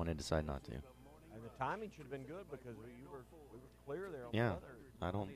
and decide not to. And the timing should have been good because we were clear there on Yeah, the other. I don't.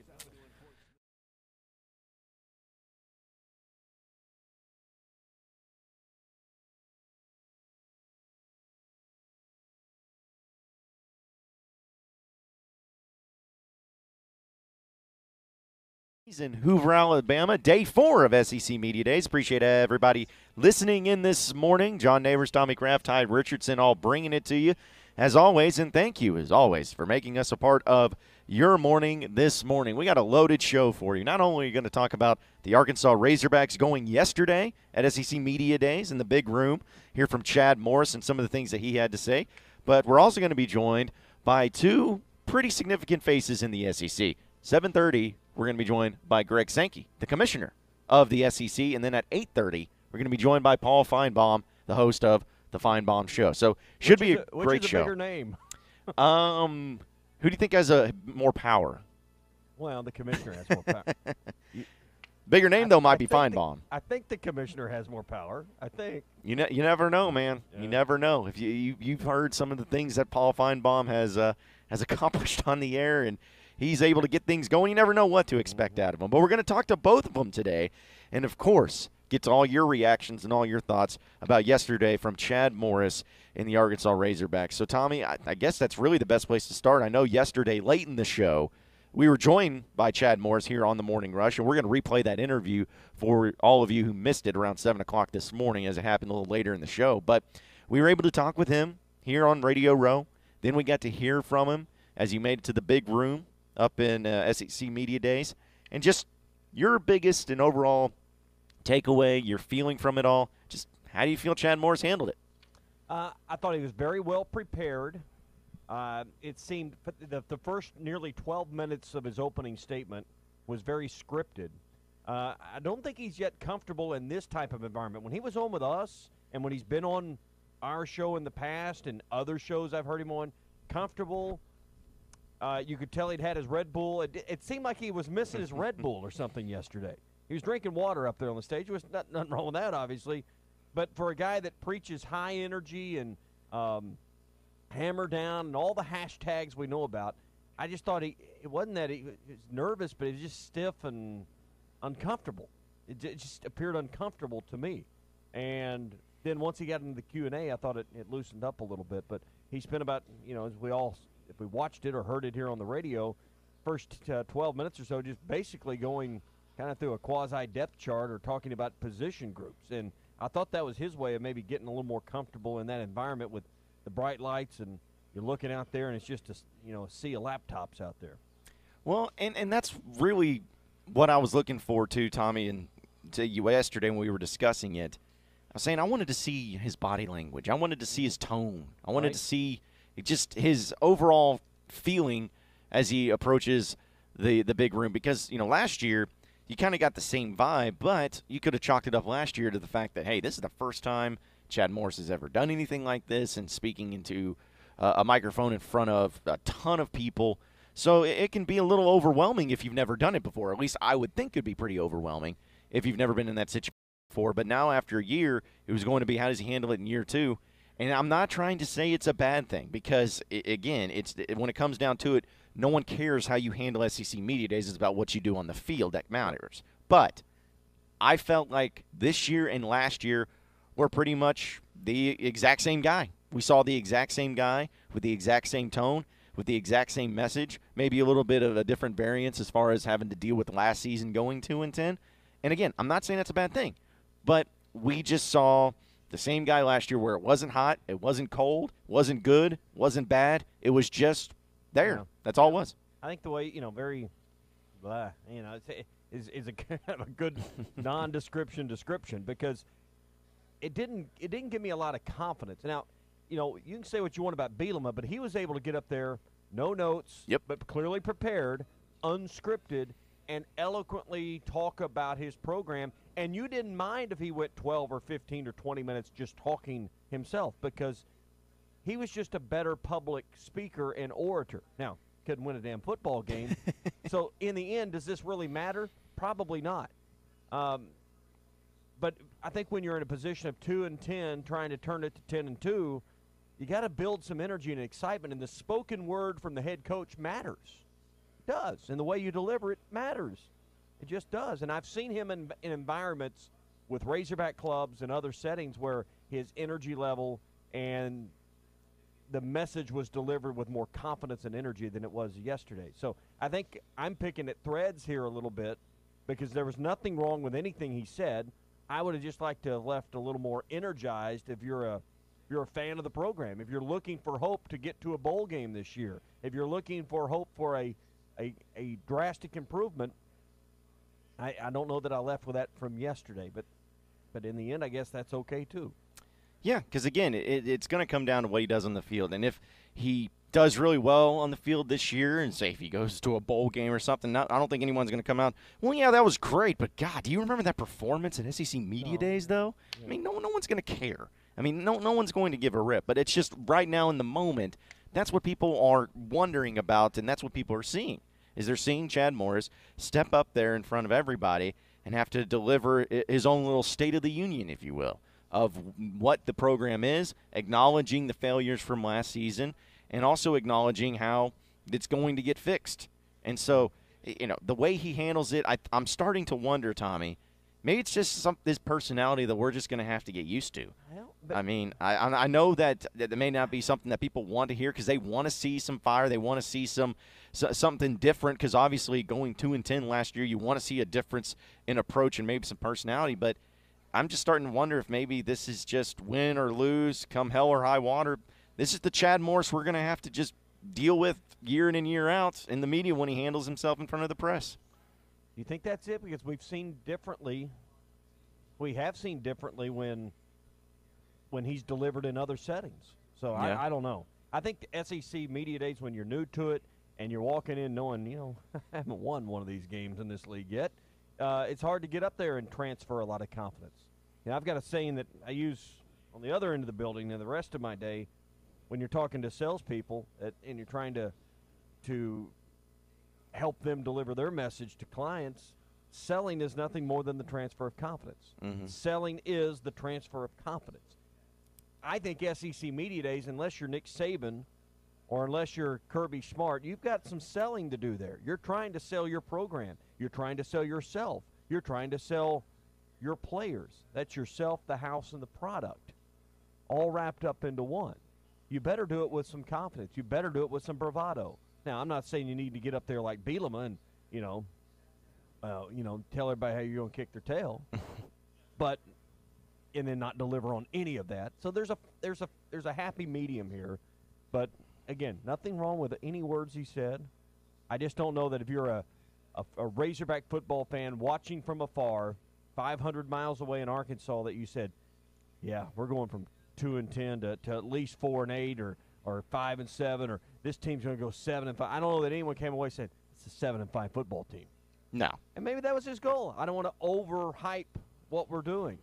In Hoover, Alabama, day 4 of SEC Media Days. Appreciate everybody listening in this morning. John Neighbors, Tommy Kraft, Ty Richardson, all bringing it to you as always. And thank you, as always, for making us a part of your morning this morning. We got a loaded show for you. Not only are you going to talk about the Arkansas Razorbacks going yesterday at SEC Media Days in the big room, hear from Chad Morris and some of the things that he had to say, but we're also going to be joined by two pretty significant faces in the SEC. 7:30, we're going to be joined by Greg Sankey, the commissioner of the SEC, and then at 8:30, we're going to be joined by Paul Feinbaum, the host of the Feinbaum Show. So should be a great show. Which is a bigger name? Who do you think has more power? Well, the commissioner has more power. Bigger name though might be Feinbaum. I think the commissioner has more power. I think. You never know, man. Yeah. You never know. If you've heard some of the things that Paul Feinbaum has accomplished on the air, and he's able to get things going. You never know what to expect out of him. But we're going to talk to both of them today, and of course, get to all your reactions and all your thoughts about yesterday from Chad Morris in the Arkansas Razorbacks. So, Tommy, I guess that's really the best place to start. I know yesterday, late in the show, we were joined by Chad Morris here on the Morning Rush, and we're going to replay that interview for all of you who missed it around 7 o'clock this morning as it happened a little later in the show. But we were able to talk with him here on Radio Row. Then we got to hear from him as he made it to the big room up in SEC Media Days. And just your biggest and overall takeaway, your feeling from it all, just how do you feel Chad Morris handled it? I thought he was very well prepared. It seemed the first nearly 12 minutes of his opening statement was very scripted. I don't think he's yet comfortable in this type of environment. When he was on with us and when he's been on our show in the past and other shows I've heard him on, comfortable. You could tell he'd had his Red Bull. It seemed like he was missing his Red Bull or something yesterday. He was drinking water up there on the stage. There was nothing wrong with that, obviously. But for a guy that preaches high energy and hammer down and all the hashtags we know about, I just thought it wasn't that he was nervous, but he was just stiff and uncomfortable. It just appeared uncomfortable to me. And then once he got into the Q&A, I thought it loosened up a little bit. But he spent about, as we all – if we watched it or heard it here on the radio, first 12 minutes or so just basically going kind of through a quasi-depth chart or talking about position groups. And I thought that was his way of maybe getting a little more comfortable in that environment with the bright lights and you're looking out there and it's just a sea of laptops out there. Well, and that's really what I was looking for too, Tommy, and to you yesterday when we were discussing it. I was saying I wanted to see his body language. I wanted to see his tone. I wanted to see just his overall feeling as he approaches the big room. Because, last year you kind of got the same vibe, but you could have chalked it up last year to the fact that, hey, this is the first time Chad Morris has ever done anything like this and speaking into a microphone in front of a ton of people. So it can be a little overwhelming if you've never done it before. At least I would think it would be pretty overwhelming if you've never been in that situation before. But now after a year, it was going to be how does he handle it in year 2? And I'm not trying to say it's a bad thing because, again, when it comes down to it, no one cares how you handle SEC Media Days. It's about what you do on the field that matters. But I felt like this year and last year were pretty much the exact same guy. We saw the exact same guy with the exact same tone, with the exact same message, maybe a little bit of a different variance as far as having to deal with last season going 2-10. And, again, I'm not saying that's a bad thing, but we just saw – the same guy last year where it wasn't hot, it wasn't cold, wasn't good, wasn't bad. It was just there. Yeah. That's all it was. I think the way, very, is a kind of a good non-description description because it didn't give me a lot of confidence. Now, you can say what you want about Bielema, but he was able to get up there, no notes, but clearly prepared, unscripted, and eloquently talk about his program. And you didn't mind if he went 12 or 15 or 20 minutes just talking himself because he was just a better public speaker and orator. Now, couldn't win a damn football game. So in the end, does this really matter? Probably not. But I think when you're in a position of 2-10 trying to turn it to 10-2, you got to build some energy and excitement, and the spoken word from the head coach matters. It does, and the way you deliver it matters. It just does. And I've seen him in environments with Razorback clubs and other settings where his energy level and the message was delivered with more confidence and energy than it was yesterday. So I think I'm picking at threads here a little bit because there was nothing wrong with anything he said. I would have just liked to have left a little more energized if you're a fan of the program, if you're looking for hope to get to a bowl game this year, if you're looking for hope for a drastic improvement. I don't know that I left with that from yesterday, but in the end, I guess that's okay too. Yeah, because again, it's going to come down to what he does on the field. And if he does really well on the field this year, and say if he goes to a bowl game or something, I don't think anyone's going to come out, well, yeah, that was great, but God, do you remember that performance at SEC Media Days, though? Yeah. I mean, no one's going to care. I mean, no one's going to give a rip. But it's just right now in the moment, that's what people are wondering about, and that's what people are seeing, is they're seeing Chad Morris step up there in front of everybody and have to deliver his own little State of the Union, if you will, of what the program is, acknowledging the failures from last season, and also acknowledging how it's going to get fixed. And so, the way he handles it, I'm starting to wonder, Tommy, maybe it's just this personality that we're just going to have to get used to. I mean, I know that may not be something that people want to hear because they want to see some fire. They want to see something different because obviously going 2-10 last year, you want to see a difference in approach and maybe some personality. But I'm just starting to wonder if maybe this is just win or lose, come hell or high water. This is the Chad Morris we're going to have to just deal with year in and year out in the media when he handles himself in front of the press. You think that's it? Because we've seen differently. We have seen differently when he's delivered in other settings. So yeah. I don't know. I think the SEC Media Days, when you're new to it and you're walking in knowing, I haven't won one of these games in this league yet, it's hard to get up there and transfer a lot of confidence. I've got a saying that I use on the other end of the building and the rest of my day when you're talking to salespeople and you're trying to help them deliver their message to clients. Selling is nothing more than the transfer of confidence. Mm-hmm. Selling is the transfer of confidence. I think SEC Media Days, unless you're Nick Saban or unless you're Kirby Smart, you've got some selling to do there. You're trying to sell your program. You're trying to sell yourself. You're trying to sell your players. That's yourself, the house, and the product, all wrapped up into one. You better do it with some confidence. You better do it with some bravado. Now, I'm not saying you need to get up there like Bielema and, tell everybody how you're going to kick their tail, and then not deliver on any of that. So there's a happy medium here, but again, nothing wrong with any words he said. I just don't know that if you're a Razorback football fan watching from afar, 500 miles away in Arkansas, that you said, yeah, we're going from 2-10 to at least 4-8 or 5-7, or this team's going to go 7-5. I don't know that anyone came away and said it's a 7-5 football team. No. And maybe that was his goal. I don't want to overhype what we're doing,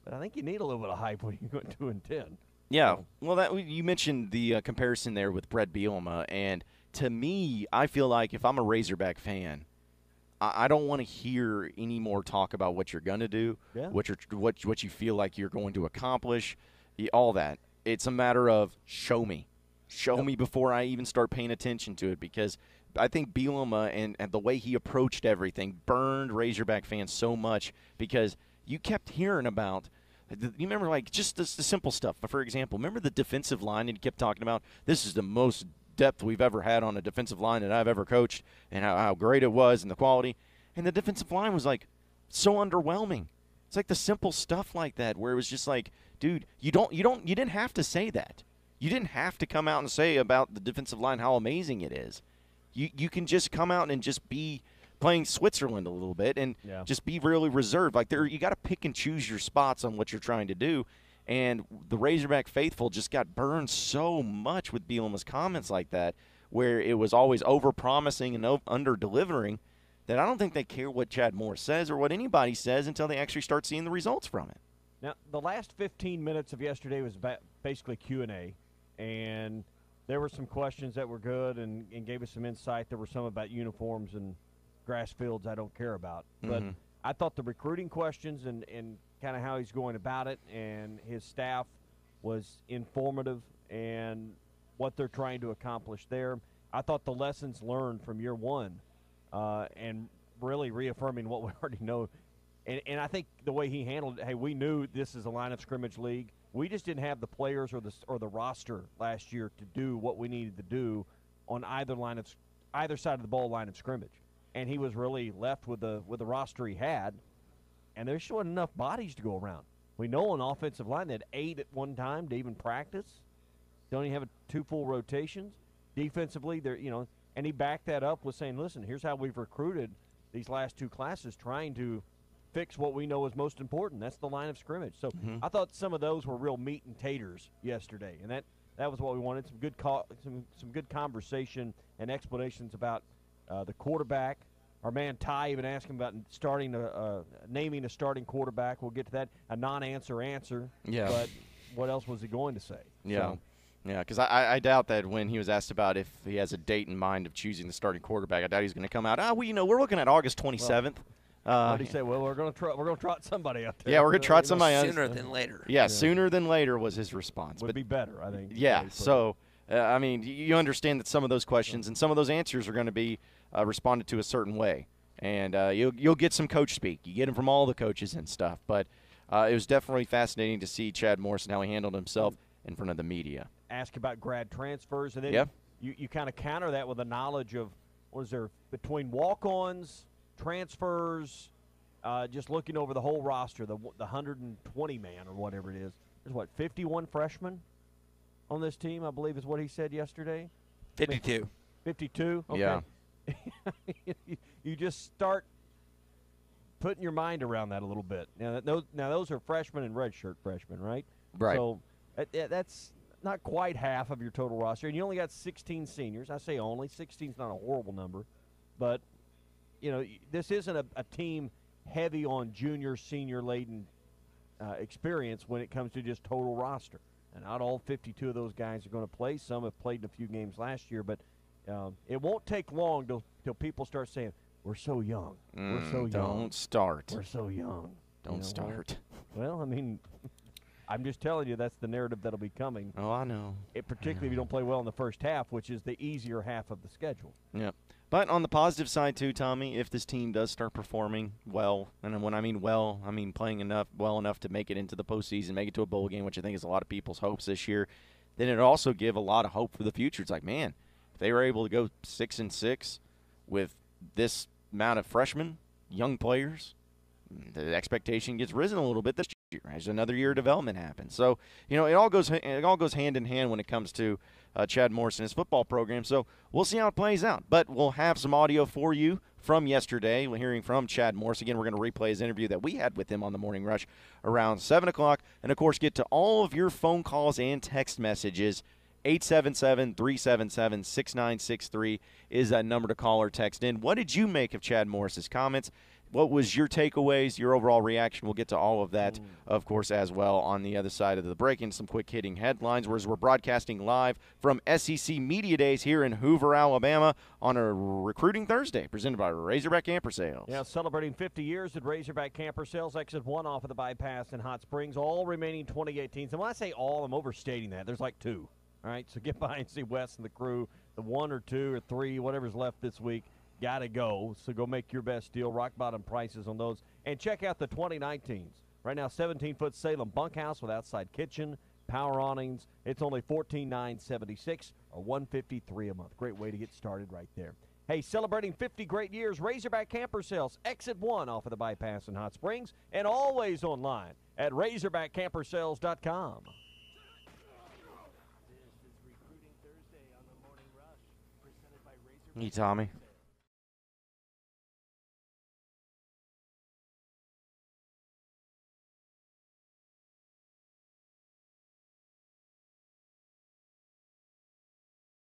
but I think you need a little bit of hype when you go 2-10. Yeah. Well, you mentioned the comparison there with Bret Bielema, and to me, I feel like if I'm a Razorback fan, I don't want to hear any more talk about what you're going to do, what you feel like you're going to accomplish, all that. It's a matter of show me. Show me before I even start paying attention to it, because I think Bielema and the way he approached everything burned Razorback fans so much because you kept hearing about – you remember, like, just the simple stuff. For example, remember the defensive line, and he kept talking about this is the most depth we've ever had on a defensive line that I've ever coached, and how great it was and the quality. And the defensive line was, like, so underwhelming. It's like the simple stuff like that where it was just like, dude, you didn't have to say that. You didn't have to come out and say about the defensive line how amazing it is. You can just come out and just be playing Switzerland a little bit and just be really reserved. Like, you got to pick and choose your spots on what you're trying to do. And the Razorback faithful just got burned so much with Bielema's comments like that, where it was always over-promising and under-delivering, that I don't think they care what Chad Morris says or what anybody says until they actually start seeing the results from it. Now, the last 15 minutes of yesterday was basically Q&A, and there were some questions that were good and gave us some insight. There were some about uniforms and grass fields I don't care about. But I thought the recruiting questions and kind of how he's going about it and his staff was informative and what they're trying to accomplish there. I thought the lessons learned from year one and really reaffirming what we already know. And I think the way he handled it, hey, we knew this is a line of scrimmage league. We just didn't have the players or the roster last year to do what we needed to do on either side of the ball line of scrimmage. And he was really left with the roster he had, and there just wasn't enough bodies to go around. We know on offensive line they had 8 at one time to even practice. They only have 2 full rotations. Defensively, and he backed that up with saying, listen, here's how we've recruited these last 2 classes, trying to fix what we know is most important. That's the line of scrimmage. So I thought some of those were real meat and taters yesterday, and that was what we wanted. Some good conversation and explanations about the quarterback. Our man Ty even asked him about naming a starting quarterback. We'll get to that. A non-answer answer. Yeah. But what else was he going to say? Yeah. So, yeah, because I doubt that when he was asked about if he has a date in mind of choosing the starting quarterback, I doubt he's going to come out. We're looking at August 27th. What did he say? Well, we're going to trot somebody out there. Yeah, we're going to trot somebody out. Sooner than later. Yeah, sooner than later was his response. Would be better, I think. Yeah, so, you understand that some of those questions and some of those answers are going to be responded to a certain way. And you'll get some coach speak. You get them from all the coaches and stuff. But it was definitely fascinating to see Chad Morrison, how he handled himself in front of the media. Ask about grad transfers, and then you kind of counter that with a knowledge of what is there between walk-ons, transfers, just looking over the whole roster, the 120-man or whatever it is. There's 51 freshmen on this team, I believe is what he said yesterday. 52. 52? Okay. Yeah. You just start putting your mind around that a little bit. Now those are freshmen and redshirt freshmen, right? Right. So that's not quite half of your total roster, and you only got 16 seniors. I say only. 16 is not a horrible number, but this isn't a team heavy on junior, senior laden experience when it comes to just total roster. And not all 52 of those guys are going to play. Some have played in a few games last year, but it won't take long till people start saying, we're so young. We're so young. Don't start. We're so young. Don't start. Well, I mean, I'm just telling you that's the narrative that'll be coming. Oh, I know. Particularly if you don't play well in the first half, which is the easier half of the schedule. Yep. But on the positive side, too, Tommy, if this team does start performing well, and when I mean well, I mean playing well enough to make it into the postseason, make it to a bowl game, which I think is a lot of people's hopes this year, then it'll also give a lot of hope for the future. It's like, man, if they were able to go 6-6 with this amount of freshmen, young players, the expectation gets risen a little bit this year as another year of development happens. So, it all goes hand in hand when it comes to Chad Morrison and his football program. So we'll see how it plays out. But we'll have some audio for you from yesterday. We're hearing from Chad Morrison. Again, we're going to replay his interview that we had with him on the Morning Rush around 7 o'clock. And, of course, get to all of your phone calls and text messages. 877-377-6963 is that number to call or text in. What did you make of Chad Morris's comments? What was your takeaways, your overall reaction? We'll get to all of that, of course, as well on the other side of the break, and some quick-hitting headlines, whereas we're broadcasting live from SEC Media Days here in Hoover, Alabama on a Recruiting Thursday presented by Razorback Camper Sales. Yeah, celebrating 50 years at Razorback Camper Sales, exit 1 off of the bypass in Hot Springs, all remaining 2018s. And when I say all, I'm overstating that. There's like 2. All right, so get by and see Wes and the crew. The 1 or 2 or 3, whatever's left this week, got to go. So go make your best deal. Rock bottom prices on those. And check out the 2019s. Right now, 17-foot Salem bunkhouse with outside kitchen, power awnings. It's only $14,976 or $153 a month. Great way to get started right there. Hey, celebrating 50 great years, Razorback Camper Sales, exit 1 off of the bypass in Hot Springs, and always online at RazorbackCamperSales.com. Hey, Tommy.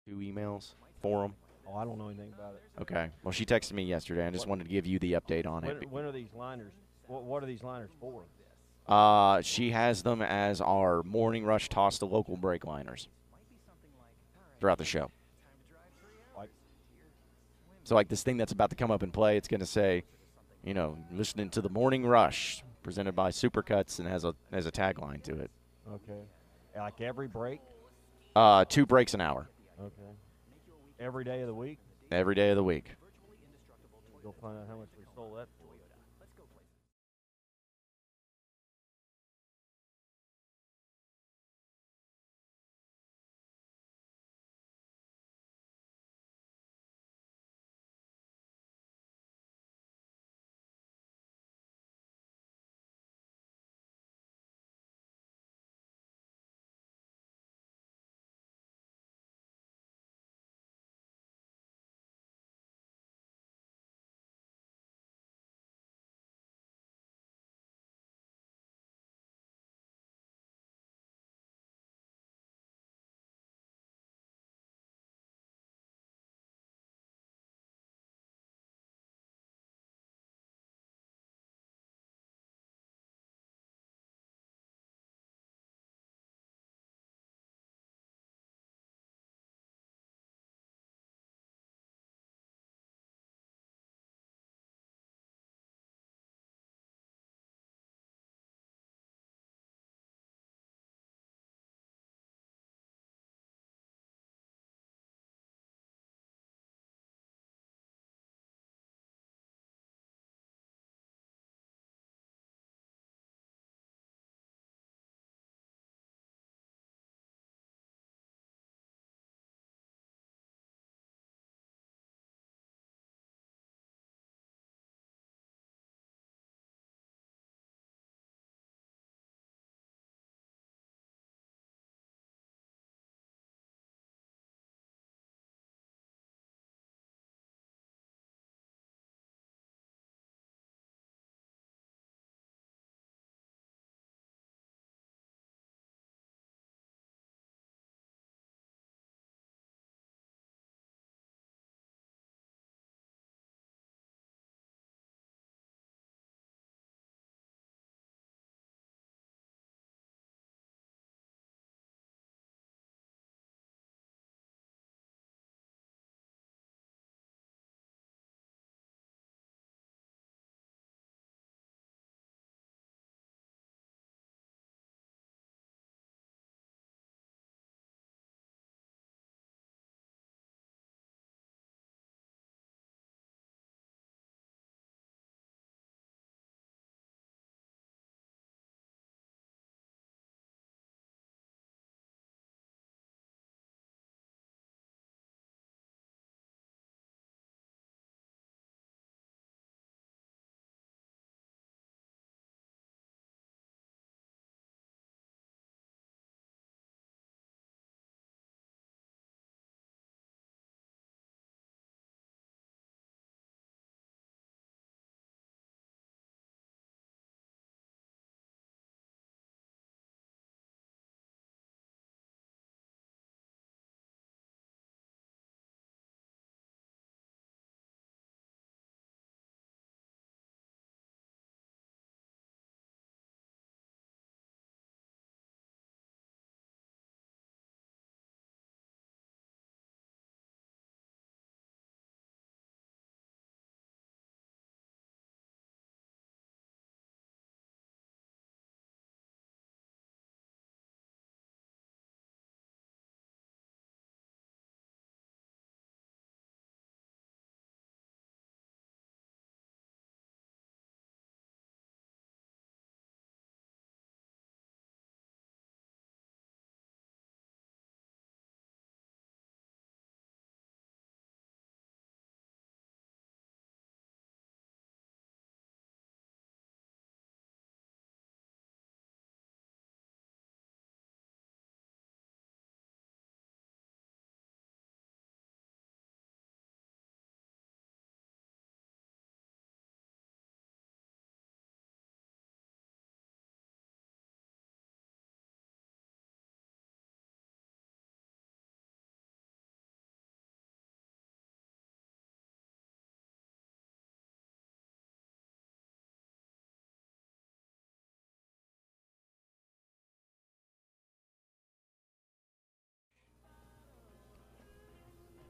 Two emails for them. Oh, I don't know anything about it. Okay. Well, she texted me yesterday. I just wanted to give you the update on it. When are these liners? What are these liners for? She has them as our Morning Rush toss to local break liners throughout the show. So, like this thing that's about to come up and play, it's going to say, listening to the Morning Rush presented by Supercuts and has a tagline to it. Okay. Like every break? 2 breaks an hour Okay. Every day of the week? every day of the week. Go find out how much we sold that for.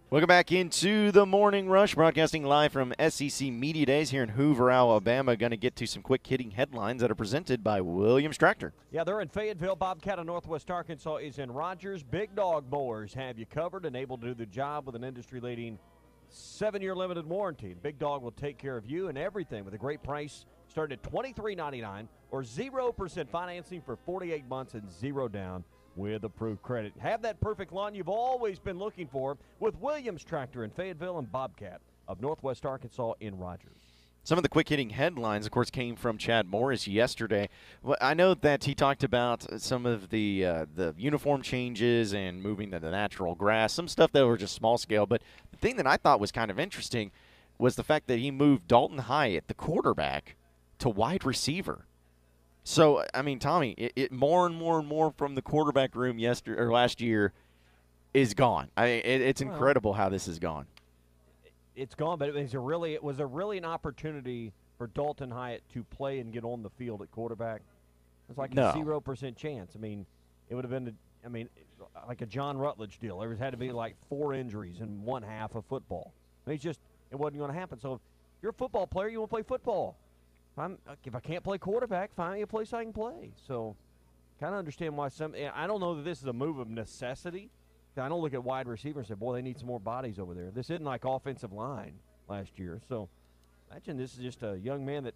Welcome back into the Morning Rush, broadcasting live from SEC Media Days here in Hoover, Alabama. Going to get to some quick hitting headlines that are presented by Williams Tractor. Yeah, they're in Fayetteville. Bobcat of Northwest Arkansas is in Rogers. Big Dog Mowers have you covered and able to do the job with an industry-leading 7-year limited warranty. Big Dog will take care of you and everything with a great price starting at $23.99 or 0% financing for 48 months and zero down with approved credit. Have that perfect lawn you've always been looking for with Williams Tractor in Fayetteville and Bobcat of Northwest Arkansas in Rogers. Some of the quick-hitting headlines, of course, came from Chad Morris yesterday. Well, I know that he talked about some of the uniform changes and moving to the natural grass, some stuff that were just small scale. But the thing that I thought was kind of interesting was the fact that he moved Dalton Hyatt, the quarterback, to wide receiver. So, I mean, Tommy, it more and more from the quarterback room last year is gone. It's incredible how this has gone. It's gone, but it was really an opportunity for Dalton Hyatt to play and get on the field at quarterback. It's like a 0% chance. I mean, it would have been, like a John Rutledge deal. There had to be like 4 injuries in one half of football. I mean, it wasn't going to happen. So if you're a football player, you want to play football. If I can't play quarterback, find me a place I can play. So kind of understand why I don't know that this is a move of necessity. I don't look at wide receiver and say, boy, they need some more bodies over there. This isn't like offensive line last year. So imagine this is just a young man that,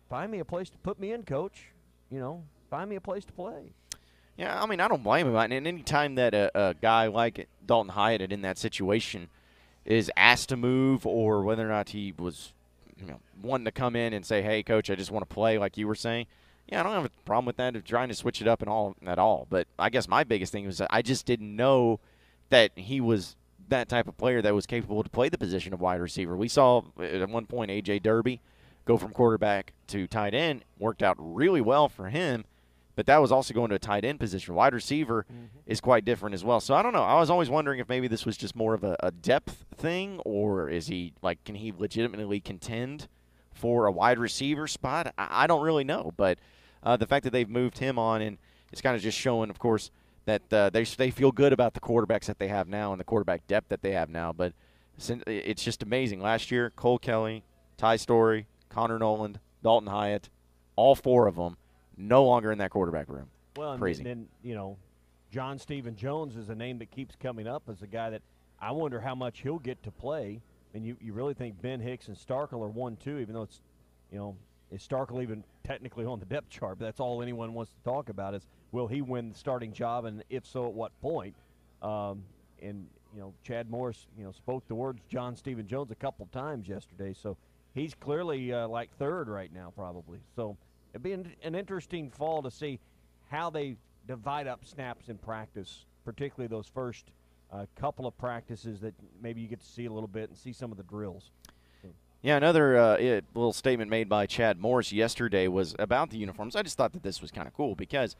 find me a place to put me in, coach. Find me a place to play. Yeah, I mean, I don't blame him. And any time that a guy like Dalton Hyatt in that situation is asked to move, or whether or not he was wanting to come in and say, hey, coach, I just want to play, like you were saying, yeah, I don't have a problem with that, of trying to switch it up at all. But I guess my biggest thing was that I just didn't know that he was that type of player that was capable to play the position of wide receiver. We saw at one point A.J. Derby go from quarterback to tight end. Worked out really well for him, but that was also going to a tight end position. Wide receiver is quite different as well. So I don't know. I was always wondering if maybe this was just more of a depth thing, or is he can he legitimately contend for a wide receiver spot? I don't really know, but the fact that they've moved him on, and it's kind of just showing, of course, that they feel good about the quarterbacks that they have now and the quarterback depth that they have now. But it's just amazing. Last year, Cole Kelly, Ty Story, Connor Noland, Dalton Hyatt, all 4 of them no longer in that quarterback room. Well, crazy. And then, John Stephen Jones is a name that keeps coming up as a guy that I wonder how much he'll get to play. And you really think Ben Hicks and Starkel are 1-2, even though it's, is Starkel even technically on the depth chart? But that's all anyone wants to talk about is, will he win the starting job, and if so, at what point? Chad Morris, spoke the words John Stephen Jones a couple times yesterday. So he's clearly like third right now probably. So it'd be an interesting fall to see how they divide up snaps in practice, particularly those first couple of practices that maybe you get to see a little bit and see some of the drills. Yeah, another little statement made by Chad Morris yesterday was about the uniforms. I just thought that this was kind of cool because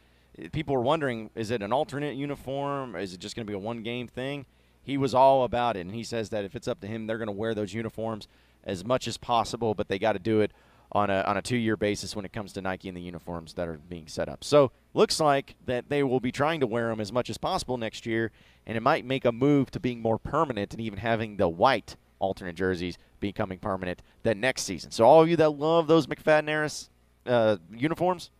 people were wondering, is it an alternate uniform? Is it just going to be a one-game thing? He was all about it, and he says that if it's up to him, they're going to wear those uniforms as much as possible, but they got to do it on a 2-year basis when it comes to Nike and the uniforms that are being set up. So looks like that they will be trying to wear them as much as possible next year, and it might make a move to being more permanent and even having the white alternate jerseys becoming permanent the next season. So all of you that love those McFadden-Harris uniforms,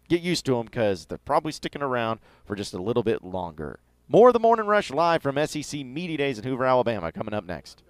get used to them because they're probably sticking around for just a little bit longer. More of the Morning Rush live from SEC Media Days in Hoover, Alabama, coming up next.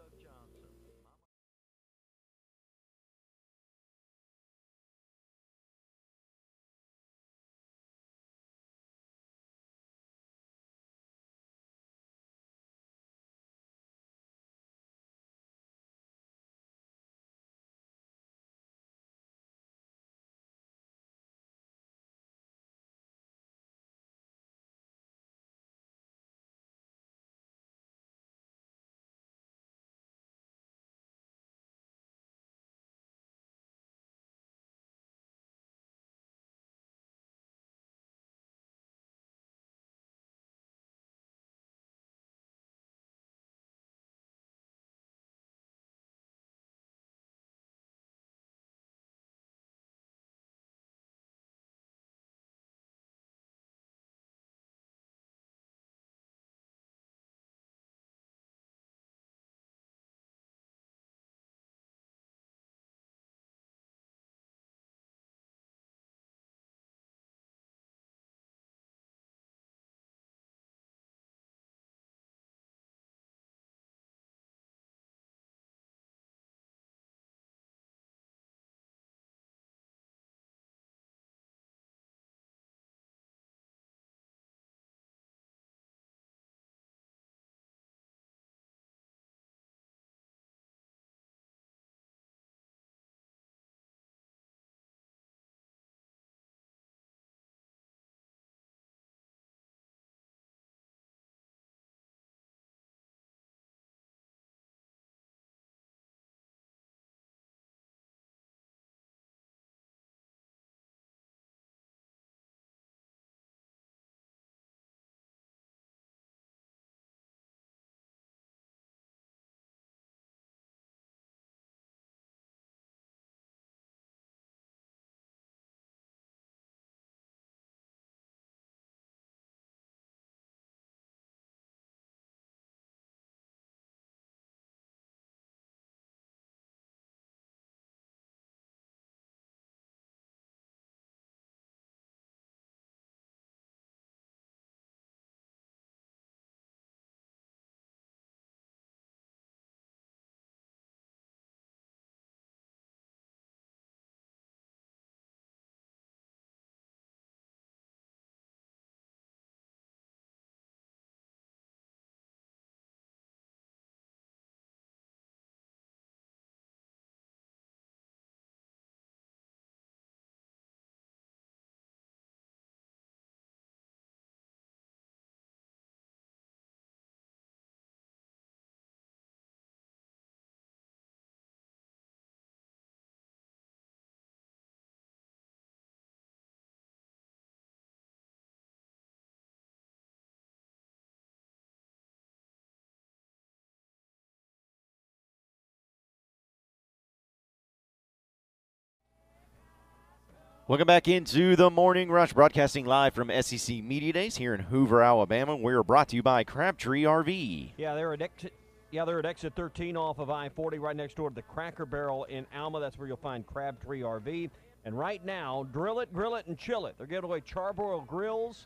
Welcome back into the Morning Rush, broadcasting live from SEC Media Days here in Hoover, Alabama. We're brought to you by Crabtree RV. They're at exit 13 off of I-40, right next door to the Cracker Barrel in Alma. That's where you'll find Crabtree RV. And right now, grill it, and chill it. They're giving away charbroil grills.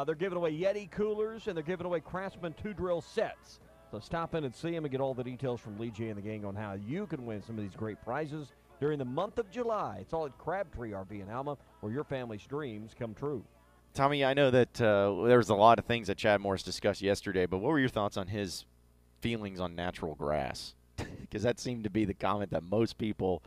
They're giving away Yeti coolers, and they're giving away Craftsman 2-drill sets. So stop in and see them and get all the details from Lee J and the gang on how you can win some of these great prizes during the month of July. It's all at Crabtree RV in Alma, where your family's dreams come true. Tommy, I know that there was a lot of things that Chad Morris discussed yesterday, but what were your thoughts on his feelings on natural grass? Because that seemed to be the comment that most people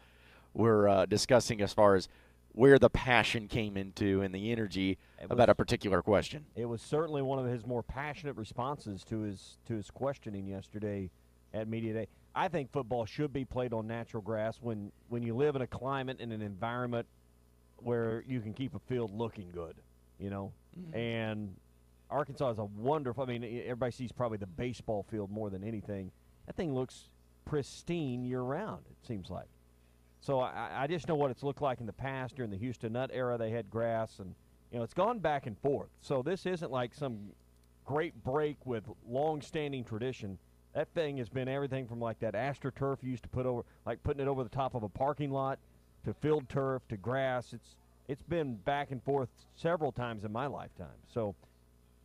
were discussing as far as where the passion came into and the energy about a particular question. It was certainly one of his more passionate responses to his questioning yesterday at Media Day. I think football should be played on natural grass when you live in a climate and an environment where you can keep a field looking good, you know. Mm-hmm. And Arkansas is a wonderful – I mean, everybody sees probably the baseball field more than anything. That thing looks pristine year-round, it seems like. So I just know what it's looked like in the past. During the Houston Nutt era, they had grass, and, you know, it's gone back and forth. So this isn't like some great break with long-standing tradition. That thing has been everything from like that AstroTurf you used to put over, like putting it over the top of a parking lot, to field turf, to grass. It's been back and forth several times in my lifetime. So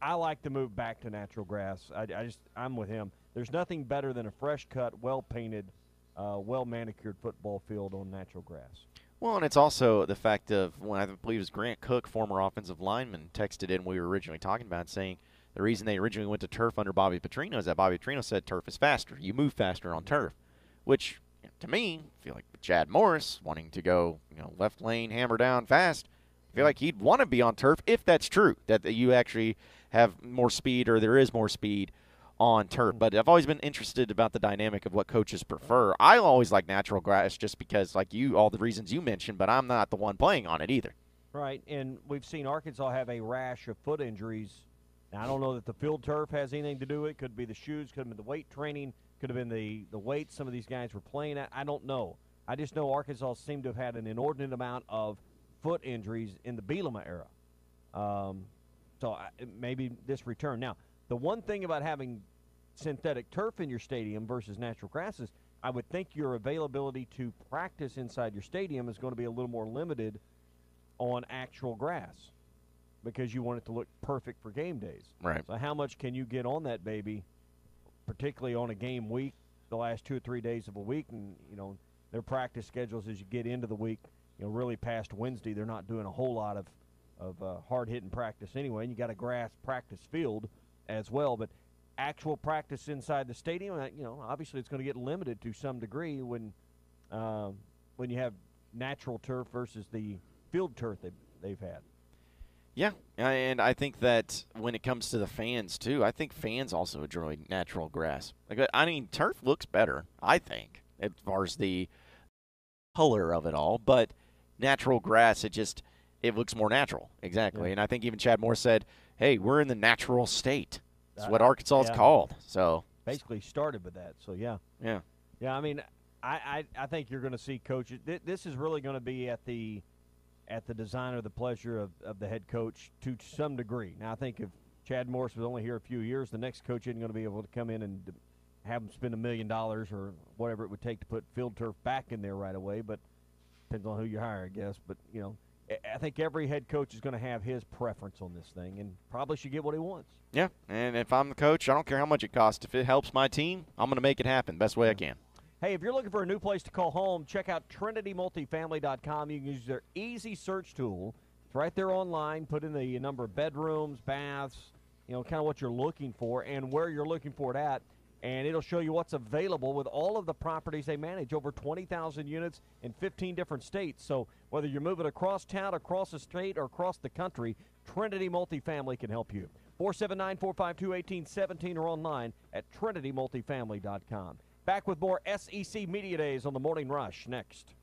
I like to move back to natural grass. I'm with him. There's nothing better than a fresh cut, well painted, well manicured football field on natural grass. Well, and it's also the fact of, when I believe it was Grant Cook, former offensive lineman, texted in, we were originally talking about, saying the reason they originally went to turf under Bobby Petrino is that Bobby Petrino said turf is faster. You move faster on turf, which, to me, I feel like Chad Morris wanting to go, left lane, hammer down fast, I feel like he'd want to be on turf if that's true, that you actually have more speed or there is more speed on turf. But I've always been interested about the dynamic of what coaches prefer. I always like natural grass just because, like you, all the reasons you mentioned, but I'm not the one playing on it either. Right, and we've seen Arkansas have a rash of foot injuries. Now, I don't know that the field turf has anything to do with it. Could be the shoes, could have been the weight training, could have been the weights some of these guys were playing at. I don't know. I just know Arkansas seemed to have had an inordinate amount of foot injuries in the Bielema era. Maybe this return. Now, the one thing about having synthetic turf in your stadium versus natural grass is I would think your availability to practice inside your stadium is going to be a little more limited on actual grass because you want it to look perfect for game days. Right. So how much can you get on that baby, particularly on a game week, the last 2 or 3 days of a week, and, their practice schedules as you get into the week, really past Wednesday, they're not doing a whole lot of hard-hitting practice anyway, and you got a grass practice field as well. But actual practice inside the stadium, obviously it's going to get limited to some degree when you have natural turf versus the field turf they've had. Yeah, and I think that when it comes to the fans, too, I think fans also enjoy natural grass. Turf looks better, I think, as far as the color of it all, but natural grass, it looks more natural. Exactly. Yeah. And I think even Chad Moore said, hey, we're in the natural state. That's what Arkansas is called. So basically started with that. So, yeah. Yeah. Yeah, I think you're going to see coaches. This is really going to be at the design or the pleasure of the head coach to some degree. Now, I think if Chad Morris was only here a few years, the next coach isn't going to be able to come in and have them spend $1 million or whatever it would take to put field turf back in there right away. But depends on who you hire, I guess. But, I think every head coach is going to have his preference on this thing and probably should get what he wants. Yeah, and if I'm the coach, I don't care how much it costs. If it helps my team, I'm going to make it happen best way I can. Hey, if you're looking for a new place to call home, check out TrinityMultifamily.com. You can use their easy search tool. It's right there online. Put in the number of bedrooms, baths, kind of what you're looking for and where you're looking for it at. And it'll show you what's available with all of the properties they manage, over 20,000 units in 15 different states. So whether you're moving across town, across the state, or across the country, Trinity Multifamily can help you. 479-452-1817 or online at TrinityMultifamily.com. Back with more SEC Media Days on the Morning Rush next.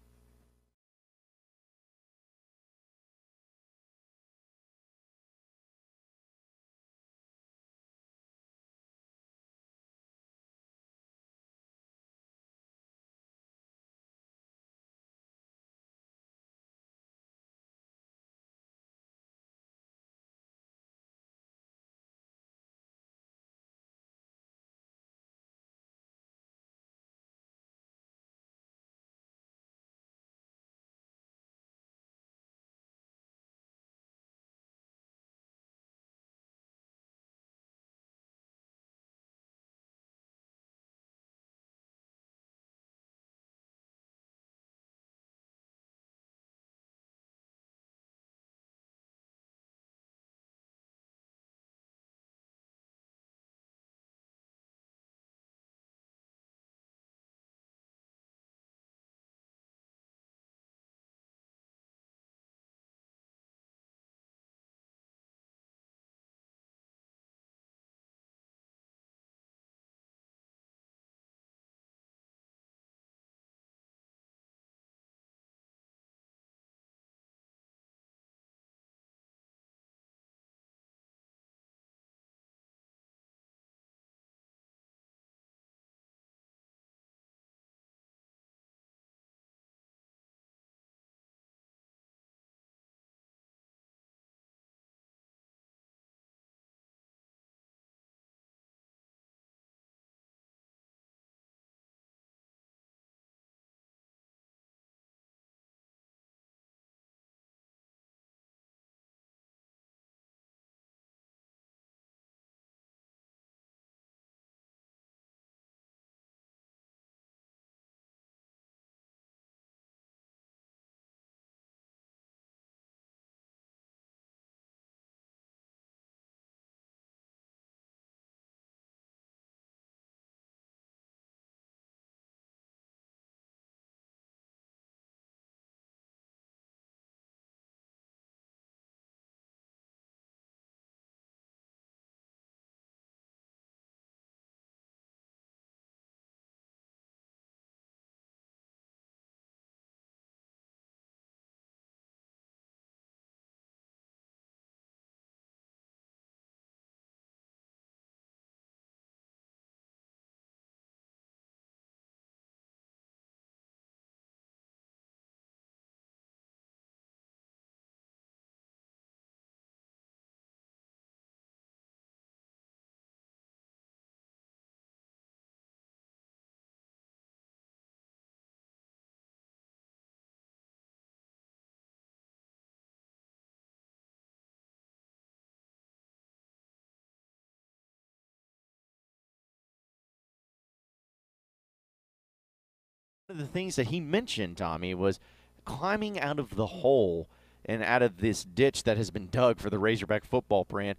One of the things that he mentioned, Tommy, was climbing out of the hole and out of this ditch that has been dug for the Razorback football program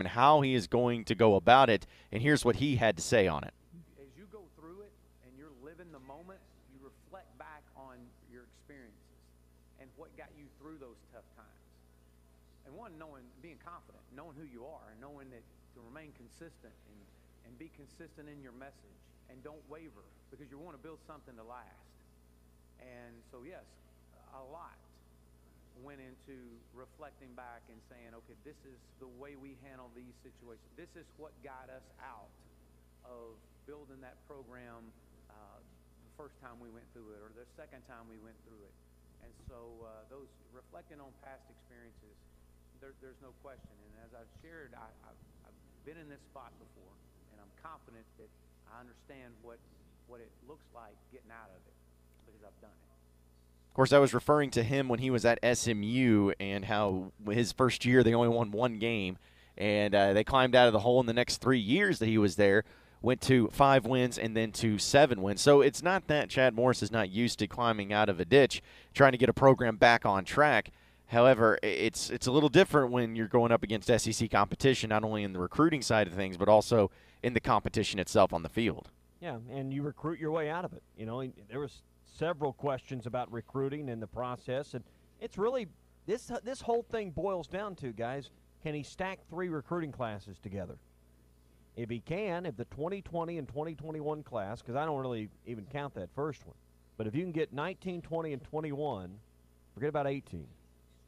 and how he is going to go about it. And here's what he had to say on it. As you go through it and you're living the moment, you reflect back on your experiences and what got you through those tough times. And one, being confident, knowing who you are, and knowing that to remain consistent and be consistent in your message and don't waver because you want to build something to last. And so, yes, a lot went into reflecting back and saying, okay, this is the way we handle these situations. This is what got us out of building that program the first time we went through it or the second time we went through it. And so those reflecting on past experiences, there's no question. And as I've shared, I've been in this spot before, and I'm confident that I understand what it looks like getting out of it because I've done it. Of course, I was referring to him when he was at SMU and how his first year they only won one game, and they climbed out of the hole in the next 3 years that he was there, went to 5 wins and then to 7 wins. So it's not that Chad Morris is not used to climbing out of a ditch, trying to get a program back on track. However, it's a little different when you're going up against SEC competition, not only in the recruiting side of things, but also in the competition itself on the field. Yeah, and you recruit your way out of it. You know, there was several questions about recruiting in the process, and it's really this whole thing boils down to, guys, can he stack 3 recruiting classes together? If he can, if the 2020 and 2021 class, because I don't really even count that first one, but if you can get 19, 20, and 21, forget about 18.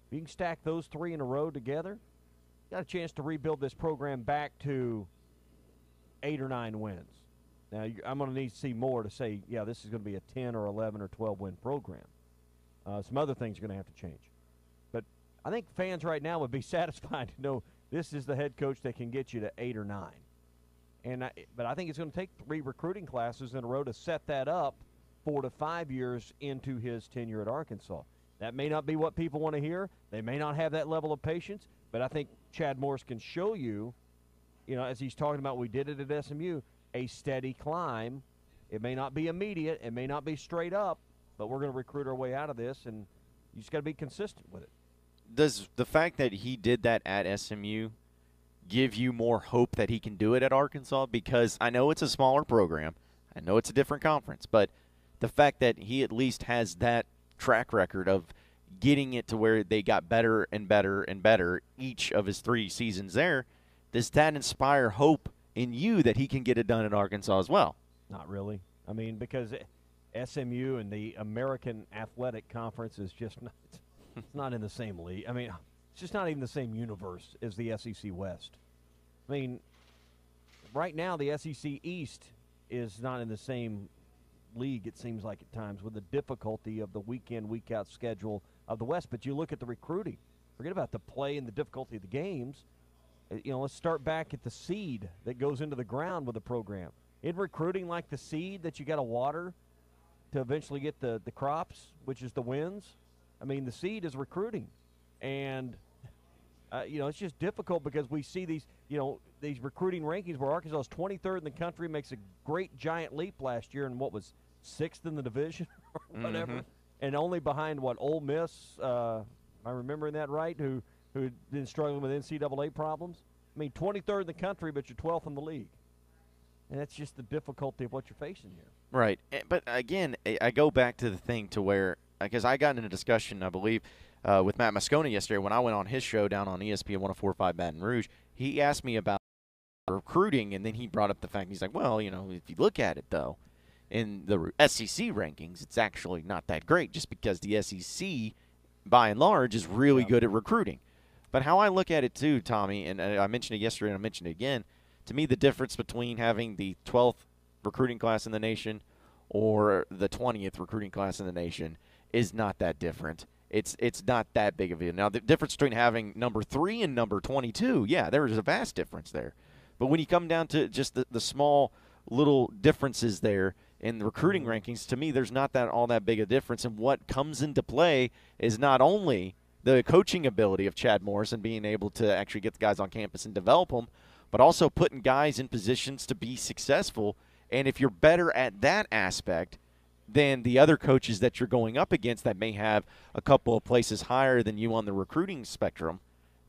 If you can stack those 3 in a row together, you got a chance to rebuild this program back to 8 or 9 wins. Now, I'm going to need to see more to say, yeah, this is going to be a 10 or 11 or 12-win program. Some other things are going to have to change. But I think fans right now would be satisfied to know this is the head coach that can get you to 8 or 9. But I think it's going to take 3 recruiting classes in a row to set that up 4 to 5 years into his tenure at Arkansas. That may not be what people want to hear. They may not have that level of patience. But I think Chad Morris can show you, as he's talking about, we did it at SMU, a steady climb. It may not be immediate. It may not be straight up, but we're going to recruit our way out of this, and you just got to be consistent with it. Does the fact that he did that at SMU give you more hope that he can do it at Arkansas? Because I know it's a smaller program. I know it's a different conference, but the fact that he at least has that track record of getting it to where they got better and better and better each of his 3 seasons there, does that inspire hope in you that he can get it done at Arkansas as well? Not really. I mean, because SMU and the American Athletic Conference is just not, it's not in the same league. I mean, it's just not even the same universe as the SEC West. I mean, right now the SEC East is not in the same league, it seems like at times, with the difficulty of the week-in, week-out schedule of the West. But you look at the recruiting. Forget about the play and the difficulty of the games. Let's start back at the seed that goes into the ground with the program. In recruiting, like the seed that you got to water to eventually get the crops, which is the wins. I mean, the seed is recruiting. And, it's just difficult because we see these recruiting rankings where Arkansas is 23rd in the country, makes a great giant leap last year, and what was 6th in the division or whatever. Mm-hmm. And only behind, Ole Miss, am I remembering that right, who'd been struggling with NCAA problems. I mean, 23rd in the country, but you're 12th in the league. And that's just the difficulty of what you're facing here. Right. But, again, I go back to the thing to where – because I got in a discussion, I believe, with Matt Moscona yesterday when I went on his show down on ESPN 104.5 Baton Rouge. He asked me about recruiting, and then he brought up the fact, he's like, well, if you look at it, though, in the SEC rankings, it's actually not that great just because the SEC, by and large, is really good at recruiting. But how I look at it, too, Tommy, and I mentioned it yesterday and I mentioned it again, to me the difference between having the 12th recruiting class in the nation or the 20th recruiting class in the nation is not that different. It's not that big of a deal. Now, the difference between having number 3 and number 22, yeah, there is a vast difference there. But when you come down to just the small little differences there in the recruiting rankings, to me there's not all that big a difference. And what comes into play is not only the coaching ability of Chad Morris and being able to actually get the guys on campus and develop them, but also putting guys in positions to be successful. And if you're better at that aspect, than the other coaches that you're going up against that may have a couple of places higher than you on the recruiting spectrum,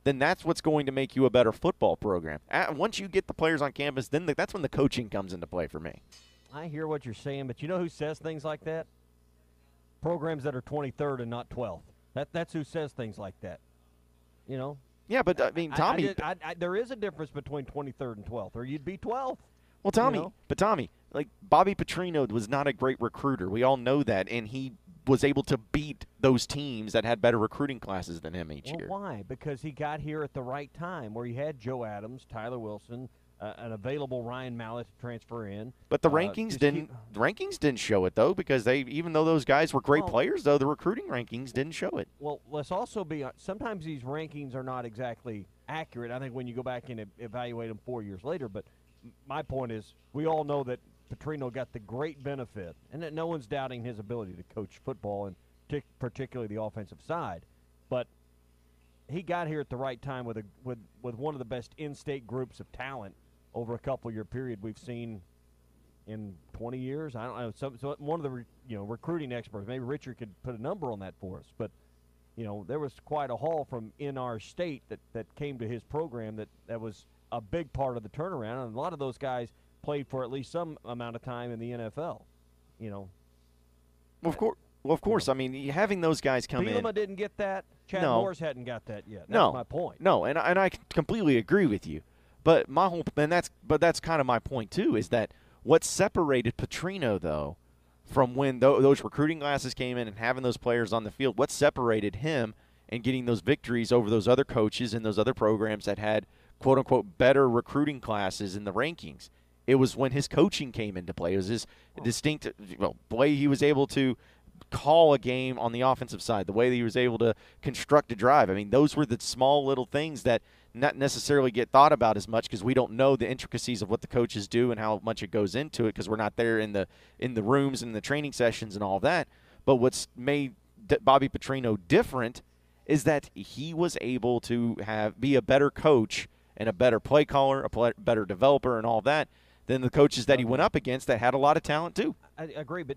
then that's what's going to make you a better football program. Once you get the players on campus, then that's when the coaching comes into play for me. I hear what you're saying, but you know who says things like that? Programs that are 23rd and not 12th. That's who says things like that. You know? Yeah, but I mean, Tommy. There is a difference between 23rd and 12th, or you'd be 12th. Well, Tommy, you know? but Tommy, like Bobby Petrino was not a great recruiter. We all know that, and he was able to beat those teams that had better recruiting classes than him each year. Why? Because he got here at the right time, where he had Joe Adams, Tyler Wilson, an available Ryan Mallett to transfer in. But the rankings didn't show it though, because even though those guys were great players, though the recruiting rankings didn't show it. Well, let's also be sometimes these rankings are not exactly accurate. I think when you go back and evaluate them 4 years later. But my point is, we all know that Petrino got the great benefit, and that no one's doubting his ability to coach football, and particularly the offensive side. But he got here at the right time with one of the best in-state groups of talent over a couple-year period we've seen in 20 years. I don't know. So one of the recruiting experts, maybe Richard could put a number on that for us. But there was quite a haul from in our state that came to his program that was a big part of the turnaround, and a lot of those guys played for at least some amount of time in the NFL. Well, of course. I mean, having those guys come in. Bielema didn't get that. Chad Morris hadn't got that yet. That's my point. No, and I completely agree with you. But that's kind of my point too, is that what separated Petrino though from when those recruiting classes came in and having those players on the field, what separated him and getting those victories over those other coaches and those other programs that had quote unquote better recruiting classes in the rankings. It was when his coaching came into play. It was his distinct way he was able to call a game on the offensive side, the way that he was able to construct a drive. I mean, those were the small little things that not necessarily get thought about as much because we don't know the intricacies of what the coaches do and how much it goes into it because we're not there in the rooms and the training sessions and all of that. But what's made Bobby Petrino different is that he was able to be a better coach and a better play caller, better developer and all of that than the coaches that he went up against that had a lot of talent too. I agree, but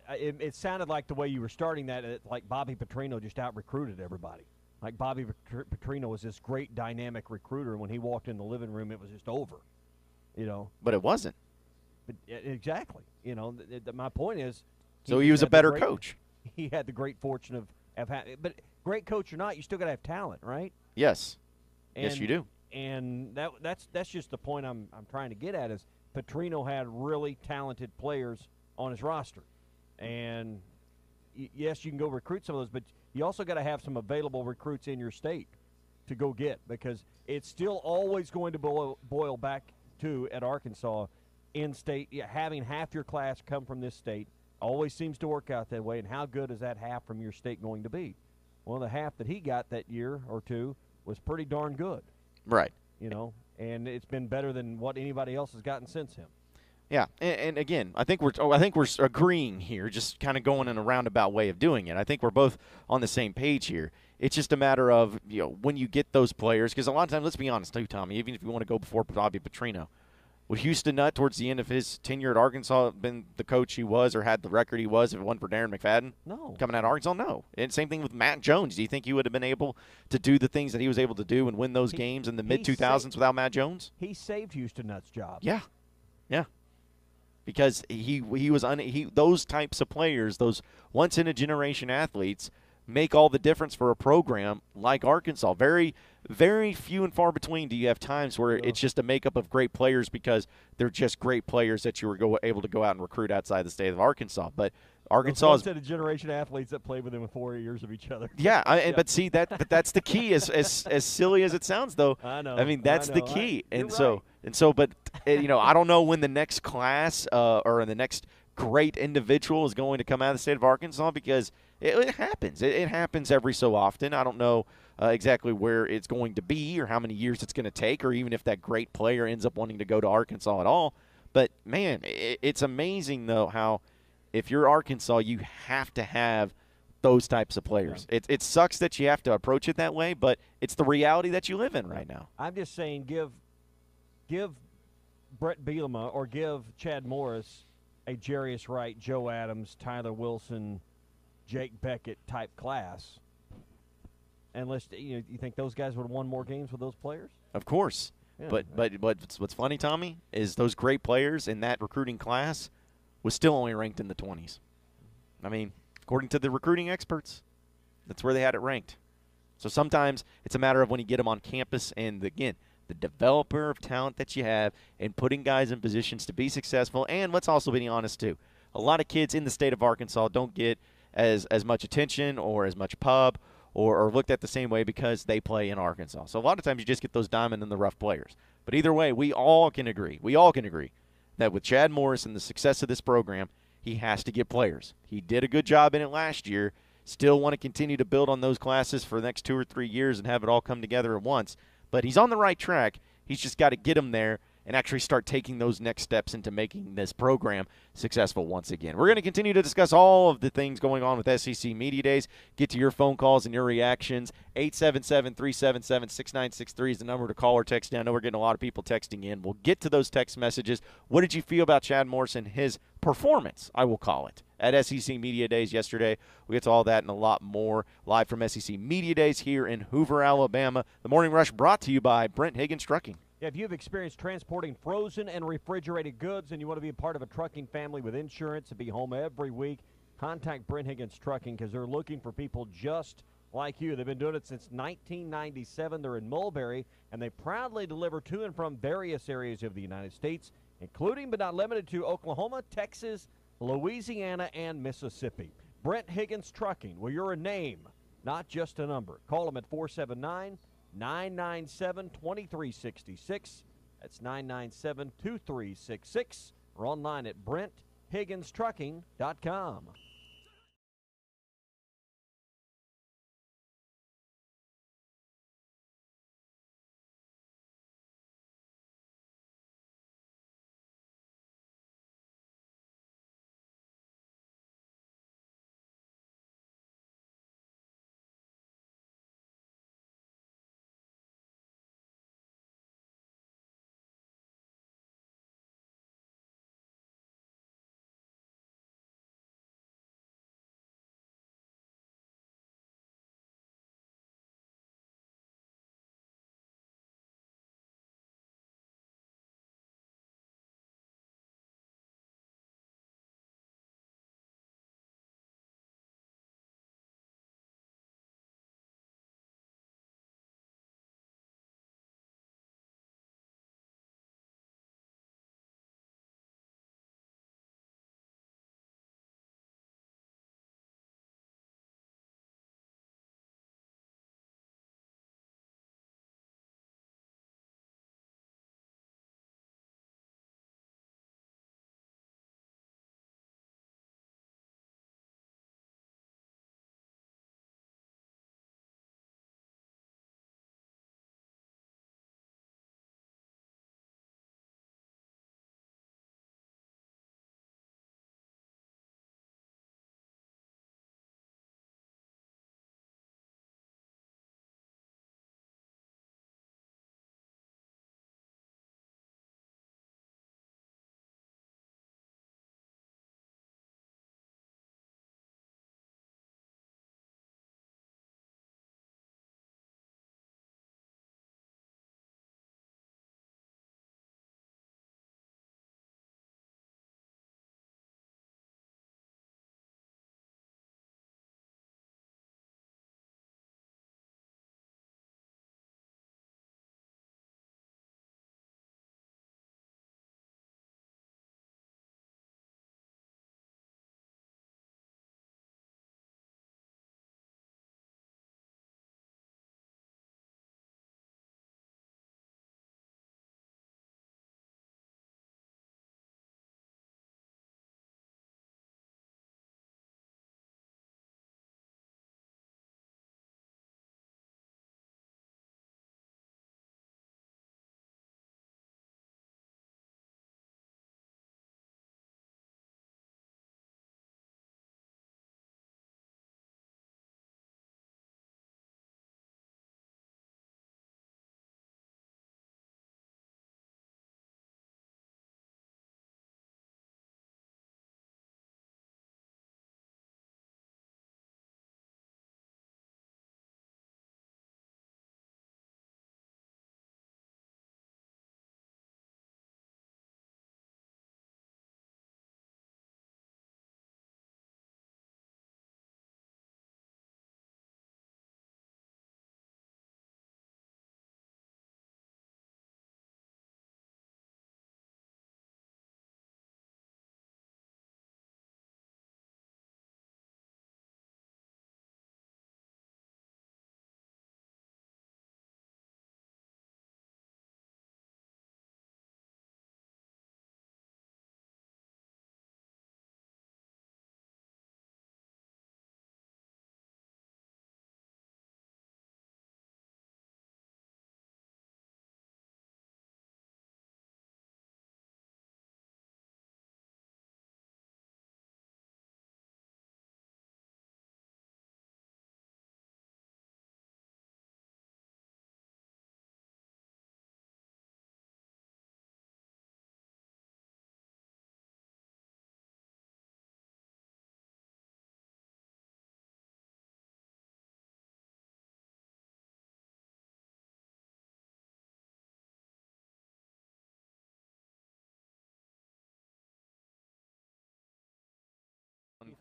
it sounded like the way you were starting that, like Bobby Petrino just out-recruited everybody. Like Bobby Petrino was this great dynamic recruiter, and when he walked in the living room, it was just over, But it wasn't. But exactly. My point is. So he was a better coach. He had the great fortune of having. But great coach or not, you still got to have talent, right? Yes. Yes, you do. And that's just the point I'm trying to get at is Petrino had really talented players on his roster. And yes, you can go recruit some of those, but you also got to have some available recruits in your state to go get, because it's still always going to boil back to, at Arkansas, in-state, having half your class come from this state always seems to work out that way. And how good is that half from your state going to be? Well, the half that he got that year or two was pretty darn good. Right. And it's been better than what anybody else has gotten since him. Yeah, and again, I think we're agreeing here, just kind of going in a roundabout way of doing it. I think we're both on the same page here. It's just a matter of when you get those players, because a lot of times, let's be honest too, Tommy, even if you want to go before Bobby Petrino, would Houston Nutt towards the end of his tenure at Arkansas have been the coach he was or had the record he was if it wasn't for Darren McFadden? No. Coming out of Arkansas, no. And same thing with Matt Jones. Do you think he would have been able to do the things that he was able to do and win those games in the mid-2000s without Matt Jones? He saved Houston Nutt's job. Yeah. Because those types of players, those once-in-a-generation athletes, make all the difference for a program like Arkansas. Very, very few and far between do you have times where it's just a makeup of great players because they're just great players that you were able to go out and recruit outside the state of Arkansas. But Arkansas is once-in-a-generation athletes that played within 4 years of each other. Yeah, but see but that's the key. As silly as it sounds, though. I know. I mean, that's the key. But I don't know when the next class or the next great individual is going to come out of the state of Arkansas, because it happens. It happens every so often. I don't know exactly where it's going to be or how many years it's going to take, or even if that great player ends up wanting to go to Arkansas at all. But, man, it's amazing, though, how if you're Arkansas, you have to have those types of players. Yeah. It sucks that you have to approach it that way, but it's the reality that you live in right now. I'm just saying give Brett Bielema or give Chad Morris a Jarius Wright, Joe Adams, Tyler Wilson, Jake Beckett type class. Unless you think those guys would have won more games with those players? Of course. Yeah. But what's funny, Tommy, is those great players in that recruiting class was still only ranked in the 20s. I mean, according to the recruiting experts, that's where they had it ranked. So sometimes it's a matter of when you get them on campus and, again, the developer of talent that you have and putting guys in positions to be successful. And let's also be honest, too. A lot of kids in the state of Arkansas don't get as much attention or as much pub or looked at the same way because they play in Arkansas. So a lot of times you just get those diamond in the rough players. But either way, we all can agree that with Chad Morris and the success of this program, he has to get players. He did a good job in it last year. Still want to continue to build on those classes for the next 2 or 3 years and have it all come together at once. But he's on the right track. He's just got to get him there and actually start taking those next steps into making this program successful once again. We're going to continue to discuss all of the things going on with SEC Media Days. Get to your phone calls and your reactions. 877-377-6963 is the number to call or text in. I know we're getting a lot of people texting in. We'll get to those text messages. What did you feel about Chad Morris and his performance, I will call it, at SEC Media Days yesterday? We'll get to all that and a lot more live from SEC Media Days here in Hoover, Alabama. The Morning Rush brought to you by Brent Higgins Trucking. If you've experienced transporting frozen and refrigerated goods and you want to be a part of a trucking family with insurance and be home every week, contact Brent Higgins Trucking because they're looking for people just like you. They've been doing it since 1997. They're in Mulberry, and they proudly deliver to and from various areas of the United States, including but not limited to Oklahoma, Texas, Louisiana, and Mississippi. Brent Higgins Trucking, well, you're a name, not just a number. Call them at 479-997-2366. That's 997-2366. Or online at BrentHigginsTrucking.com.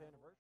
anniversary.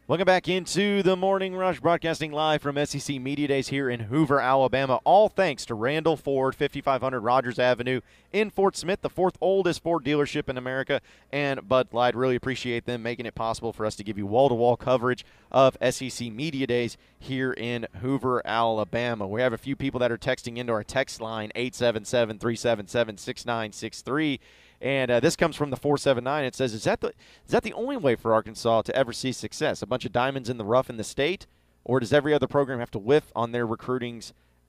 Welcome back into the Morning Rush, broadcasting live from SEC Media Days here in Hoover, Alabama. All thanks to Randall Ford, 5500 Rogers Avenue in Fort Smith, the fourth oldest Ford dealership in America, and Bud Light. Really appreciate them making it possible for us to give you wall-to-wall coverage of SEC Media Days here in Hoover, Alabama. We have a few people that are texting into our text line, 877-377-6963. And this comes from the 479. It says, is that the only way for Arkansas to ever see success? A bunch of diamonds in the rough in the state, or does every other program have to whiff on their recruiting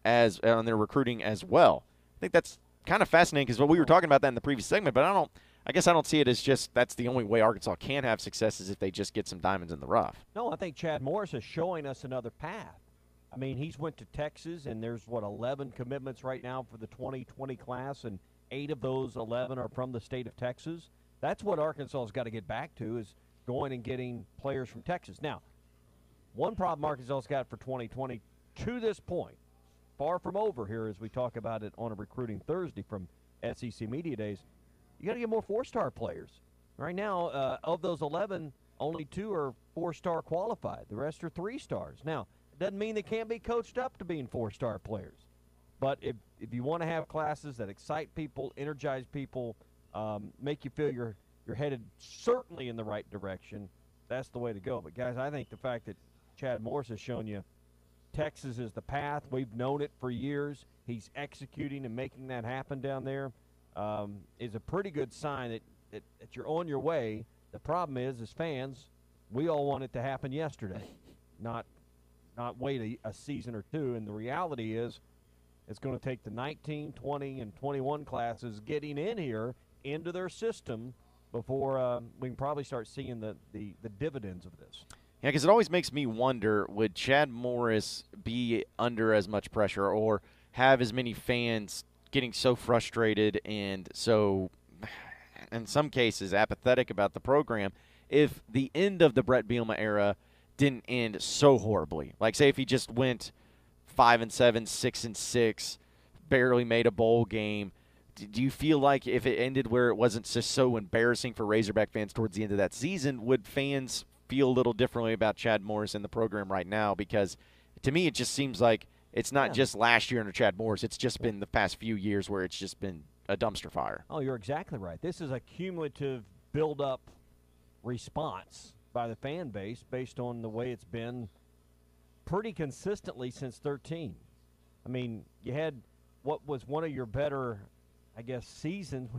as well? I think that's kind of fascinating because we were talking about that in the previous segment, but I guess I don't see it as just that's the only way Arkansas can have success is if they just get some diamonds in the rough. No, I think Chad Morris is showing us another path. I mean, he's went to Texas, and there's, 11 commitments right now for the 2020 class, and 8 of those 11 are from the state of Texas. That's what Arkansas has got to get back to, is going and getting players from Texas. Now, one problem Arkansas has got for 2020 to this point, far from over here as we talk about it on a Recruiting Thursday from SEC Media Days, you got to get more 4-star players. Right now, of those 11, only 2 are 4-star qualified. The rest are 3-stars. Now, it doesn't mean they can't be coached up to being 4-star players. But if you want to have classes that excite people, energize people, make you feel you're headed certainly in the right direction, that's the way to go. But, guys, I think the fact that Chad Morris has shown you Texas is the path. We've known it for years. He's executing and making that happen down there. Is a pretty good sign that you're on your way. The problem is, as fans, we all want it to happen yesterday, not wait a season or two. And the reality is, it's going to take the 19, 20, and 21 classes getting in here into their system before we can probably start seeing the dividends of this. Yeah, because it always makes me wonder, would Chad Morris be under as much pressure or have as many fans getting so frustrated and so, in some cases, apathetic about the program if the end of the Brett Bielema era didn't end so horribly? Like, say if he just went 5-7, 6-6, barely made a bowl game. Do you feel like if it ended where it wasn't just so embarrassing for Razorback fans towards the end of that season, would fans feel a little differently about Chad Morris in the program right now? Because to me, it just seems like it's not just last year under Chad Morris. It's just been the past few years where it's just been a dumpster fire. Oh, you're exactly right. This is a cumulative build-up response by the fan base based on the way it's been pretty consistently since 13. I mean, you had what was one of your better, I guess, seasons.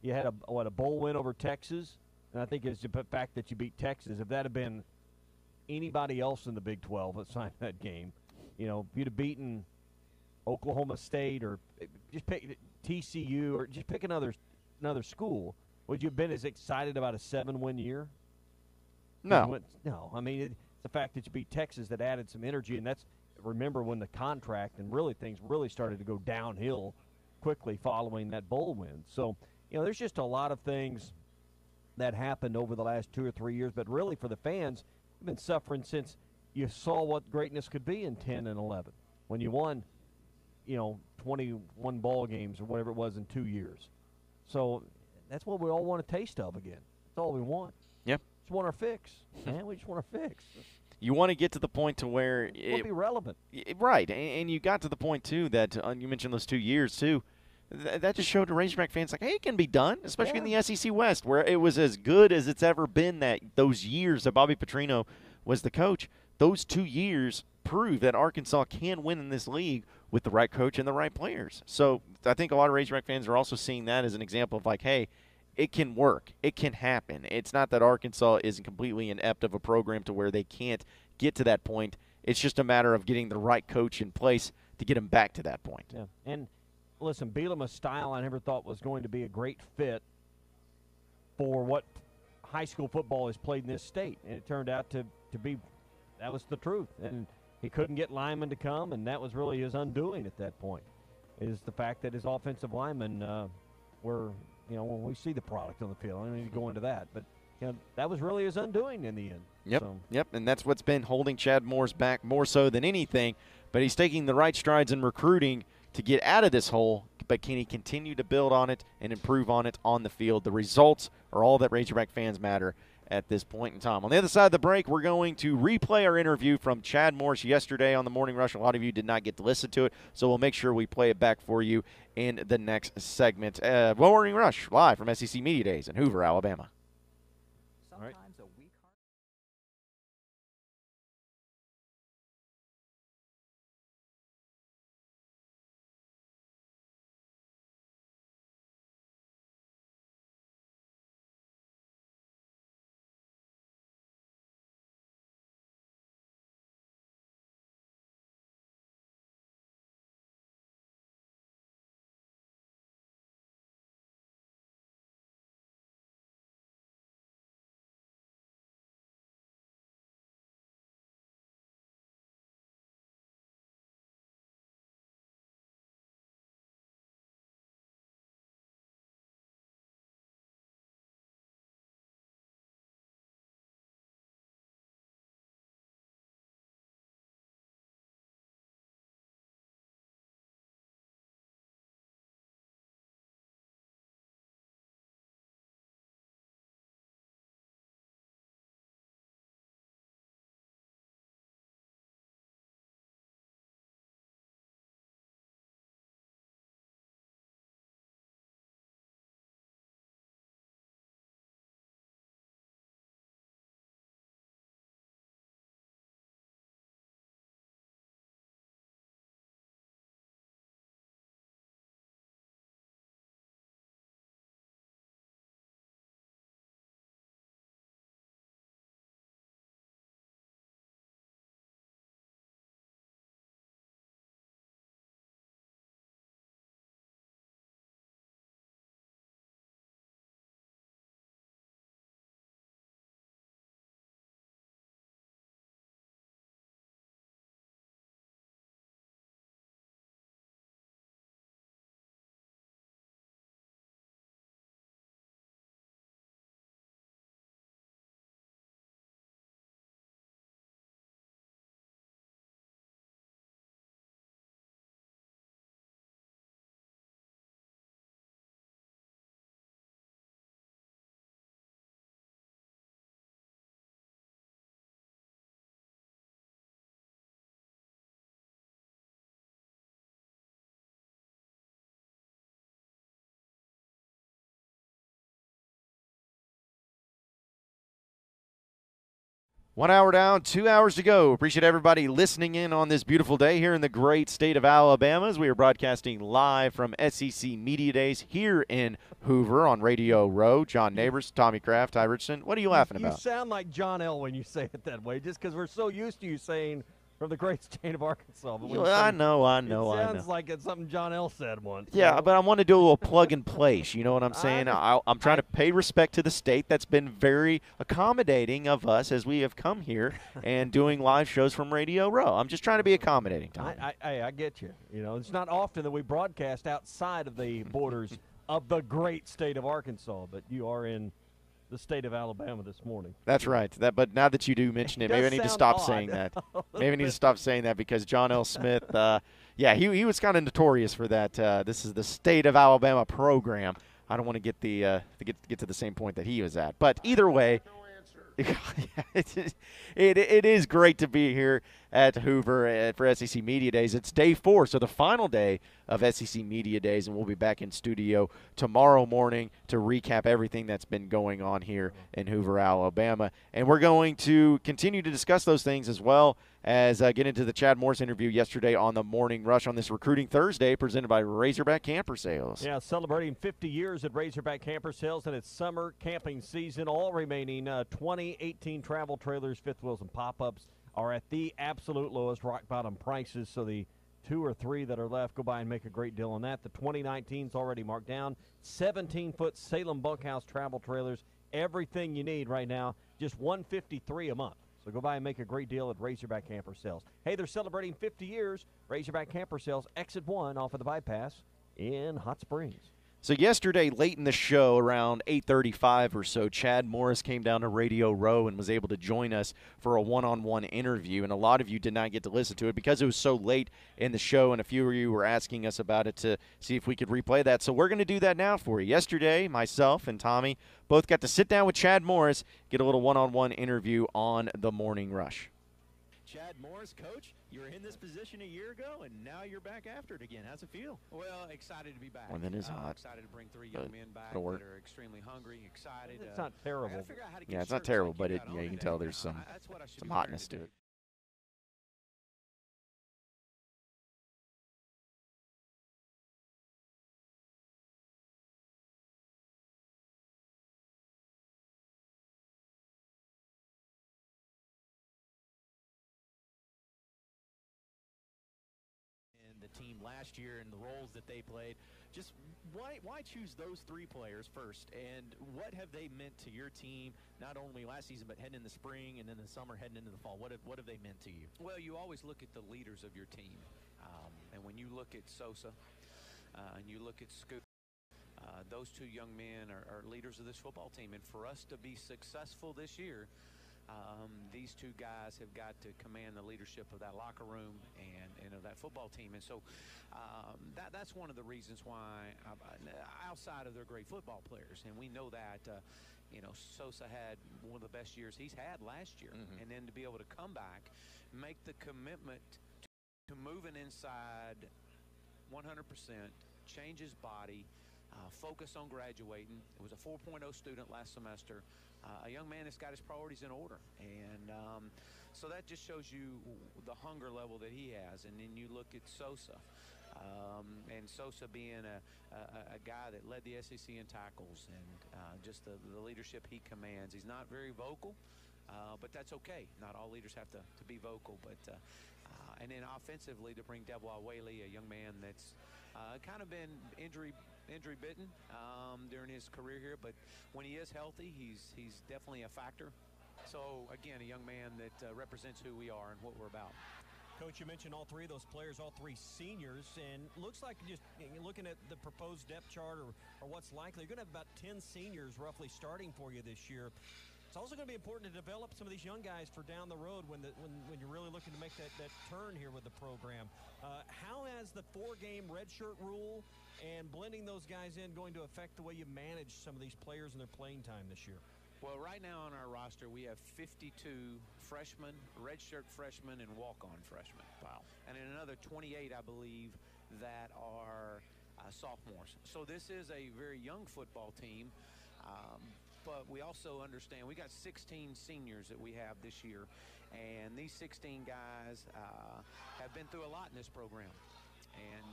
You had a bowl win over Texas, and I think it's the fact that you beat Texas. If that had been anybody else in the Big 12 that signed that game, if you'd have beaten Oklahoma State or just pick TCU or just pick another school, would you have been as excited about a 7-win year? No. No. I mean, it's the fact that you beat Texas that added some energy, and that's, remember when the contract and really things really started to go downhill quickly following that bowl win. So, there's just a lot of things that happened over the last 2 or 3 years, but really for the fans, you've been suffering since you saw what greatness could be in 10 and 11 when you won, 21 ball games or whatever it was in 2 years. So that's what we all want a taste of again. That's all we want. Yeah. Just want our fix, man. We just want our fix. You want to get to the point to where it will be relevant. Right, and you got to the point, too, that you mentioned those 2 years, too. that just showed the Razorback fans like, hey, it can be done, especially in the SEC West, where it was as good as it's ever been those years that Bobby Petrino was the coach. Those 2 years prove that Arkansas can win in this league with the right coach and the right players. So I think a lot of Razorback fans are also seeing that as an example of like, hey, it can work. It can happen. It's not that Arkansas is completely inept of a program to where they can't get to that point. It's just a matter of getting the right coach in place to get them back to that point. Yeah. And listen, Bielema's style I never thought was going to be a great fit for what high school football is played in this state. And it turned out to be, that was the truth. And he couldn't get linemen to come, and that was really his undoing at that point, is the fact that his offensive linemen were, when we see the product on the field, I don't need to go into that, but that was really his undoing in the end. Yep, So. yep, and that's what's been holding Chad Morris back more so than anything, but he's taking the right strides in recruiting to get out of this hole, but can he continue to build on it and improve on it on the field? The results are all that Razorback fans matter at this point in time. On the other side of the break, we're going to replay our interview from Chad Morris yesterday on the Morning Rush. A lot of you did not get to listen to it, so we'll make sure we play it back for you in the next segment. Morning Rush, live from SEC Media Days in Hoover, Alabama. Sometimes One hour down, 2 hours to go. Appreciate everybody listening in on this beautiful day here in the great state of Alabama as we are broadcasting live from SEC Media Days here in Hoover on Radio Row. John Neighbors, Tommy Kraft, Ty Richardson. What are you laughing about? You sound like John L. when you say it that way, just because we're so used to you saying from the great state of Arkansas. But when you I say, know. It sounds like it's something John L. said once. Yeah, but I want to do a little plug and place. You know what I'm saying? I- I'm trying to pay respect to the state that's been very accommodating of us as we have come here and doing live shows from Radio Row. I'm just trying to be accommodating, Tom. I get you. It's not often that we broadcast outside of the borders of the great state of Arkansas, but you are in the state of Alabama this morning. That's right. But now that you do mention it, maybe I need to stop saying that. Maybe I need to stop saying that because John L. Smith, he was kind of notorious for that. This is the state of Alabama program. I don't want to get to the same point that he was at. But either way, It is great to be here at Hoover for SEC Media Days. It's day 4, so the final day of SEC Media Days, and we'll be back in studio tomorrow morning to recap everything that's been going on here in Hoover, Alabama. And we're going to continue to discuss those things as well as get into the Chad Morris interview yesterday on the Morning Rush on this Recruiting Thursday presented by Razorback Camper Sales. Yeah, celebrating 50 years at Razorback Camper Sales and its summer camping season. All remaining 2018 travel trailers, fifth wheels, and pop-ups are at the absolute lowest rock bottom prices. So the 2 or 3 that are left, go by and make a great deal on that. The 2019's already marked down. 17-foot Salem bunkhouse travel trailers, everything you need right now, just $153 a month. So go by and make a great deal at Razorback Camper Sales. Hey, they're celebrating 50 years. Razorback Camper Sales, exit 1 off of the bypass in Hot Springs. So yesterday, late in the show, around 8:35 or so, Chad Morris came down to Radio Row and was able to join us for a one-on-one interview. And a lot of you did not get to listen to it because it was so late in the show, and a few of you were asking us about it to see if we could replay that. So we're going to do that now for you. Yesterday, myself and Tommy both got to sit down with Chad Morris, get a little one-on-one interview on the Morning Rush. Chad Morris, Coach, you were in this position a year ago, and now you're back after it again. How's it feel? Well, excited to be back. Well, that is hot. Excited to bring 3 young men back it'll work. that are extremely hungry, excited. It's not terrible. I gotta figure out how to get Yeah, it's not shirts terrible, like but got you on can today. tell there's some That's what I should some be wearing hotness to today. it. And the team last year and the roles that they played. Just why choose those 3 players first? And what have they meant to your team, not only last season, but heading in the spring and then the summer, heading into the fall? What have they meant to you? Well, you always look at the leaders of your team. And when you look at Sosa and you look at Scoop, those 2 young men are leaders of this football team. And for us to be successful this year, these 2 guys have got to command the leadership of that locker room and of that football team. And so that's one of the reasons why, outside of their great football players, and we know that, Sosa had one of the best years he's had last year. Mm-hmm. And then to be able to come back, make the commitment to moving inside 100%, change his body, focus on graduating. It was a 4.0 student last semester. A young man that's got his priorities in order. And so that just shows you the hunger level that he has. And then you look at Sosa. And Sosa being a guy that led the SEC in tackles and just the leadership he commands. He's not very vocal, but that's okay. Not all leaders have to be vocal. But and then offensively to bring Devwah Whaley, a young man that's kind of been injury bitten during his career here, but when he is healthy, he's definitely a factor. So again, a young man that represents who we are and what we're about. Coach, you mentioned all 3 of those players, all 3 seniors, and looks like just looking at the proposed depth chart or what's likely, you're going to have about 10 seniors roughly starting for you this year. It's also going to be important to develop some of these young guys for down the road when you're really looking to make that turn here with the program. How has the 4-game redshirt rule and blending those guys in going to affect the way you manage some of these players and their playing time this year? Well, right now on our roster, we have 52 freshmen, redshirt freshmen, and walk-on freshmen. Wow. And then another 28, I believe, that are sophomores. So this is a very young football team. But we also understand we got 16 seniors that we have this year, and these 16 guys have been through a lot in this program. And,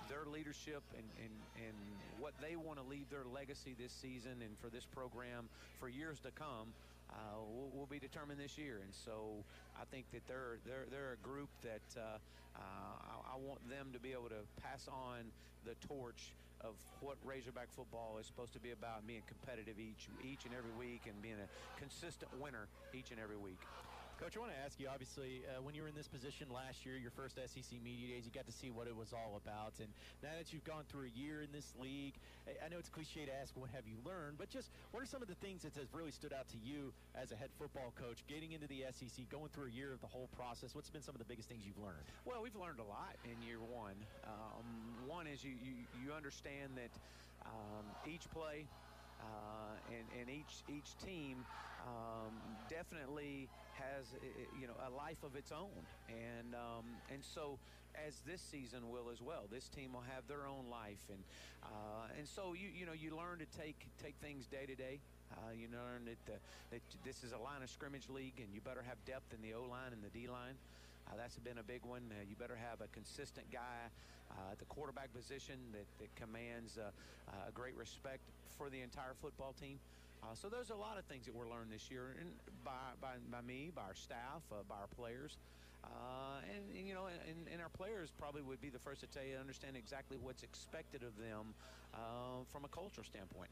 their leadership and what they want to leave their legacy this season and for this program for years to come will be determined this year. And so I think that they're a group that I want them to be able to pass on the torch of what Razorback football is supposed to be about, being competitive each and every week and being a consistent winner each and every week. Coach, I want to ask you, obviously, when you were in this position last year, your first SEC Media Days, you got to see what it was all about. And now that you've gone through a year in this league, I know it's cliche to ask what have you learned, but just what are some of the things that has really stood out to you as a head football coach, getting into the SEC, going through a year of the whole process? What's been some of the biggest things you've learned? Well, we've learned a lot in year one. One is you understand that each play And each team definitely has a life of its own, and so as this season will as well. This team will have their own life, and so you learn to take things day to day. You learn that this is a line of scrimmage league, and you better have depth in the O-line and the D-line. That's been a big one. You better have a consistent guy at the quarterback position that commands a great respect for the entire football team. So there's a lot of things that we're learning this year, and by me, by our staff, by our players. And our players probably would be the first to tell you, understand exactly what's expected of them from a cultural standpoint.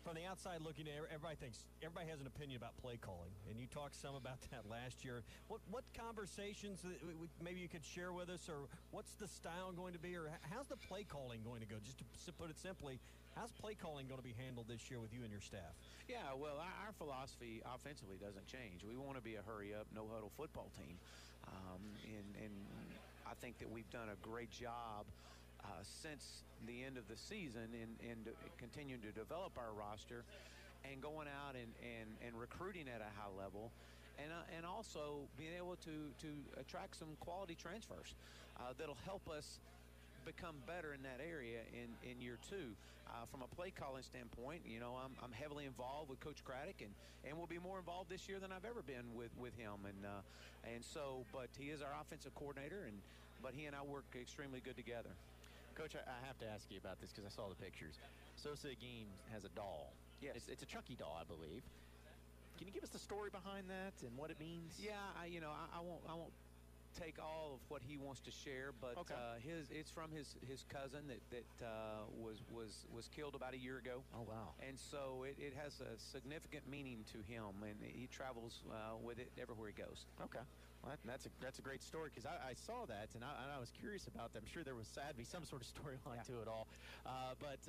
From the outside looking in, everybody has an opinion about play calling, and you talked some about that last year. What conversations maybe you could share with us, or what's the style going to be, or how's the play calling going to go? Just to put it simply, how's play calling going to be handled this year with you and your staff? Yeah, well, our philosophy offensively doesn't change. We want to be a hurry-up, no-huddle football team, and I think that we've done a great job since the end of the season in continuing to develop our roster and going out and recruiting at a high level, and also being able to attract some quality transfers that'll help us become better in that area in year two. From a play calling standpoint, I'm heavily involved with Coach Craddock, and will be more involved this year than I've ever been with him, but he is our offensive coordinator, but he and I work extremely good together. Coach, I have to ask you about this because I saw the pictures. Sosa Agim has a doll. Yes. It's a Chucky doll, I believe. Can you give us the story behind that and what it means? Yeah, I won't take all of what he wants to share, but okay. It's from his cousin that was killed about a year ago. Oh, wow. And so it has a significant meaning to him, and he travels with it everywhere he goes. Okay. Well, that's a great story because I saw that and I was curious about that. I'm sure there was sad to be some sort of storyline to it all. But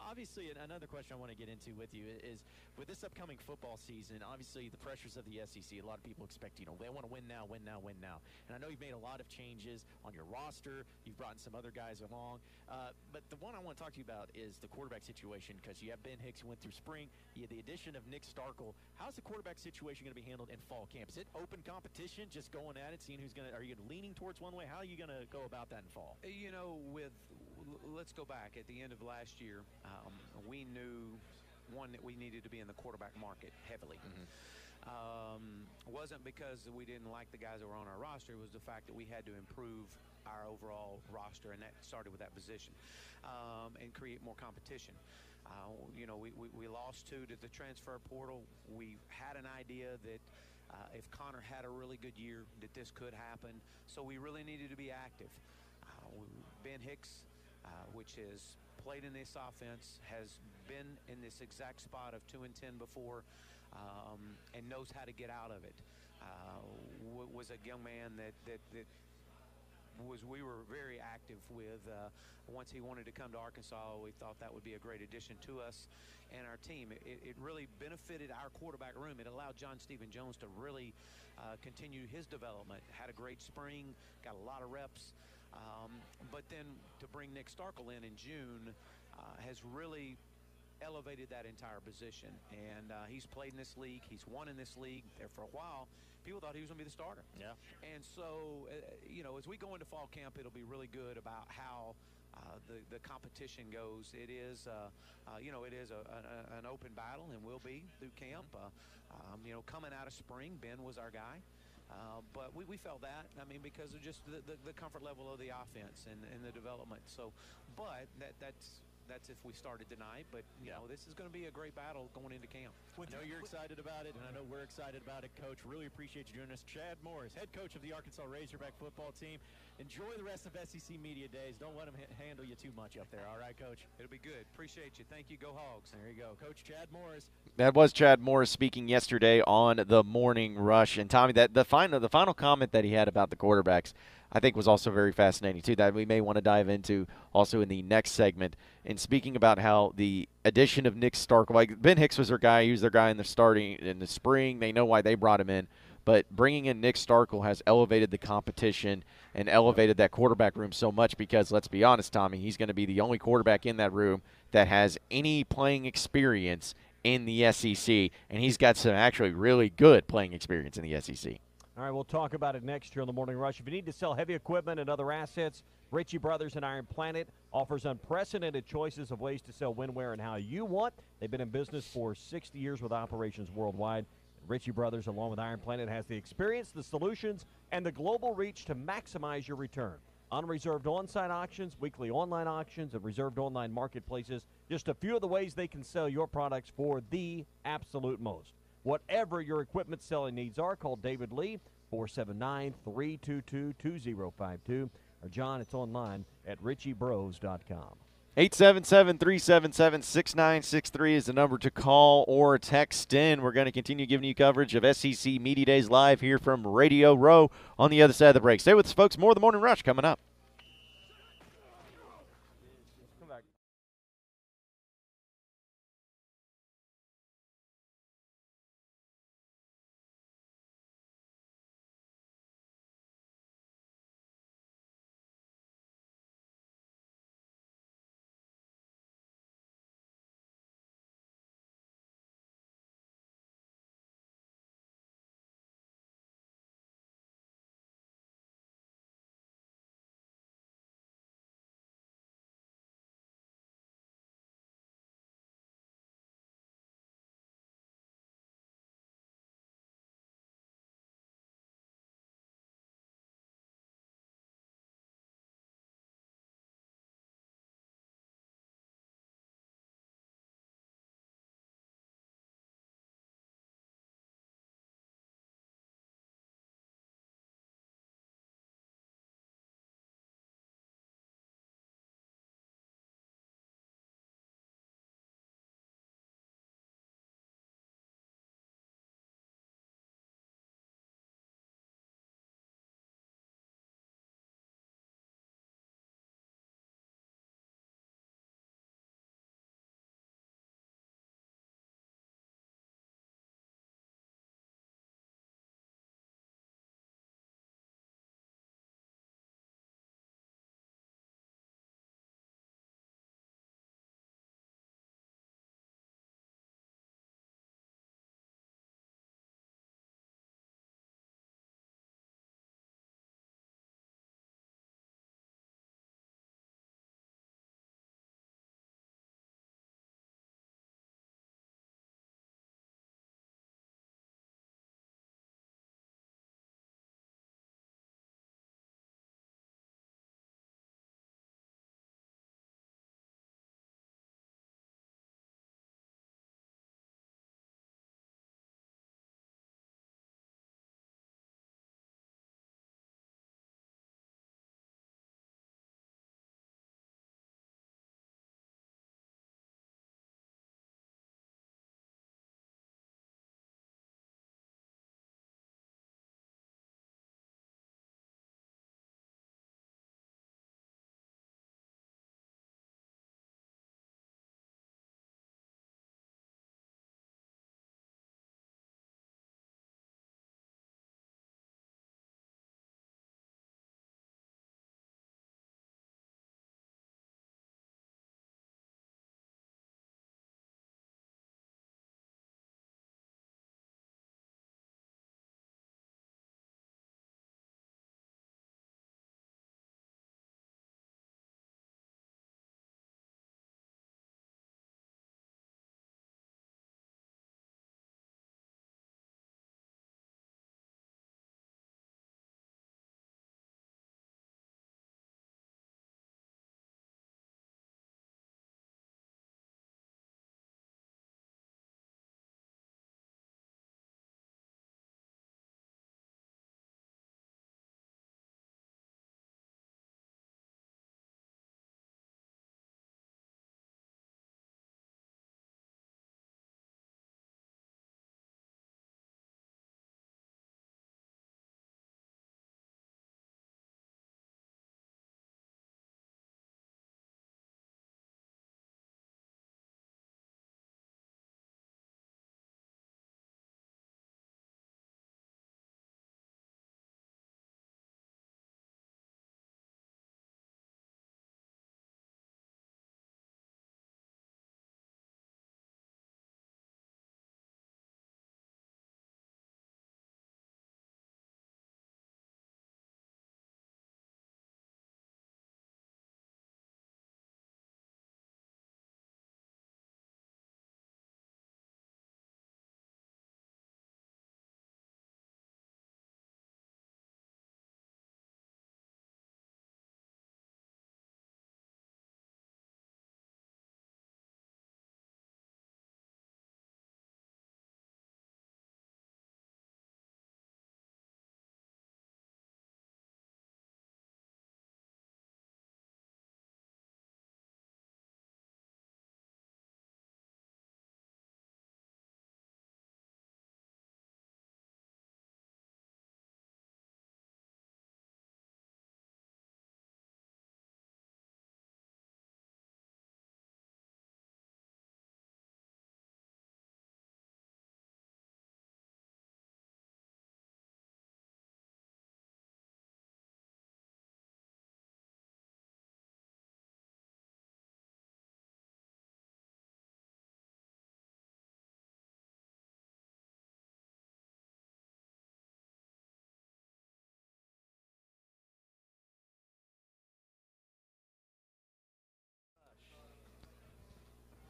obviously another question I want to get into with you is with this upcoming football season, obviously the pressures of the SEC, a lot of people expect, they want to win now. And I know you've made a lot of changes on your roster. You've brought in some other guys along. But the one I want to talk to you about is the quarterback situation because you have Ben Hicks who went through spring. You have the addition of Nick Starkel. How's the quarterback situation going to be handled in fall camp? Is it open competition, just going at it, seeing are you leaning towards one way? How are you going to go about that in fall? Let's go back. At the end of last year, we knew, one, that we needed to be in the quarterback market heavily. Wasn't because we didn't like the guys that were on our roster. It was the fact that we had to improve our overall roster, and that started with that position, and create more competition. We lost two to the transfer portal. We had an idea that if Connor had a really good year, that this could happen. So we really needed to be active. Ben Hicks, which has played in this offense, has been in this exact spot of 2-10 before, and knows how to get out of it. Was a young man that we were very active with. Once he wanted to come to Arkansas, we thought that would be a great addition to us and our team. It really benefited our quarterback room. It allowed John Stephen Jones to really continue his development. Had a great spring, got a lot of reps. But then to bring Nick Starkel in June has really elevated that entire position. And he's played in this league. He's won in this league there for a while. People thought he was going to be the starter. Yeah. And so, as we go into fall camp, it'll be really good about how the competition goes. It is, it is an open battle, and will be through camp. Coming out of spring, Ben was our guy. But we felt that, because of just the comfort level of the offense and the development. So, but that's if we started tonight. But, this is going to be a great battle going into camp. I know you're excited about it, and I know we're excited about it, Coach. Really appreciate you joining us. Chad Morris, head coach of the Arkansas Razorback football team. Enjoy the rest of SEC Media Days. Don't let them handle you too much up there. All right, Coach? It'll be good. Appreciate you. Thank you. Go Hogs. There you go. Coach Chad Morris. That was Chad Morris speaking yesterday on the Morning Rush. And, Tommy, that the final comment that he had about the quarterbacks, I think, was also very fascinating, too, that we may want to dive into also in the next segment. And speaking about how the addition of Nick Starkel, like Ben Hicks was their guy, he was their guy in the spring. They know why they brought him in. but bringing in Nick Starkel has elevated the competition and elevated that quarterback room so much because, let's be honest, Tommy, he's going to be the only quarterback in that room that has any playing experience in the SEC, and he's got some actually really good playing experience in the SEC. All right, we'll talk about it next year on the Morning Rush. If you need to sell heavy equipment and other assets, Ritchie Brothers and Iron Planet offers unprecedented choices of ways to sell when, where, and how you want. They've been in business for 60 years with operations worldwide. Ritchie Brothers, along with Iron Planet, has the experience, the solutions, and the global reach to maximize your return. Unreserved on-site auctions, weekly online auctions, and reserved online marketplaces. Just a few of the ways they can sell your products for the absolute most. Whatever your equipment selling needs are, call David Lee, 479-322-2052. Or, John, it's online at ritchiebros.com. 877-377-6963 is the number to call or text in. We're going to continue giving you coverage of SEC Media Days live here from Radio Row on the other side of the break. Stay with us, folks. More of the Morning Rush coming up.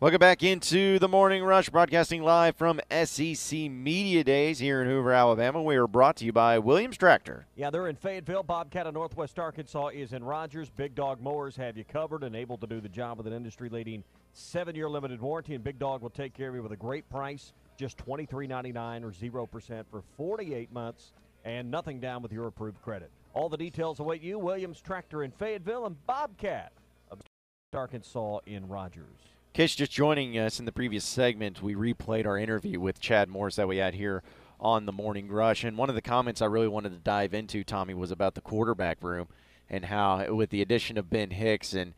Welcome back into the Morning Rush, broadcasting live from SEC Media Days here in Hoover, Alabama. We are brought to you by Williams Tractor. Yeah, they're in Fayetteville. Bobcat of Northwest Arkansas is in Rogers. Big Dog Mowers have you covered and able to do the job with an industry-leading 7-year limited warranty, and Big Dog will take care of you with a great price, just $23.99 or 0% for 48 months, and nothing down with your approved credit. All the details await you. Williams Tractor in Fayetteville and Bobcat of Arkansas in Rogers. Kish, just joining us in the previous segment, we replayed our interview with Chad Morris that we had here on the Morning Rush. And one of the comments I really wanted to dive into, Tommy, was about the quarterback room and how with the addition of Ben Hicks, and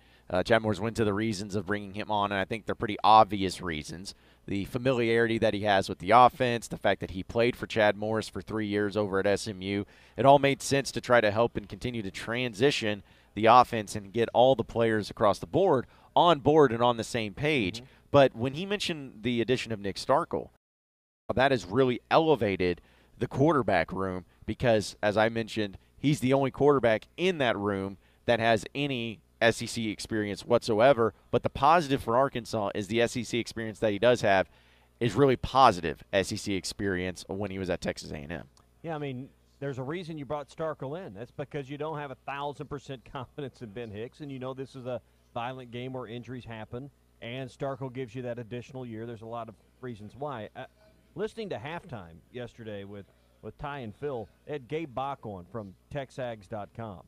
Chad Morris went to the reasons of bringing him on, and I think they're pretty obvious reasons. The familiarity that he has with the offense, the fact that he played for Chad Morris for 3 years over at SMU. It all made sense to try to help and continue to transition the offense and get all the players across the board on board and on the same page. Mm-hmm. But when he mentioned the addition of Nick Starkel, that has really elevated the quarterback room because, as I mentioned, he's the only quarterback in that room that has any SEC experience whatsoever. But the positive for Arkansas is the SEC experience that he does have is really positive SEC experience when he was at Texas A&M. Yeah, I mean, there's a reason you brought Starkel in. That's because you don't have 1,000% confidence in Ben Hicks, and you know this is a violent game where injuries happen, and Starkel gives you that additional year. There's a lot of reasons why. Listening to halftime yesterday with Ty and Phil, they had Gabe Bach on from TexAgs.com,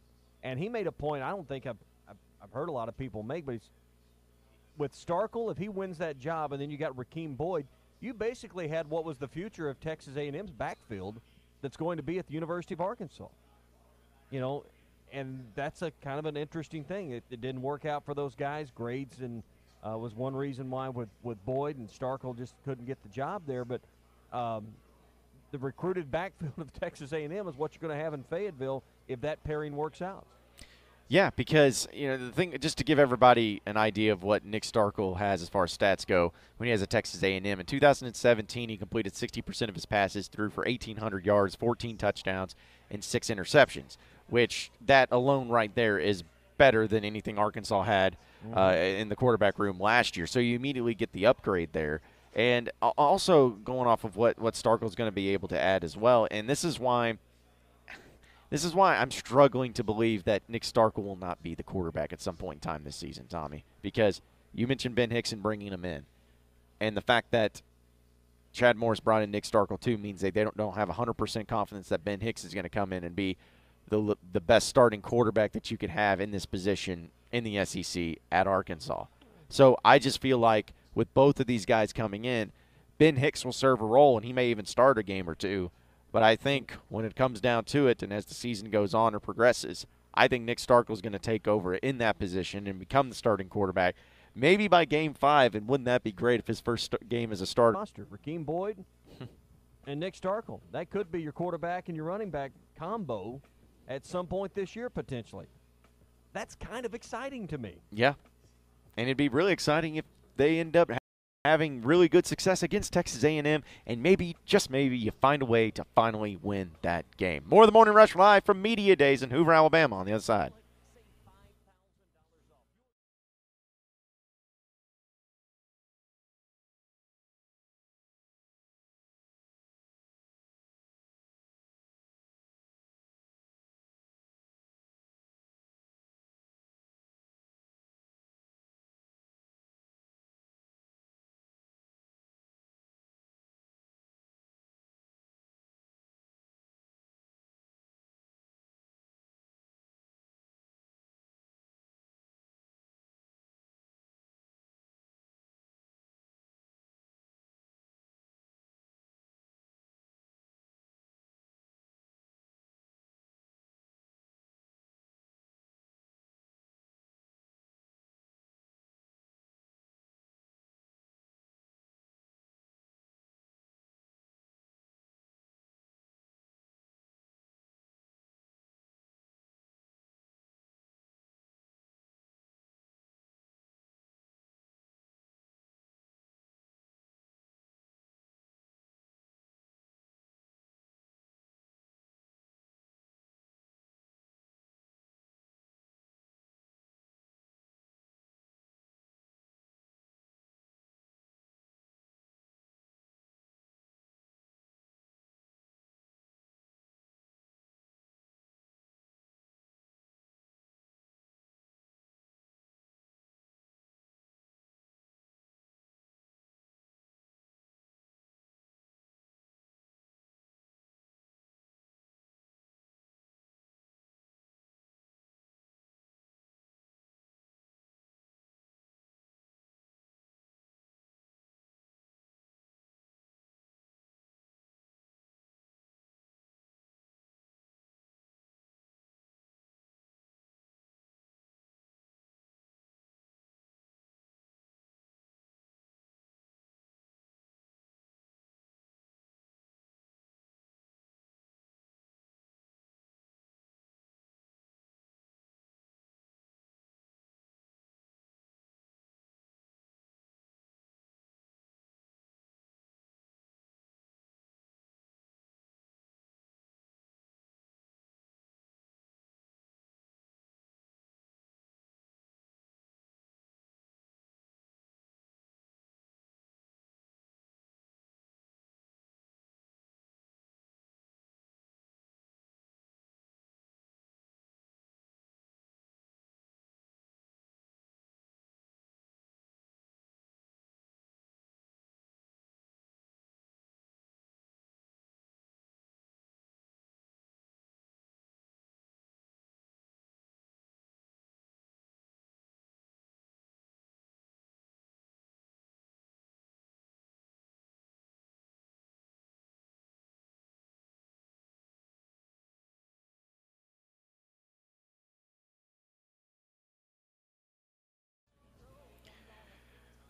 and he made a point I don't think I've heard a lot of people make, but he's, with Starkel, if he wins that job, and then you got Rakeem Boyd, you basically had what was the future of Texas A&M's backfield that's going to be at the University of Arkansas. You know, and that's a kind of an interesting thing. It didn't work out for those guys. Grades and was one reason why with Boyd, and Starkel just couldn't get the job there. But the recruited backfield of Texas A&M is what you're going to have in Fayetteville if that pairing works out. Yeah, because, you know, the thing, just to give everybody an idea of what Nick Starkel has as far as stats go, when he has a Texas A&M, in 2017 he completed 60% of his passes, threw for 1,800 yards, 14 touchdowns, and 6 interceptions, which that alone right there is better than anything Arkansas had in the quarterback room last year. So you immediately get the upgrade there. And also going off of what Starkel's going to be able to add as well, and this is why I'm struggling to believe that Nick Starkel will not be the quarterback at some point in time this season, Tommy, because you mentioned Ben Hicks and bringing him in. And the fact that Chad Morris brought in Nick Starkel, too, means that they don't have 100% confidence that Ben Hicks is going to come in and be the best starting quarterback that you could have in this position in the SEC at Arkansas. So I just feel like with both of these guys coming in, Ben Hicks will serve a role, and he may even start a game or two. But I think when it comes down to it, and as the season goes on or progresses, I think Nick Starkel is going to take over in that position and become the starting quarterback, maybe by Game 5, and wouldn't that be great if his first game as a starter? Rakeem Boyd and Nick Starkel. That could be your quarterback and your running back combo at some point this year potentially. That's kind of exciting to me. Yeah, and it'd be really exciting if they end up having really good success against Texas A&M, and maybe, just maybe, you find a way to finally win that game. More of the Morning Rush live from Media Days in Hoover, Alabama on the other side.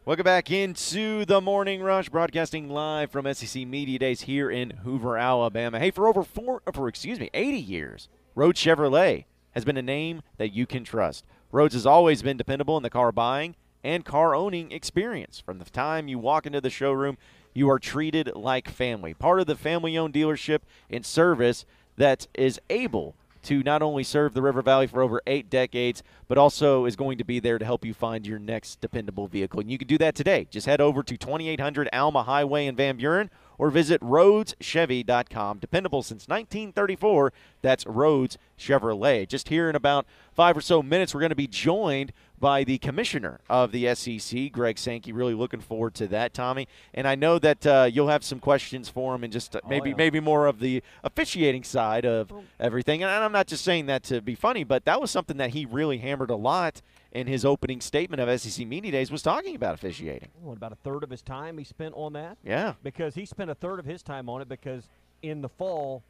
Welcome back into the Morning Rush, broadcasting live from SEC Media Days here in Hoover, Alabama. Hey, for over 80 years, Rhodes Chevrolet has been a name that you can trust. Rhodes has always been dependable in the car buying and car owning experience. From the time you walk into the showroom, you are treated like family, part of the family-owned dealership and service that is able to not only serve the River Valley for over 8 decades, but also is going to be there to help you find your next dependable vehicle. And you can do that today. Just head over to 2800 Alma Highway in Van Buren or visit RhodesChevy.com. Dependable since 1934, that's Rhodes Chevrolet. Just here in about 5 or so minutes, we're going to be joined by the commissioner of the SEC, Greg Sankey. Really looking forward to that, Tommy. And I know that you'll have some questions for him and just maybe more of the officiating side of everything. And I'm not just saying that to be funny, but that was something that he really hammered a lot in his opening statement of SEC Media Days, was talking about officiating. What, about a third of his time he spent on that? Yeah. Because he spent a third of his time on it because in the fall,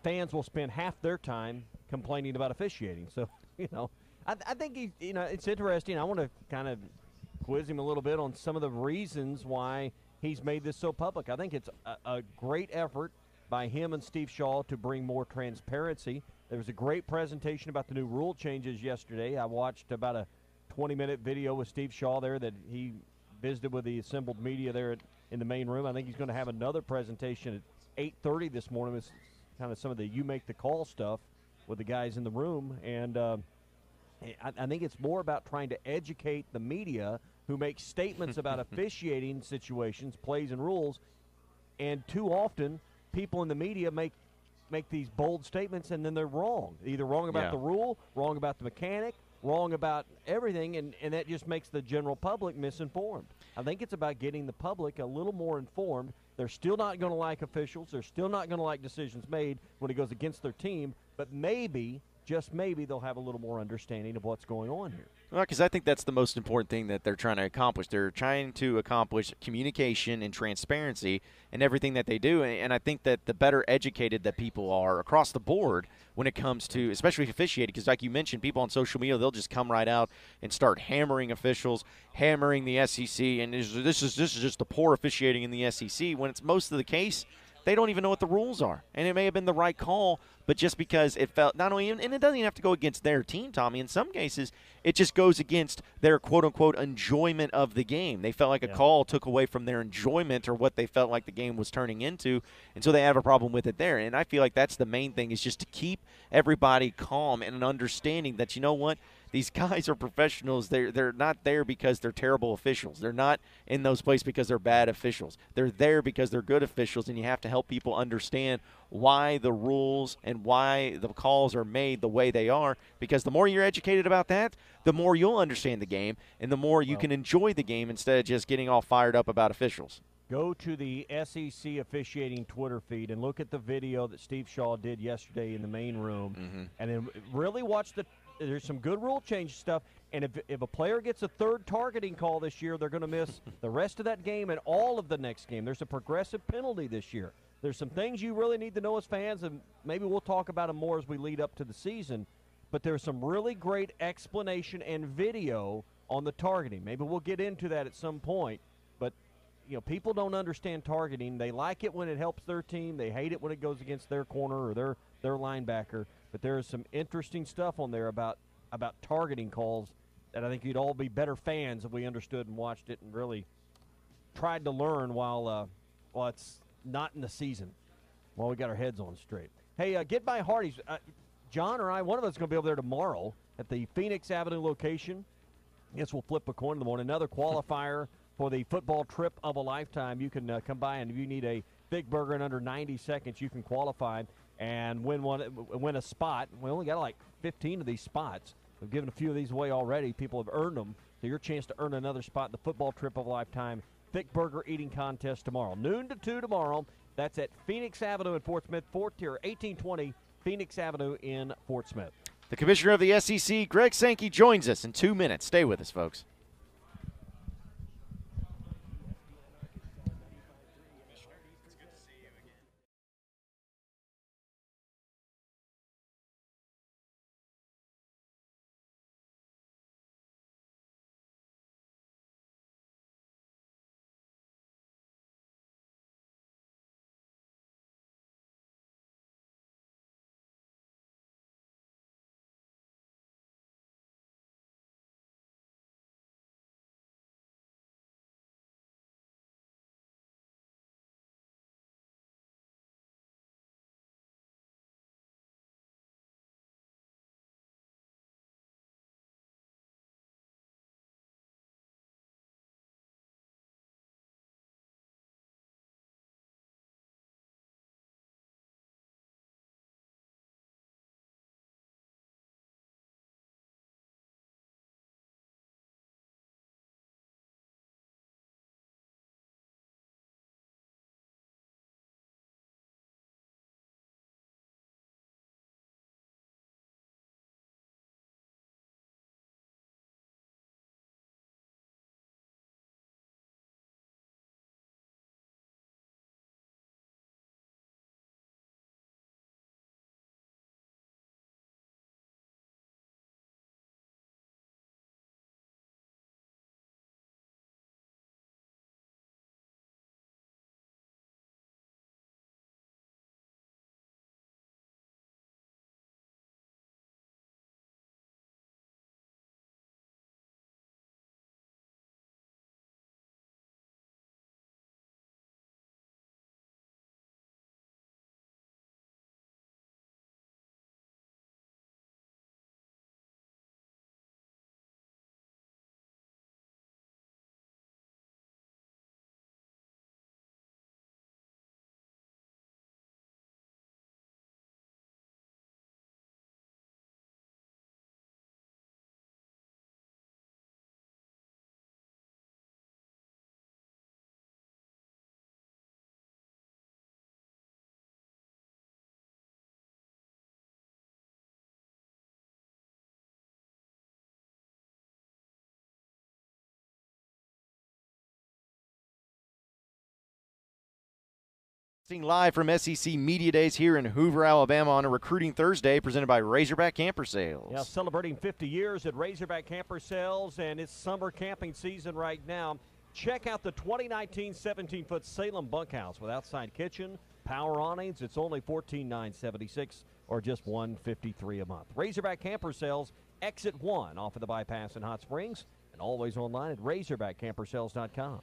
fans will spend half their time complaining about officiating. So, I think it's interesting. I want to kind of quiz him a little bit on some of the reasons why he's made this so public. I think it's a great effort by him and Steve Shaw to bring more transparency. There was a great presentation about the new rule changes yesterday. I watched about a 20-minute video with Steve Shaw there that he visited with the assembled media there in the main room. I think he's going to have another presentation at 8:30 this morning with kind of some of the you make the call stuff with the guys in the room. And I think it's more about trying to educate the media who make statements about officiating situations, plays, and rules. And too often, people in the media make these bold statements, and then they're wrong. Either wrong about the rule, wrong about the mechanic, wrong about everything, and that just makes the general public misinformed. I think it's about getting the public a little more informed. They're still not going to like officials. They're still not going to like decisions made when it goes against their team, but maybe, just maybe, they'll have a little more understanding of what's going on here. Well, because I think that's the most important thing that they're trying to accomplish. They're trying to accomplish communication and transparency in everything that they do. And I think that the better educated that people are across the board when it comes to, especially officiating, because like you mentioned, people on social media, they'll just come right out and start hammering officials, hammering the SEC, and this is just the poor officiating in the SEC, when it's most of the case they don't even know what the rules are. And it may have been the right call, but just because it felt not only – and it doesn't even have to go against their team, Tommy. In some cases, it just goes against their quote-unquote enjoyment of the game. They felt like a call took away from their enjoyment or what they felt like the game was turning into, and so they have a problem with it there. And I feel like that's the main thing, is just to keep everybody calm and an understanding that, you know what, these guys are professionals. They're not there because they're terrible officials. They're not in those places because they're bad officials. They're there because they're good officials, and you have to help people understand why the rules and why the calls are made the way they are, because the more you're educated about that, the more you'll understand the game and the more you can enjoy the game instead of just getting all fired up about officials. Go to the SEC officiating Twitter feed and look at the video that Steve Shaw did yesterday in the main room, and then really watch there's some good rule change stuff, and if a player gets a third targeting call this year, they're going to miss the rest of that game and all of the next game. There's a progressive penalty this year. There's some things you really need to know as fans, and maybe we'll talk about them more as we lead up to the season, but there's some really great explanation and video on the targeting. Maybe we'll get into that at some point, but people don't understand targeting. They like it when it helps their team. They hate it when it goes against their corner or their linebacker. But there is some interesting stuff on there about targeting calls that I think you'd all be better fans if we understood and watched it and really tried to learn while it's not in the season, while we got our heads on straight. Hey, Get By Hardee's. John or I, one of us is going to be over there tomorrow at the Phoenix Avenue location. I guess we'll flip a coin in the morning. Another qualifier for the football trip of a lifetime. You can come by, and if you need a big burger in under 90 seconds, you can qualify and win a spot. We only got like 15 of these spots. We've given a few of these away already. People have earned them. So your chance to earn another spot in the football trip of a lifetime thick burger eating contest tomorrow. Noon to 2 tomorrow. That's at Phoenix Avenue in Fort Smith, 1820 Phoenix Avenue in Fort Smith. The commissioner of the SEC, Greg Sankey, joins us in 2 minutes. Stay with us, folks. Seen live from SEC Media Days here in Hoover, Alabama on a Recruiting Thursday presented by Razorback Camper Sales. Yeah, celebrating 50 years at Razorback Camper Sales, and it's summer camping season right now. Check out the 2019 17-foot Salem bunkhouse with outside kitchen, power awnings. It's only $14,976 or just $153 a month. Razorback Camper Sales, exit 1 off of the bypass in Hot Springs, and always online at razorbackcampersales.com.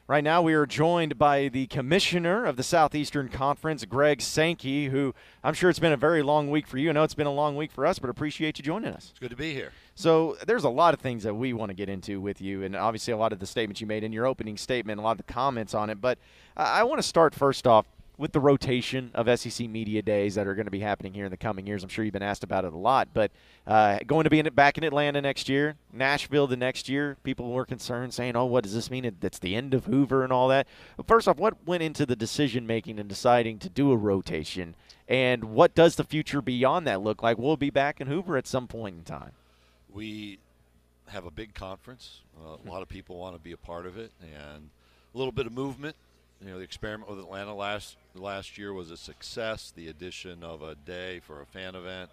Right now we are joined by the commissioner of the Southeastern Conference, Greg Sankey, who I'm sure it's been a very long week for you. I know it's been a long week for us, but appreciate you joining us. It's good to be here. So there's a lot of things that we want to get into with you, and obviously a lot of the statements you made in your opening statement, a lot of the comments on it. But I want to start first off with the rotation of SEC Media Days that are going to be happening here in the coming years. I'm sure you've been asked about it a lot, but going to be back in Atlanta next year, Nashville the next year, people were concerned saying, oh, what does this mean? It's the end of Hoover and all that. But first off, what went into the decision-making and deciding to do a rotation, and what does the future beyond that look like? We'll be back in Hoover at some point in time. We have a big conference. A lot of people want to be a part of it, and a little bit of movement. You know, the experiment with Atlanta last year was a success. The addition of a day for a fan event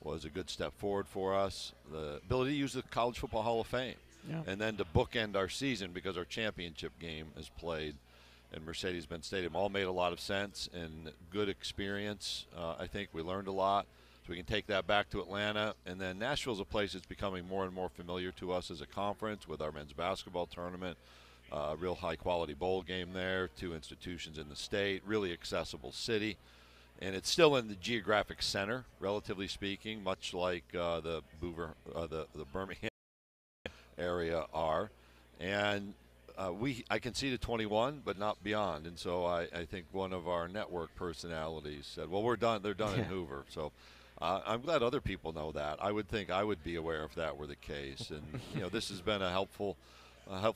was a good step forward for us. The ability to use the College Football Hall of Fame, and then to bookend our season because our championship game is played in Mercedes-Benz Stadium all made a lot of sense and good experience. I think we learned a lot. So we can take that back to Atlanta. And then Nashville's a place that's becoming more and more familiar to us as a conference with our men's basketball tournament. Real high-quality bowl game there, 2 institutions in the state, really accessible city. And it's still in the geographic center, relatively speaking, much like the Birmingham area are. And I can see to 21, but not beyond. And so I think one of our network personalities said, well, we're done. They're done in Hoover. So I'm glad other people know that. I would think I would be aware if that were the case. And, you know, this has been a helpful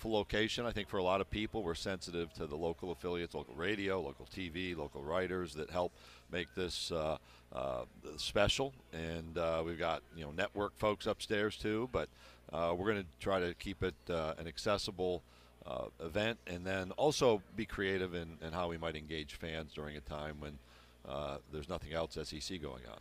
location, I think, for a lot of people. We're sensitive to the local affiliates, local radio, local TV, local writers that help make this special. And we've got, you know, network folks upstairs too. But we're going to try to keep it an accessible event, and then also be creative in how we might engage fans during a time when there's nothing else SEC going on.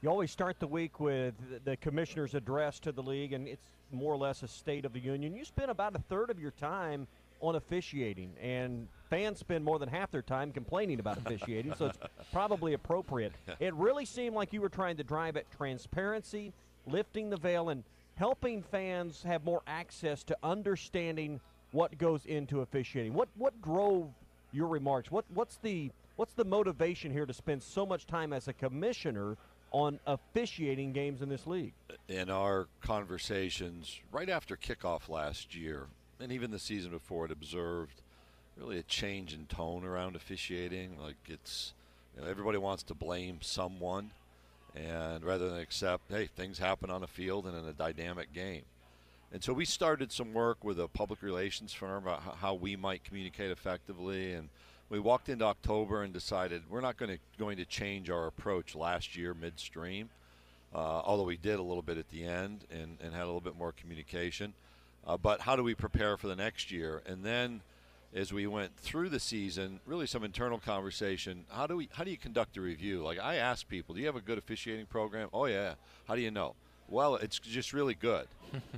You always start the week with the commissioner's address to the league, and it's more or less a State of the Union. You spend about a third of your time on officiating, and fans spend more than half their time complaining about officiating, so it's probably appropriate. It really seemed like you were trying to drive at transparency, lifting the veil, and helping fans have more access to understanding what goes into officiating. What drove your remarks? What's the motivation here to spend so much time as a commissioner on officiating games in this league? In our conversations right after kickoff last year, and even the season before, it observed really a change in tone around officiating. Like, it's, you know, everybody wants to blame someone, and rather than accept, hey, things happen on a field and in a dynamic game. And so we started some work with a public relations firm about how we might communicate effectively, and we walked into October and decided we're not going to change our approach last year midstream, although we did a little bit at the end and had a little bit more communication. But how do we prepare for the next year? And then as we went through the season, really some internal conversation. How do you conduct a review? Like, I ask people, do you have a good officiating program? Oh, yeah. How do you know? Well, it's just really good.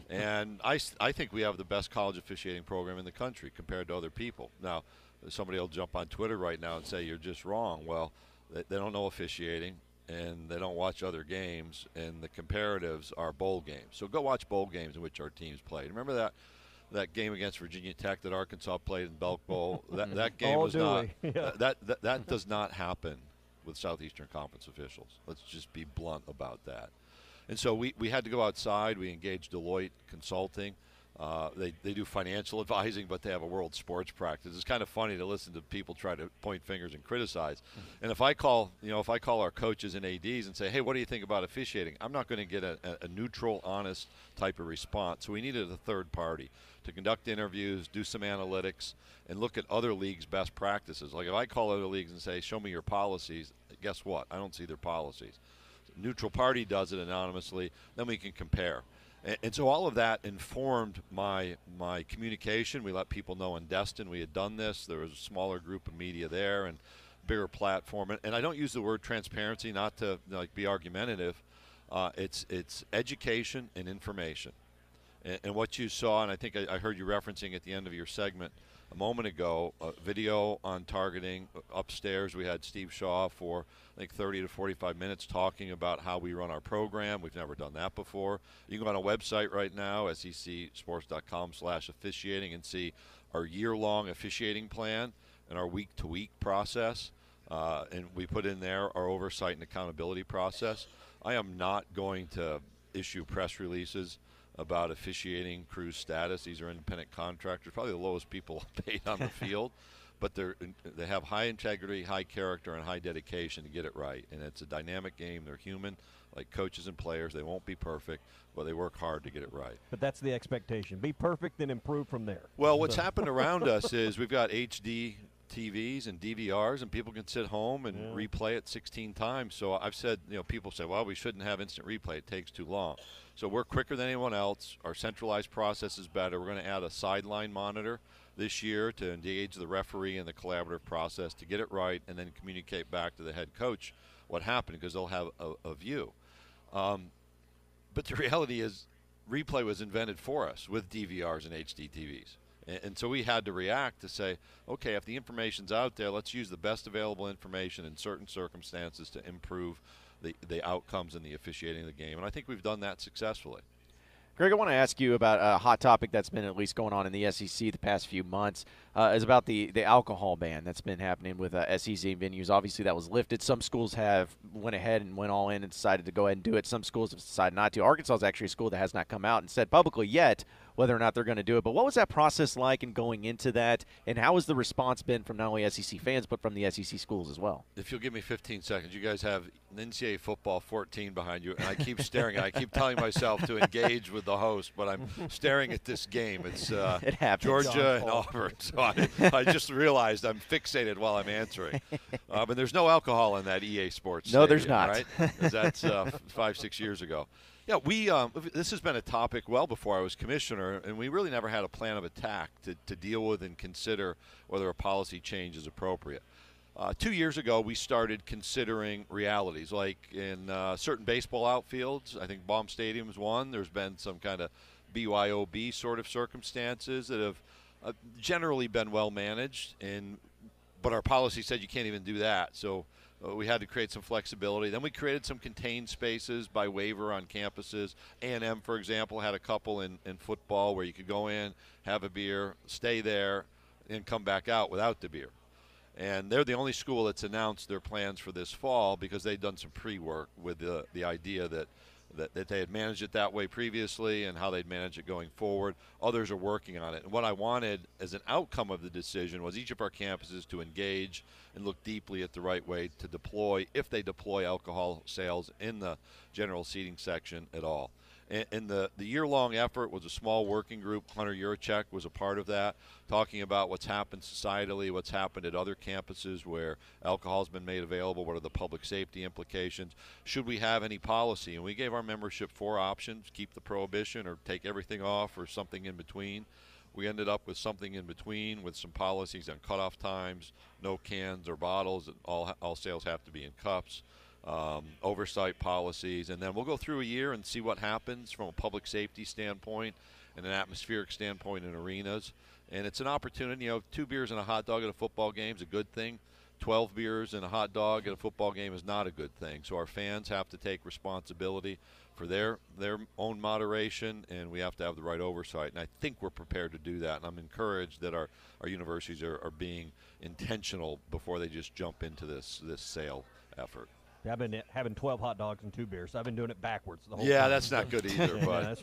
And I think we have the best college officiating program in the country compared to other people. Now, somebody will jump on Twitter right now and say you're just wrong. Well, they don't know officiating, and they don't watch other games, and the comparatives are bowl games. So go watch bowl games in which our teams played. Remember that game against Virginia Tech that Arkansas played in Belk Bowl? That game was not that does not happen with Southeastern Conference officials. Let's just be blunt about that. And so we had to go outside. We engaged Deloitte Consulting. They do financial advising, but they have a world sports practice. It's kind of funny to listen to people try to point fingers and criticize. And if I call our coaches and ADs and say, hey, what do you think about officiating? I'm not going to get a neutral, honest type of response. So we needed a third party to conduct interviews, do some analytics, and look at other leagues' best practices. Like, if I call other leagues and say, show me your policies, guess what? I don't see their policies. Neutral party does it anonymously, then we can compare. And so all of that informed my communication. We let people know in Destin we had done this. There was a smaller group of media there, and bigger platform. And I don't use the word transparency not to like be argumentative. It's education and information. And what you saw, and I think I heard you referencing at the end of your segment a moment ago, a video on targeting. Upstairs we had Steve Shaw for I think 30 to 45 minutes talking about how we run our program. We've never done that before. You can go on a website right now, secsports.com/officiating, and see our year-long officiating plan and our week-to-week process. And we put in there our oversight and accountability process. I am not going to issue press releases about officiating crew status. These are independent contractors, probably the lowest people paid on the field, but they have high integrity, high character, and high dedication to get it right. And it's a dynamic game. They're human, like coaches and players. They won't be perfect, but they work hard to get it right. But that's the expectation. Be perfect, then improve from there. Well, what's happened around us is we've got HD TVs and DVRs, and people can sit home and replay it 16 times. So I've said, people say, well, we shouldn't have instant replay. It takes too long. So we're quicker than anyone else. Our centralized process is better. We're going to add a sideline monitor this year to engage the referee in the collaborative process to get it right and then communicate back to the head coach what happened, because they'll have a view. But the reality is replay was invented for us with DVRs and HD TVs. And so we had to react to say, okay, if the information's out there, let's use the best available information in certain circumstances to improve the outcomes and the officiating of the game. And I think we've done that successfully. Greg, I want to ask you about a hot topic that's been at least going on in the SEC the past few months, is about the alcohol ban that's been happening with SEC venues. Obviously, that was lifted. Some schools have went ahead and went all in and decided to go ahead and do it. Some schools have decided not to. Arkansas is actually a school that has not come out and said publicly yet whether or not they're going to do it. But what was that process like in going into that, and how has the response been from not only SEC fans but from the SEC schools as well? If you'll give me 15 seconds, you guys have NCAA football 14 behind you, and I keep staring. I keep telling myself to engage with the host, but I'm staring at this game. It's it happens. Georgia and Auburn, so I just realized I'm fixated while I'm answering. But there's no alcohol in that EA Sports No, stadium, there's not. Right? 'Cause that's 5-6 years ago. Yeah, this has been a topic well before I was commissioner, and we really never had a plan of attack to deal with and consider whether a policy change is appropriate. 2 years ago, we started considering realities, like in certain baseball outfields. I think Baum Stadium is one. There's been some kind of BYOB sort of circumstances that have generally been well managed, but our policy said you can't even do that. So we had to create some flexibility. Then we created some contained spaces by waiver on campuses. A&M, for example, had a couple in football where you could go in, have a beer, stay there, and come back out without the beer. And they're the only school that's announced their plans for this fall because they'd done some pre-work with the idea that they had managed it that way previously and how they'd manage it going forward. Others are working on it. And what I wanted as an outcome of the decision was each of our campuses to engage and look deeply at the right way to deploy, if they deploy alcohol sales in the general seating section at all. And the year-long effort was a small working group. Hunter Yurachek was a part of that, talking about what's happened societally, what's happened at other campuses where alcohol has been made available, what are the public safety implications, should we have any policy. And we gave our membership 4 options: keep the prohibition or take everything off or something in between. We ended up with something in between with some policies on cutoff times, no cans or bottles, and all sales have to be in cups. Oversight policies, and then we'll go through a year and see what happens from a public safety standpoint and an atmospheric standpoint in arenas. And it's an opportunity. 2 beers and a hot dog at a football game is a good thing. 12 beers and a hot dog at a football game is not a good thing. So our fans have to take responsibility for their own moderation, and we have to have the right oversight. And I think we're prepared to do that. And I'm encouraged that our universities are being intentional before they just jump into this sale effort. I've been having 12 hot dogs and 2 beers. I've been doing it backwards the whole time. Yeah, that's not good either, but it's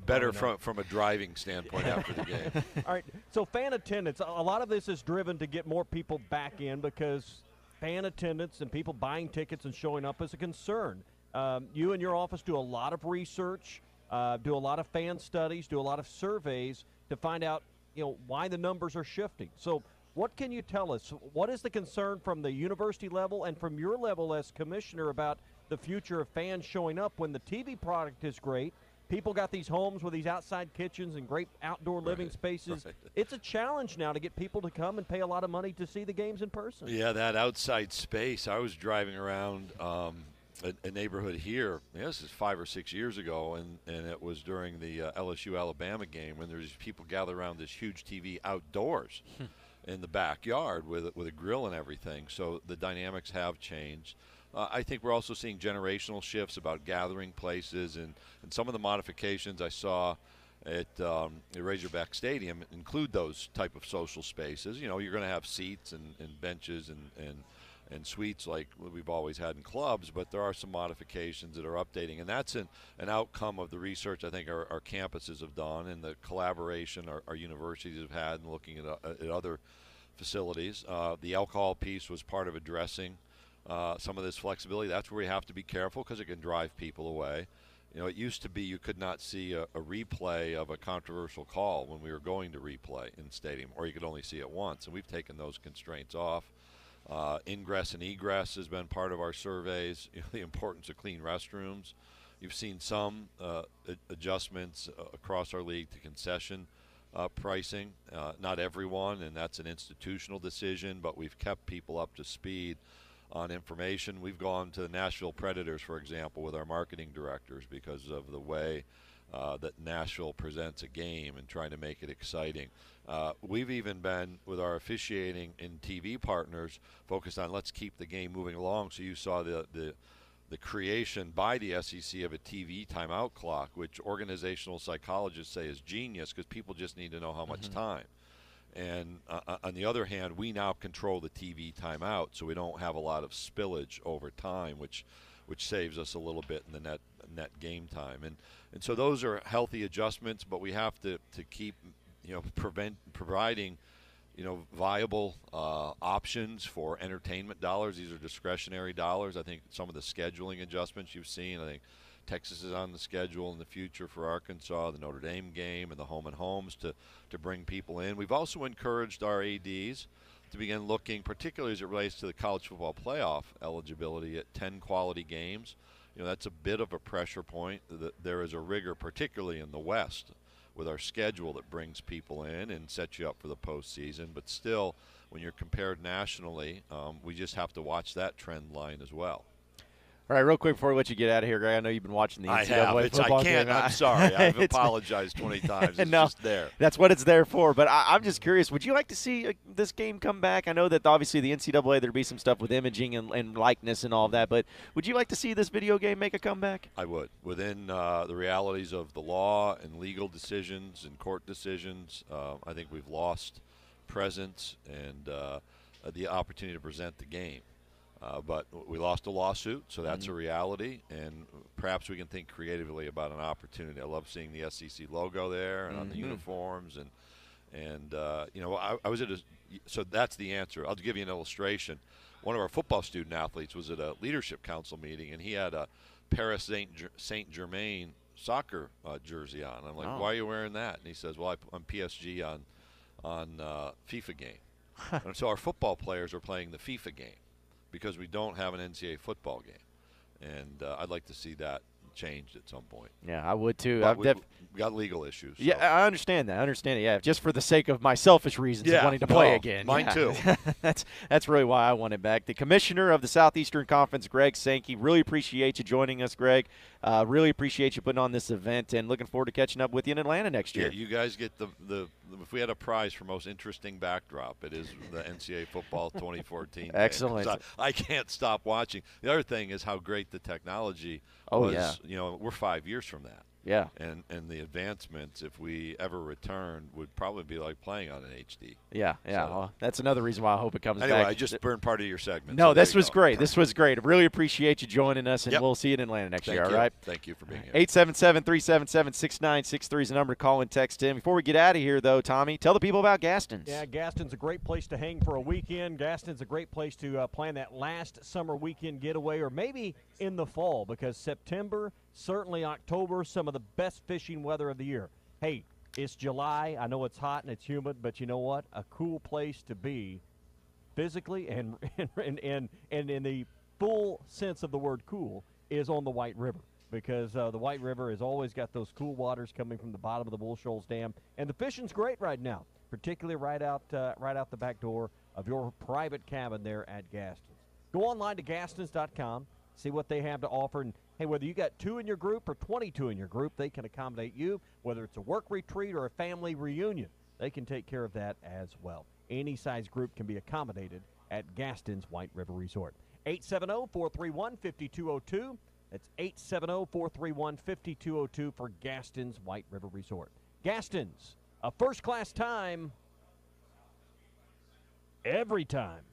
better from a driving standpoint after the game. All right, so fan attendance, a lot of this is driven to get more people back in because fan attendance and people buying tickets and showing up is a concern. You and your office do a lot of research, do a lot of fan studies, do a lot of surveys to find out, why the numbers are shifting. So what can you tell us? What is the concern from the university level and from your level as commissioner about the future of fans showing up when the TV product is great People got these homes with these outside kitchens and great outdoor living spaces. Right. It's a challenge now to get people to come and pay a lot of money to see the games in person. Yeah, that outside space. I was driving around a neighborhood here. This is 5 or 6 years ago, and it was during the LSU-Alabama game when there's people gathered around this huge TV outdoors in the backyard with a grill and everything. So the dynamics have changed. I think we're also seeing generational shifts about gathering places, and some of the modifications I saw at Razorback Stadium include those type of social spaces. You know, you're going to have seats and benches and suites like we've always had in clubs, but there are some modifications that are updating, and that's an outcome of the research I think our campuses have done and the collaboration our universities have had in looking at other facilities. The alcohol piece was part of addressing some of this flexibility. That's where we have to be careful because it can drive people away. You know, it used to be you could not see a replay of a controversial call when we were going to replay in the stadium, or you could only see it once, and we've taken those constraints off. Ingress and egress has been part of our surveys. You know, the importance of clean restrooms. You've seen some adjustments across our league to concession pricing. Not everyone, and that's an institutional decision, but we've kept people up to speed on information. We've gone to the Nashville Predators, for example, with our marketing directors because of the way that Nashville presents a game and trying to make it exciting. We've even been, with our officiating and TV partners, focused on let's keep the game moving along. So you saw the creation by the SEC of a TV timeout clock, which organizational psychologists say is genius because people just need to know how much time. And on the other hand, we now control the TV timeout, so we don't have a lot of spillage over time, which saves us a little bit in the net game time. And so those are healthy adjustments, but we have to keep, you know, providing, you know, viable options for entertainment dollars. These are discretionary dollars. I think some of the scheduling adjustments you've seen, I think Texas is on the schedule in the future for Arkansas, the Notre Dame game, and the home and homes to bring people in. We've also encouraged our ADs to begin looking, particularly as it relates to the college football playoff eligibility, at 10 quality games. You know, that's a bit of a pressure point. There is a rigor, particularly in the West, with our schedule that brings people in and sets you up for the postseason. But still, when you're compared nationally, we just have to watch that trend line as well. All right, real quick before we let you get out of here, Greg, I know you've been watching the NCAA football I can't. game. I'm sorry. I've apologized 20 times. It's no, just there. That's what it's there for. But I'm just curious, would you like to see this game come back? I know that obviously the NCAA, there'd be some stuff with imaging and likeness and all of that, but would you like to see this video game make a comeback? I would. Within the realities of the law and legal decisions and court decisions, I think we've lost presence and the opportunity to present the game. But we lost a lawsuit, so that's a reality, and perhaps we can think creatively about an opportunity. I love seeing the SEC logo there and on the uniforms, and you know, I was at so that's the answer. I'll give you an illustration. One of our football student athletes was at a leadership council meeting, and he had a Paris Saint-Germain soccer jersey on. I'm like, why are you wearing that? And he says, well, I'm PSG on FIFA game. And so our football players are playing the FIFA game, because we don't have an NCAA football game. And I'd like to see that changed at some point. Yeah, I would too. We've got legal issues. So. Yeah, I understand that. I understand it. Yeah, just for the sake of my selfish reasons of wanting to play again. Mine too. That's really why I want it back. The commissioner of the Southeastern Conference, Greg Sankey, really appreciate you joining us, Greg. Really appreciate you putting on this event, and looking forward to catching up with you in Atlanta next year. Yeah, you guys get the if we had a prize for most interesting backdrop, it is the NCAA football 2014. Excellent. I can't stop watching. The other thing is how great the technology was. Yeah. You know, we're 5 years from that. Yeah. And the advancements, if we ever return, would probably be like playing on an HD. Yeah, yeah. So, well, that's another reason why I hope it comes back. Anyway, I just burned part of your segment. No, so this was great. This was great. I really appreciate you joining us, and we'll see you in Atlanta next year, all right? Thank you for being here. 877-377-6963 is the number to call and text in. Before we get out of here, though, Tommy, tell the people about Gaston's. Yeah, Gaston's a great place to hang for a weekend. Gaston's a great place to plan that last summer weekend getaway, or maybe in the fall, because September, certainly October, some of the best fishing weather of the year. Hey, it's July. I know it's hot and it's humid, but you know what? A cool place to be physically and in the full sense of the word cool is on the White River. because the White River has always got those cool waters coming from the bottom of the Bull Shoals Dam, and the fishing's great right now, particularly right out the back door of your private cabin there at Gaston's. Go online to Gastons.com, see what they have to offer, and hey, whether you got 2 in your group or 22 in your group, they can accommodate you. Whether it's a work retreat or a family reunion, they can take care of that as well. Any size group can be accommodated at Gaston's White River Resort. 870-431-5202. That's 870-431-5202 for Gaston's White River Resort. Gaston's, a first-class time every time.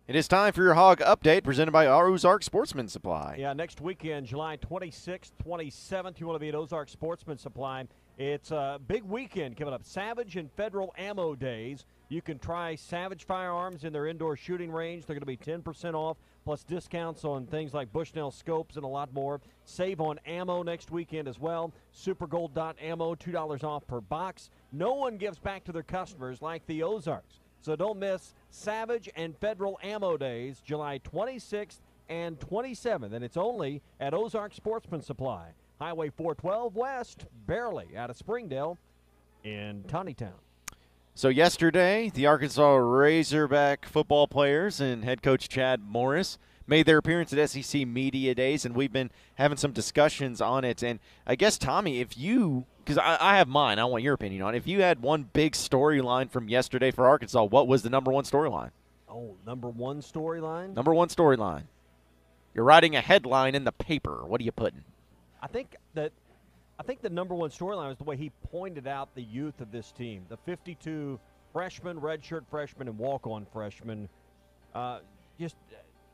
It is time for your Hog Update presented by Ozark Sportsman Supply. Yeah, next weekend, July 26th, 27th, you want to be at Ozark Sportsman Supply. It's a big weekend coming up. Savage and Federal Ammo Days. You can try Savage firearms in their indoor shooting range. They're going to be 10% off, plus discounts on things like Bushnell scopes and a lot more. Save on ammo next weekend as well. Supergold.ammo, $2 off per box. No one gives back to their customers like the Ozarks. So don't miss Savage and Federal Ammo Days, July 26th and 27th. And it's only at Ozark Sportsman Supply. Highway 412 West, barely out of Springdale in Tawnytown. So yesterday, the Arkansas Razorback football players and head coach Chad Morris made their appearance at SEC Media Days, and we've been having some discussions on it. And I guess, Tommy, if you – because I have mine. I want your opinion on it. If you had one big storyline from yesterday for Arkansas, what was the number one storyline? Oh, number one storyline? Number one storyline. You're writing a headline in the paper. What are you putting? I think the number one storyline was the way he pointed out the youth of this team. The 52 freshmen, redshirt freshmen, and walk-on freshmen. Just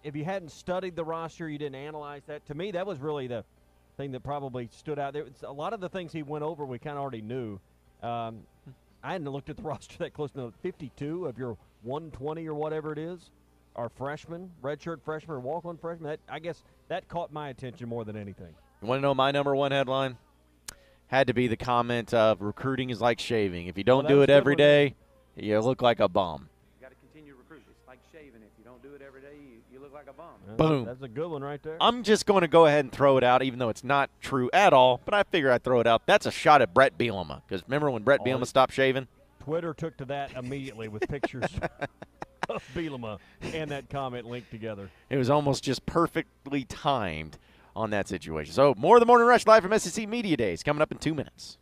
if you hadn't studied the roster, you didn't analyze that. To me, that was really the thing that probably stood out. There was a lot of the things he went over we kind of already knew. I hadn't looked at the roster that close. No, 52 of your 120 or whatever it is are freshmen, redshirt freshmen, or walk-on freshmen. I guess that caught my attention more than anything. You want to know my number one headline? Had to be the comment of recruiting is like shaving. If you don't do it every day, you look like a bum. You got to continue recruiting. It's like shaving. If you don't do it every day, you look like a bum. Boom. That's a good one right there. I'm just going to go ahead and throw it out, even though it's not true at all, but I figure I'd throw it out. That's a shot at Brett Bielema, because remember when Brett Bielema stopped shaving? Twitter took to that immediately with pictures of Bielema and that comment linked together. It was almost just perfectly timed on that situation. So more of the Morning Rush live from SEC Media Days coming up in 2 minutes.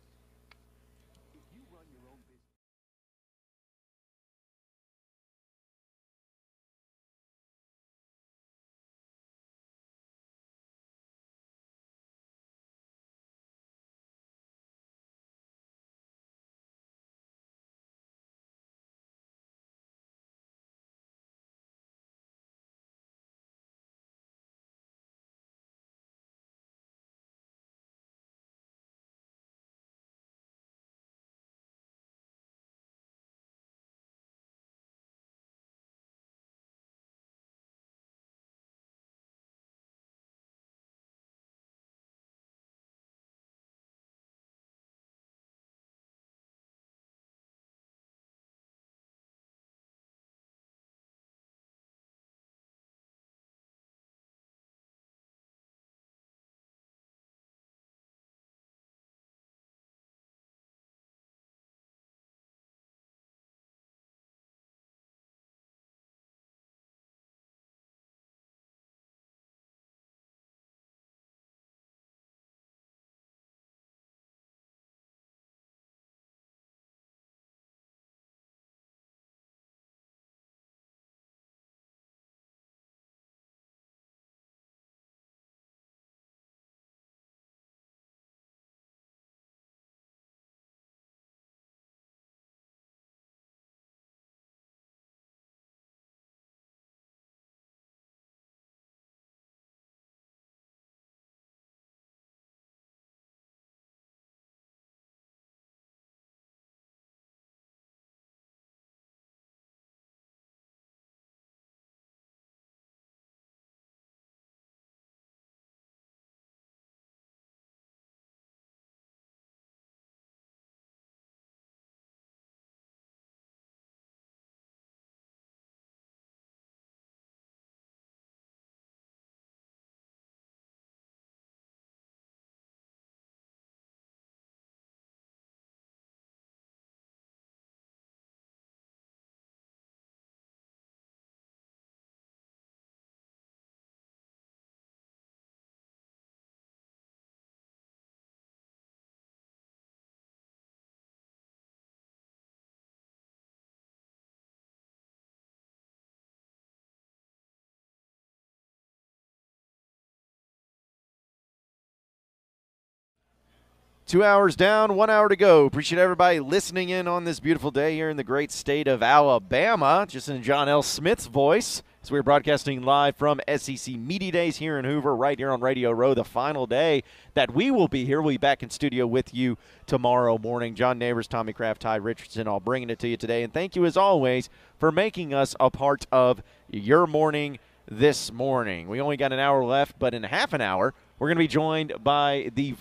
2 hours down, 1 hour to go. Appreciate everybody listening in on this beautiful day here in the great state of Alabama. Just in John L. Smith's voice, as So we're broadcasting live from SEC Media Days here in Hoover, right here on Radio Row, the final day that we will be here. We'll be back in studio with you tomorrow morning. John Neighbors, Tommy Kraft, Ty Richardson, all bringing it to you today. And thank you, as always, for making us a part of your morning this morning. We only got an hour left, but in half an hour, we're going to be joined by the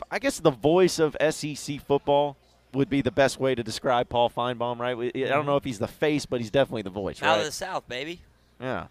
voice of SEC football would be the best way to describe Paul Feinbaum, right? I don't know if he's the face, but he's definitely the voice, right? Out of the South, baby. Yeah.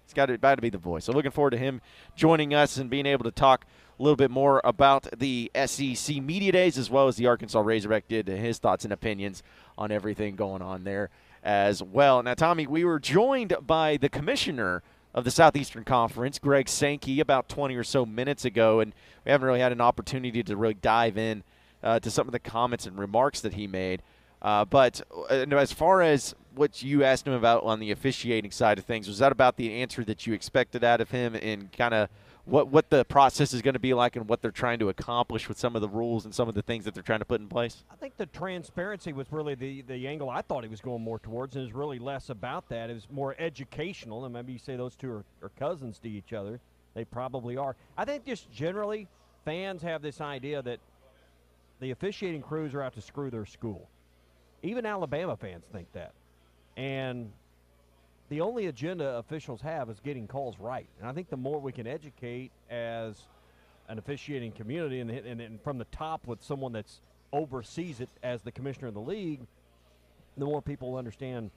It's got to be the voice. So looking forward to him joining us and being able to talk a little bit more about the SEC Media Days as well as the Arkansas Razorback did, his thoughts and opinions on everything going on there as well. Now, Tommy, we were joined by the commissioner of the Southeastern Conference, Greg Sankey, about 20 or so minutes ago, and we haven't really had an opportunity to really dive in to some of the comments and remarks that he made. But as far as what you asked him about on the officiating side of things, was that about the answer that you expected out of him and kind of what the process is going to be like and what they're trying to accomplish with some of the rules and some of the things that they're trying to put in place? I think the transparency was really the angle I thought he was going more towards, and it was really less about that. It was more educational, and maybe you say those two are cousins to each other. They probably are. I think just generally fans have this idea that the officiating crews are out to screw their school. Even Alabama fans think that. And the only agenda officials have is getting calls right. And I think the more we can educate as an officiating community and from the top with someone that's oversees it as the commissioner of the league, the more people will understand,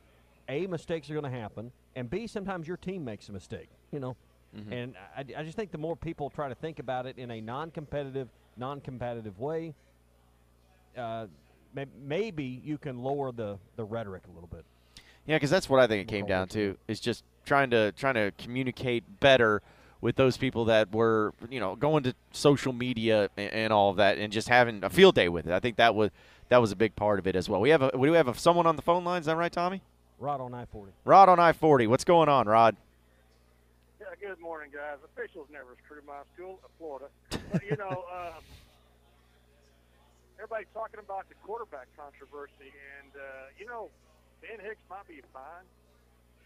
A, mistakes are going to happen, and B, sometimes your team makes a mistake, you know. Mm-hmm. And I just think the more people try to think about it in a non-competitive way, maybe you can lower the rhetoric a little bit. Yeah, because that's what I think it came down to, is just trying to communicate better with those people that were, going to social media and all of that and just having a field day with it. I think that was a big part of it as well. We do have someone on the phone line. Is that right, Tommy? Rod on I-40. Rod on I-40. What's going on, Rod? Yeah, good morning, guys. Officials never screwed my school at Florida. But, everybody's talking about the quarterback controversy, and, Ben Hicks might be fine.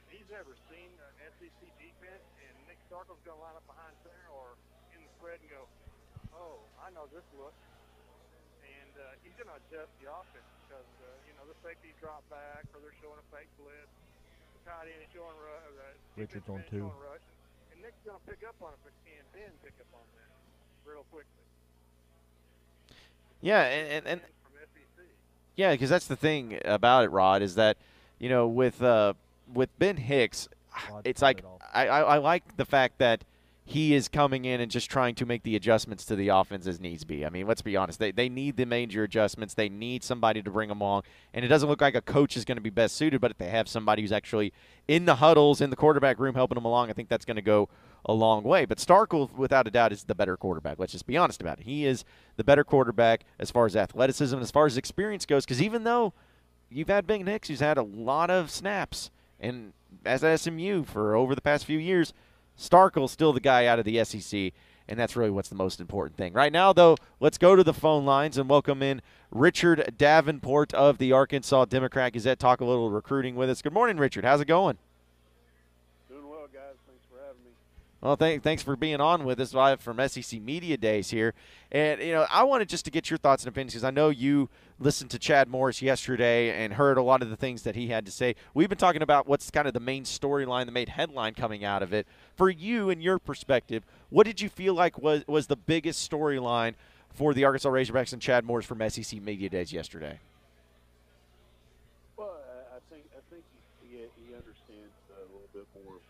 He's never seen an SEC defense, and Nick Starkel's going to line up behind center or in the spread and go, oh, I know this look. And he's going to adjust the offense because, the safety drop back or they're showing a fake blitz. The tight end is showing Richard's on two. Rush. And Nick's going to pick up on it, but can Ben pick up on that real quickly? Yeah, and yeah, because that's the thing about it, Rod, is that, with Ben Hicks, it's like I like the fact that he is coming in and just trying to make the adjustments to the offense as needs be. I mean, let's be honest. They need the major adjustments. They need somebody to bring them along. And it doesn't look like a coach is going to be best suited, but if they have somebody who's actually in the huddles, in the quarterback room helping them along, I think that's going to go a long way. But Starkel, without a doubt, is the better quarterback. Let's just be honest about it. He is the better quarterback as far as athleticism, as far as experience goes, because even though you've had Ben Hicks, who's had a lot of snaps, and as at SMU for over the past few years, Starkel's still the guy out of the SEC, and that's really what's the most important thing. Right now, though, let's go to the phone lines and welcome in Richard Davenport of the Arkansas Democrat-Gazette. Talk a little recruiting with us. Good morning, Richard. How's it going? Doing well, guys. Thanks for having me. Well, thanks for being on with us live from SEC Media Days here. And, I wanted just to get your thoughts and opinions because I know you listened to Chad Morris yesterday and heard a lot of the things that he had to say. We've been talking about what's kind of the main storyline, the main headline coming out of it. For you and your perspective, what did you feel like was the biggest storyline for the Arkansas Razorbacks and Chad Morris from SEC Media Days yesterday? Well, I think he understands a little bit more of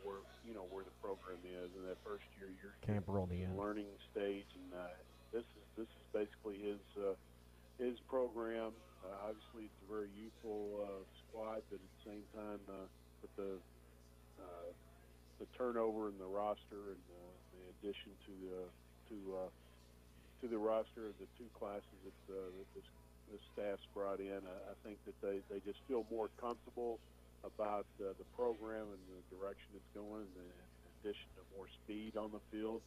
where the program is. In that first year, you're Camper on the end. learning stage, and this is basically his program. Obviously, it's a very youthful squad, but at the same time, with the turnover in the roster and the addition to the roster of the two classes that the staff's brought in, I think that they just feel more comfortable about the program and the direction it's going, in addition to more speed on the field,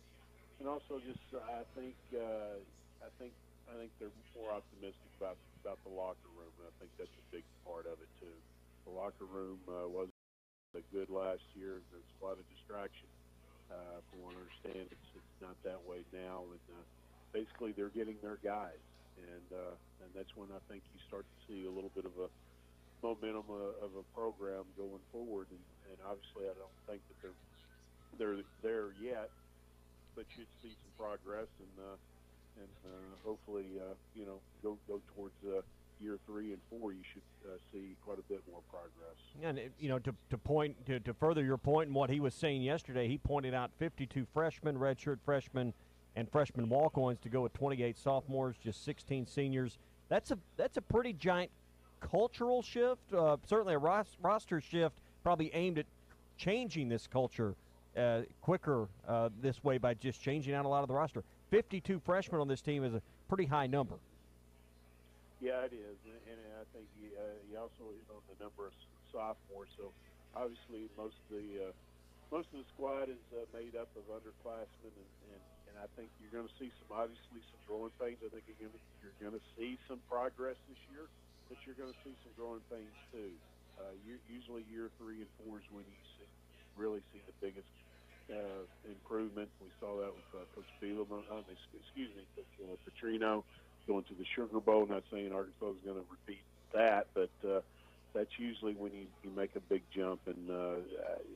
and also just I think they're more optimistic about the locker room. And I think that's a big part of it too. The locker room was good last year. There's a lot of distraction. From what I understand, it's not that way now. And basically, they're getting their guys, and that's when I think you start to see a little bit of a momentum of a program going forward. And obviously, I don't think that they're there yet, but you'd see some progress and hopefully go towards year 3 and 4. You should see quite a bit more progress. And to further your point and what he was saying yesterday, he pointed out 52 freshmen, redshirt freshmen, and freshman walk-ons to go with 28 sophomores, just 16 seniors. That's a pretty giant cultural shift. Certainly a roster shift, probably aimed at changing this culture quicker this way by just changing out a lot of the roster. 52 freshmen on this team is a pretty high number. Yeah, it is, and I think you also the number of sophomores. So obviously, most of the squad is made up of underclassmen, and I think you're going to see some growing pains. I think you're going to see some progress this year, but you're going to see some growing pains too. Usually, year 3 and 4 is when you really see the biggest improvement. We saw that with Coach Bielema, Coach Petrino going to the Sugar Bowl. Not saying Arkansas is going to repeat that, but that's usually when you make a big jump. And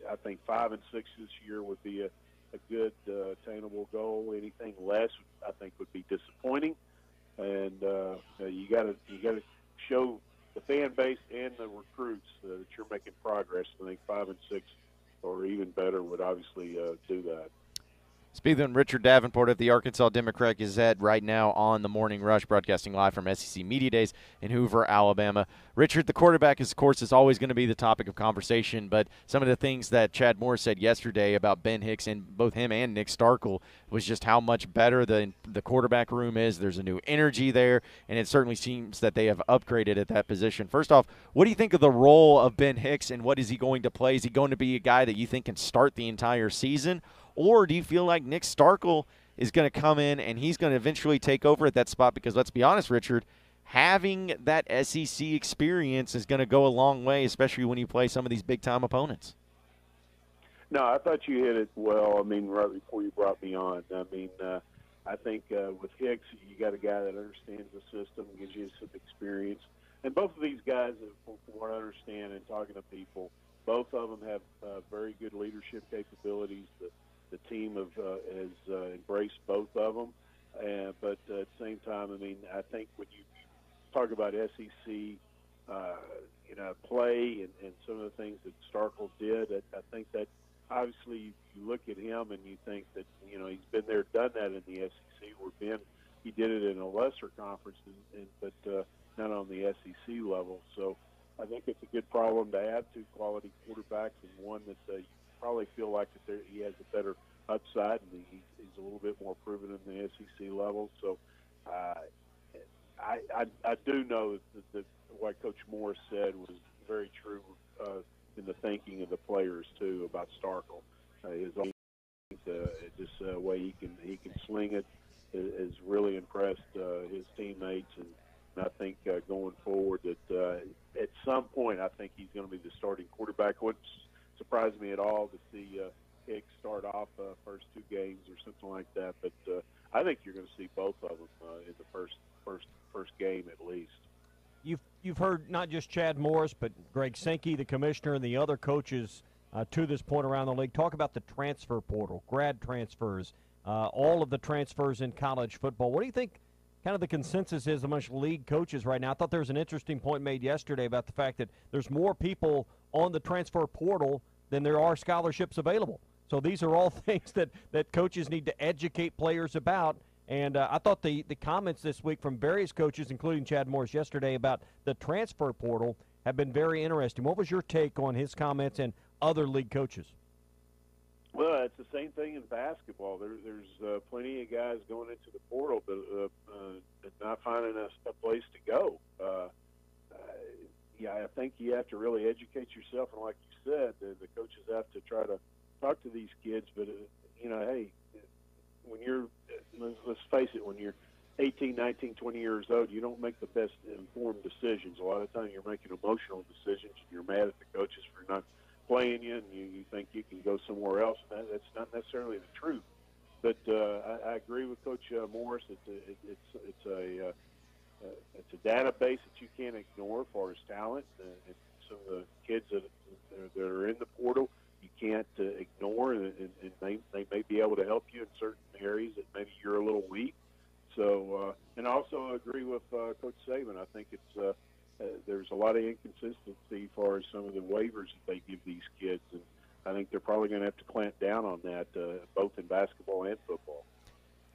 I think 5 and 6 this year would be a good attainable goal. Anything less, I think, would be disappointing. And you got to show the fan base and the recruits that you're making progress. I think 5 and 6 or even better would obviously do that. Speaking Richard Davenport of the Arkansas Democrat-Gazette right now on the Morning Rush, broadcasting live from SEC Media Days in Hoover, Alabama. Richard, the quarterback, of course, is always going to be the topic of conversation, but some of the things that Chad Morris said yesterday about Ben Hicks and both him and Nick Starkel was just how much better the quarterback room is. There's a new energy there, and it certainly seems that they have upgraded at that position. First off, what do you think of the role of Ben Hicks, and what is he going to play? Is he going to be a guy that you think can start the entire season? Or do you feel like Nick Starkel is going to come in and he's going to eventually take over at that spot? Because let's be honest, Richard, having that SEC experience is going to go a long way, especially when you play some of these big-time opponents. No, I thought you hit it well, right before you brought me on. I think with Hicks, you got a guy that understands the system, gives you some experience. And both of these guys, from what I understand and talking to people, both of them have very good leadership capabilities. The team has embraced both of them, but at the same time, I think when you talk about SEC, play and some of the things that Starkel did, I think that obviously you look at him and you think that he's been there, done that in the SEC. Where he did it in a lesser conference, but not on the SEC level. So I think it's a good problem to have, 2 quality quarterbacks and one that you probably feel like that he has a better upside, and he's a little bit more proven in the SEC level. So I do know that what Coach Morris said was very true in the thinking of the players too about Starkel. His way he can sling it has really impressed his teammates, and I think going forward that at some point I think he's going to be the starting quarterback. Wouldn't surprise me at all to see Hicks start off first 2 games or something like that. But I think you're going to see both of them in the first game at least. You've heard not just Chad Morris, but Greg Sankey, the commissioner, and the other coaches to this point around the league talk about the transfer portal, grad transfers, all of the transfers in college football. What do you think kind of the consensus is amongst league coaches right now? I thought there was an interesting point made yesterday about the fact that there's more people on the transfer portal than there are scholarships available. So these are all things that coaches need to educate players about. And I thought the comments this week from various coaches, including Chad Morris yesterday, about the transfer portal have been very interesting. What was your take on his comments and other league coaches? Well, it's the same thing in basketball. There's plenty of guys going into the portal, but not finding a place to go. I think you have to really educate yourself, and like you said, the coaches have to try to talk to these kids. But hey, when let's face it, when you're 18, 19, 20 years old, you don't make the best informed decisions. A lot of times you're making emotional decisions, and you're mad at the coaches for not playing you and you think you can go somewhere else. That's not necessarily the truth. But I agree with Coach Morris. It's a database that you can't ignore as far as talent. And some of the kids that are in the portal, you can't ignore, and they may be able to help you in certain areas that maybe you're a little weak. So, and also agree with Coach Saban. I think there's a lot of inconsistency as far as some of the waivers that they give these kids, and I think they're probably going to have to clamp down on that, both in basketball and football.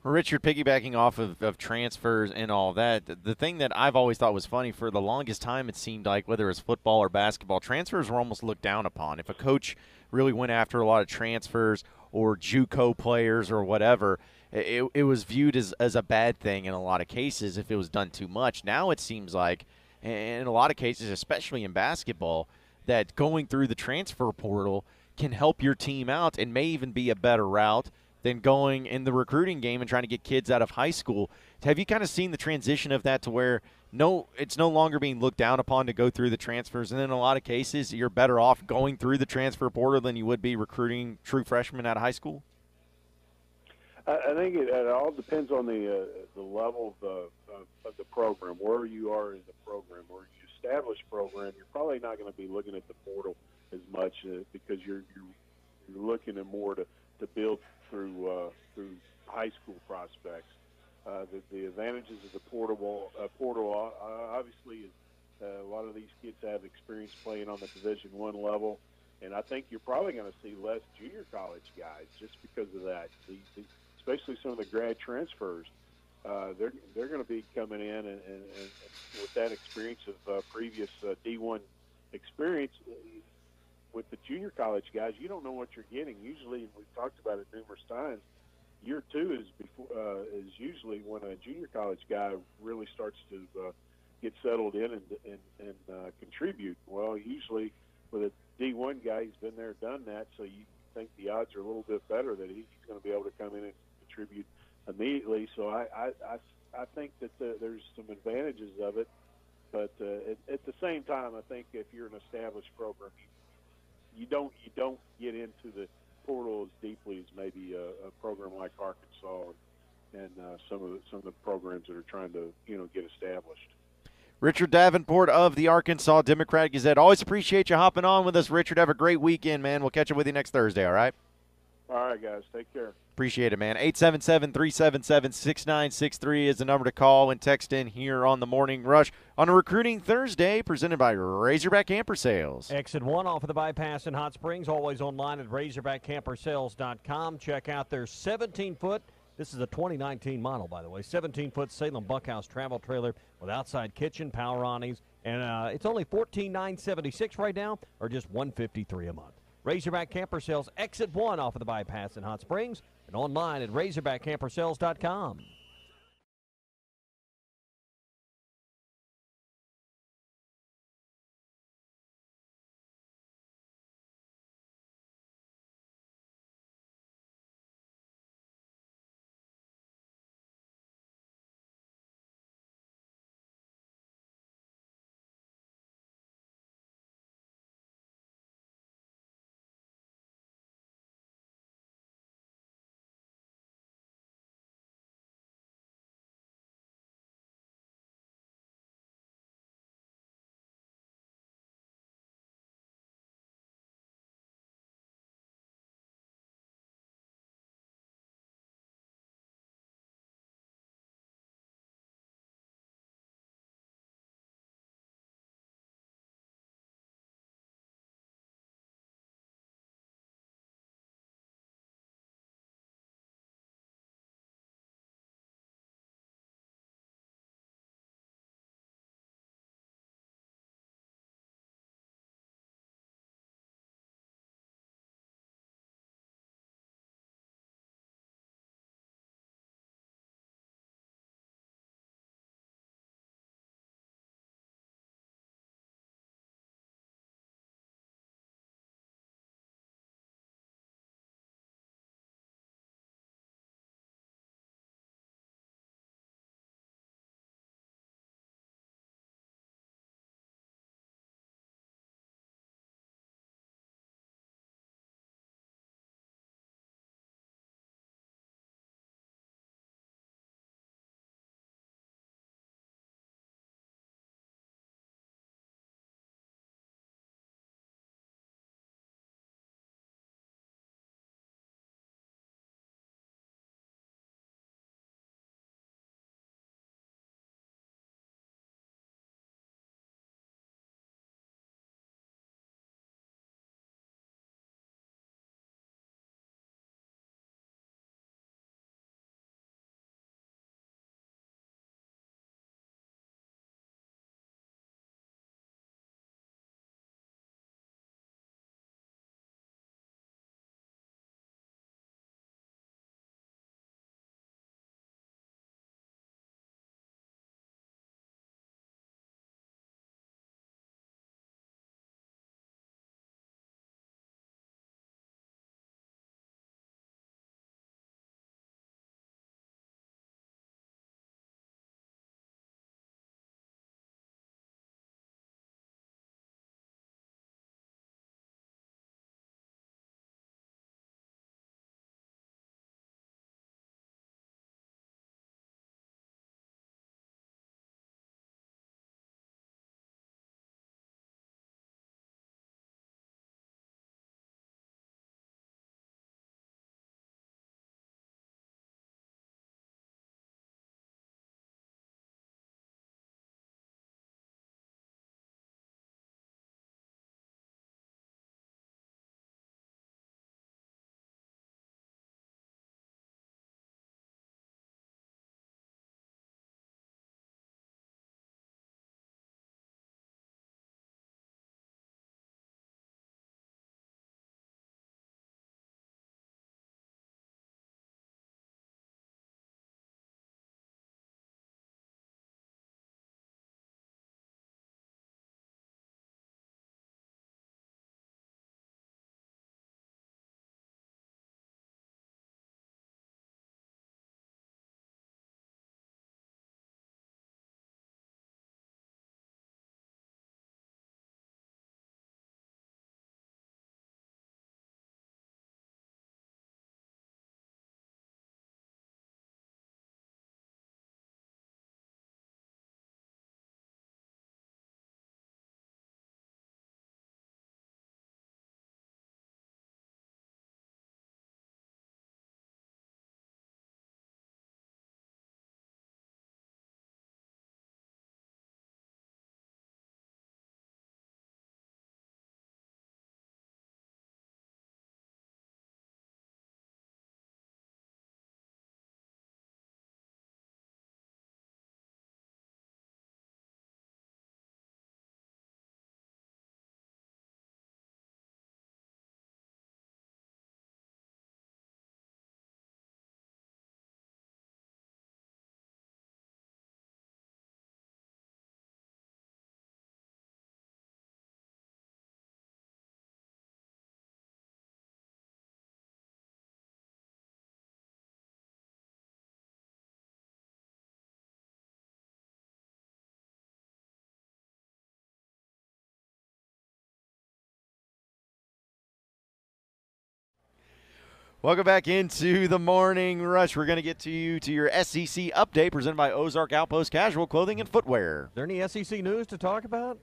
Richard, piggybacking off of transfers and all that, the thing that I've always thought was funny, for the longest time it seemed like, whether it's football or basketball, transfers were almost looked down upon. If a coach really went after a lot of transfers or JUCO players or whatever, it was viewed as a bad thing in a lot of cases if it was done too much. Now it seems like, in a lot of cases, especially in basketball, that going through the transfer portal can help your team out and may even be a better route than going in the recruiting game and trying to get kids out of high school. Have you kind of seen the transition of that to where it's no longer being looked down upon to go through the transfers, and in a lot of cases you're better off going through the transfer portal than you would be recruiting true freshmen out of high school? I think it all depends on the level of the program, where you are in the program. Where you establish program, you're probably not going to be looking at the portal as much because you're looking at more to build through high school prospects. The advantages of the portal obviously is a lot of these kids have experience playing on the Division I level, and I think you're probably going to see less junior college guys just because of that. Especially some of the grad transfers, they're going to be coming in and with that experience of previous D1 experience. With the junior college guys, you don't know what you're getting. Usually, we've talked about it numerous times, year two is usually when a junior college guy really starts to get settled in and contribute. Well, usually with a D1 guy, he's been there, done that, so you think the odds are a little bit better that he's going to be able to come in and contribute immediately. So I think that there's some advantages of it, but at the same time, I think if you're an established program, you don't get into the portal as deeply as maybe a program like Arkansas and some of the programs that are trying to get established. Richard Davenport of the Arkansas Democrat-Gazette. Always appreciate you hopping on with us, Richard. Have a great weekend, man. We'll catch up with you next Thursday, all right? All right, guys. Take care. Appreciate it, man. 877-377-6963 is the number to call and text in here on the Morning Rush on a Recruiting Thursday presented by Razorback Camper Sales. Exit 1 off of the bypass in Hot Springs, always online at RazorbackCamperSales.com. Check out their 17-foot, this is a 2019 model, by the way, 17-foot Salem Bunkhouse travel trailer with outside kitchen, power awnings, and it's only $14,976 right now, or just $153 a month. Razorback Camper Sales, Exit 1 off of the bypass in Hot Springs, and online at RazorbackCamperSales.com. Welcome back into the Morning Rush. We're going to get to your SEC update presented by Ozark Outpost Casual Clothing and Footwear. Is there any SEC news to talk about?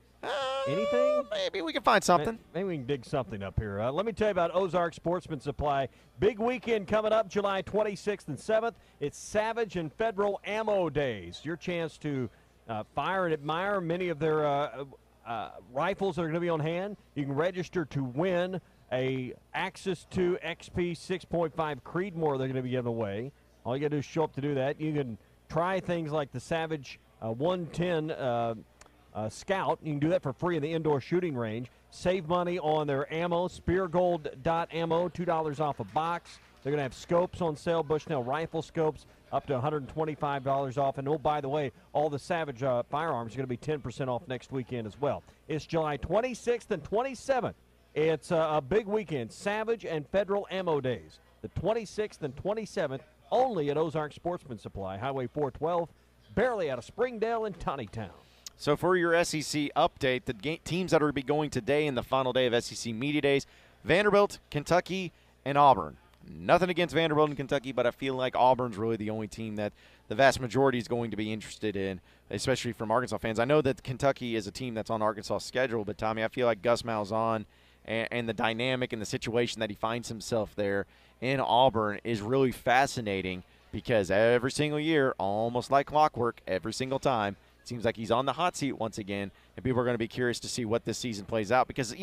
Anything? Maybe we can find something. Maybe we can dig something up here. Let me tell you about Ozark Sportsman Supply. Big weekend coming up July 26th and 7th. It's Savage and Federal Ammo Days. Your chance to fire and admire many of their rifles that are going to be on hand. You can register to win a Axis 2 XP 6.5 Creedmoor they're going to be giving away. All you got to do is show up to do that. You can try things like the Savage 110 Scout. You can do that for free in the indoor shooting range. Save money on their ammo. Speargold.ammo, $2 off a box. They're going to have scopes on sale, Bushnell rifle scopes, up to $125 off. And, oh, by the way, all the Savage firearms are going to be 10% off next weekend as well. It's July 26th and 27th. It's a big weekend, Savage and Federal Ammo Days, the 26th and 27th, only at Ozark Sportsman Supply, Highway 412, barely out of Springdale and Tawnytown. So for your SEC update, the teams that are be going today in the final day of SEC Media Days, Vanderbilt, Kentucky, and Auburn. Nothing against Vanderbilt and Kentucky, but I feel like Auburn's really the only team that the vast majority is going to be interested in, especially from Arkansas fans. I know that Kentucky is a team that's on Arkansas' schedule, but, Tommy, I feel like Gus Malzahn and the dynamic and the situation that he finds himself there in Auburn is really fascinating because every single year, almost like clockwork, every single time, it seems like he's on the hot seat once again, and people are going to be curious to see what this season plays out because,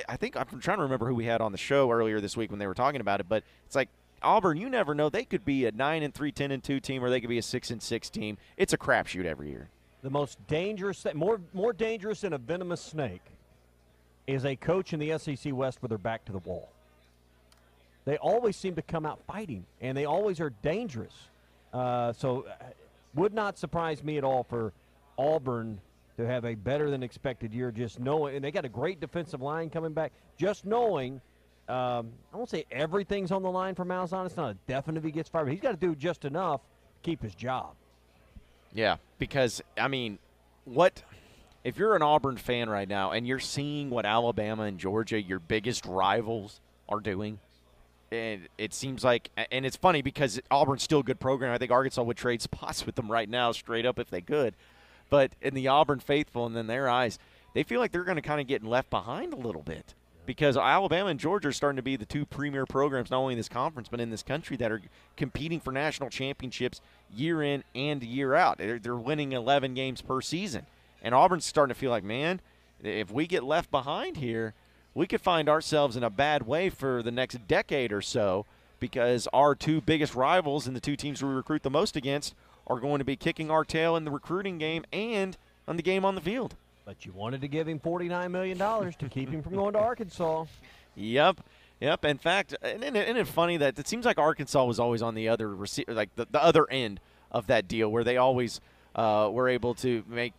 I think I'm trying to remember who we had on the show earlier this week when they were talking about it, but it's like Auburn, you never know. They could be a 9-3, 10-2 team, or they could be a 6-6 team. It's a crapshoot every year. The most dangerous, more dangerous than a venomous snake is a coach in the SEC West with their back to the wall. They always seem to come out fighting, and they always are dangerous. So would not surprise me at all for Auburn to have a better-than-expected year, just knowing, and they got a great defensive line coming back, just knowing, I won't say everything's on the line for Malzahn. It's not a definite if he gets fired, but he's got to do just enough to keep his job. Yeah, because, if you're an Auburn fan right now and you're seeing what Alabama and Georgia, your biggest rivals, are doing, and it seems like – and it's funny because Auburn's still a good program. I think Arkansas would trade spots with them right now straight up if they could. But in the Auburn faithful and in their eyes, they feel like they're going to kind of get left behind a little bit because Alabama and Georgia are starting to be the two premier programs not only in this conference but in this country that are competing for national championships year in and year out. They're winning 11 games per season. And Auburn's starting to feel like, man, if we get left behind here, we could find ourselves in a bad way for the next decade or so because our two biggest rivals and the two teams we recruit the most against are going to be kicking our tail in the recruiting game and on the game on the field. But you wanted to give him $49 million to keep him from going to Arkansas. Yep. In fact, isn't it funny that it seems like Arkansas was always on the other the other end of that deal where they always were able to make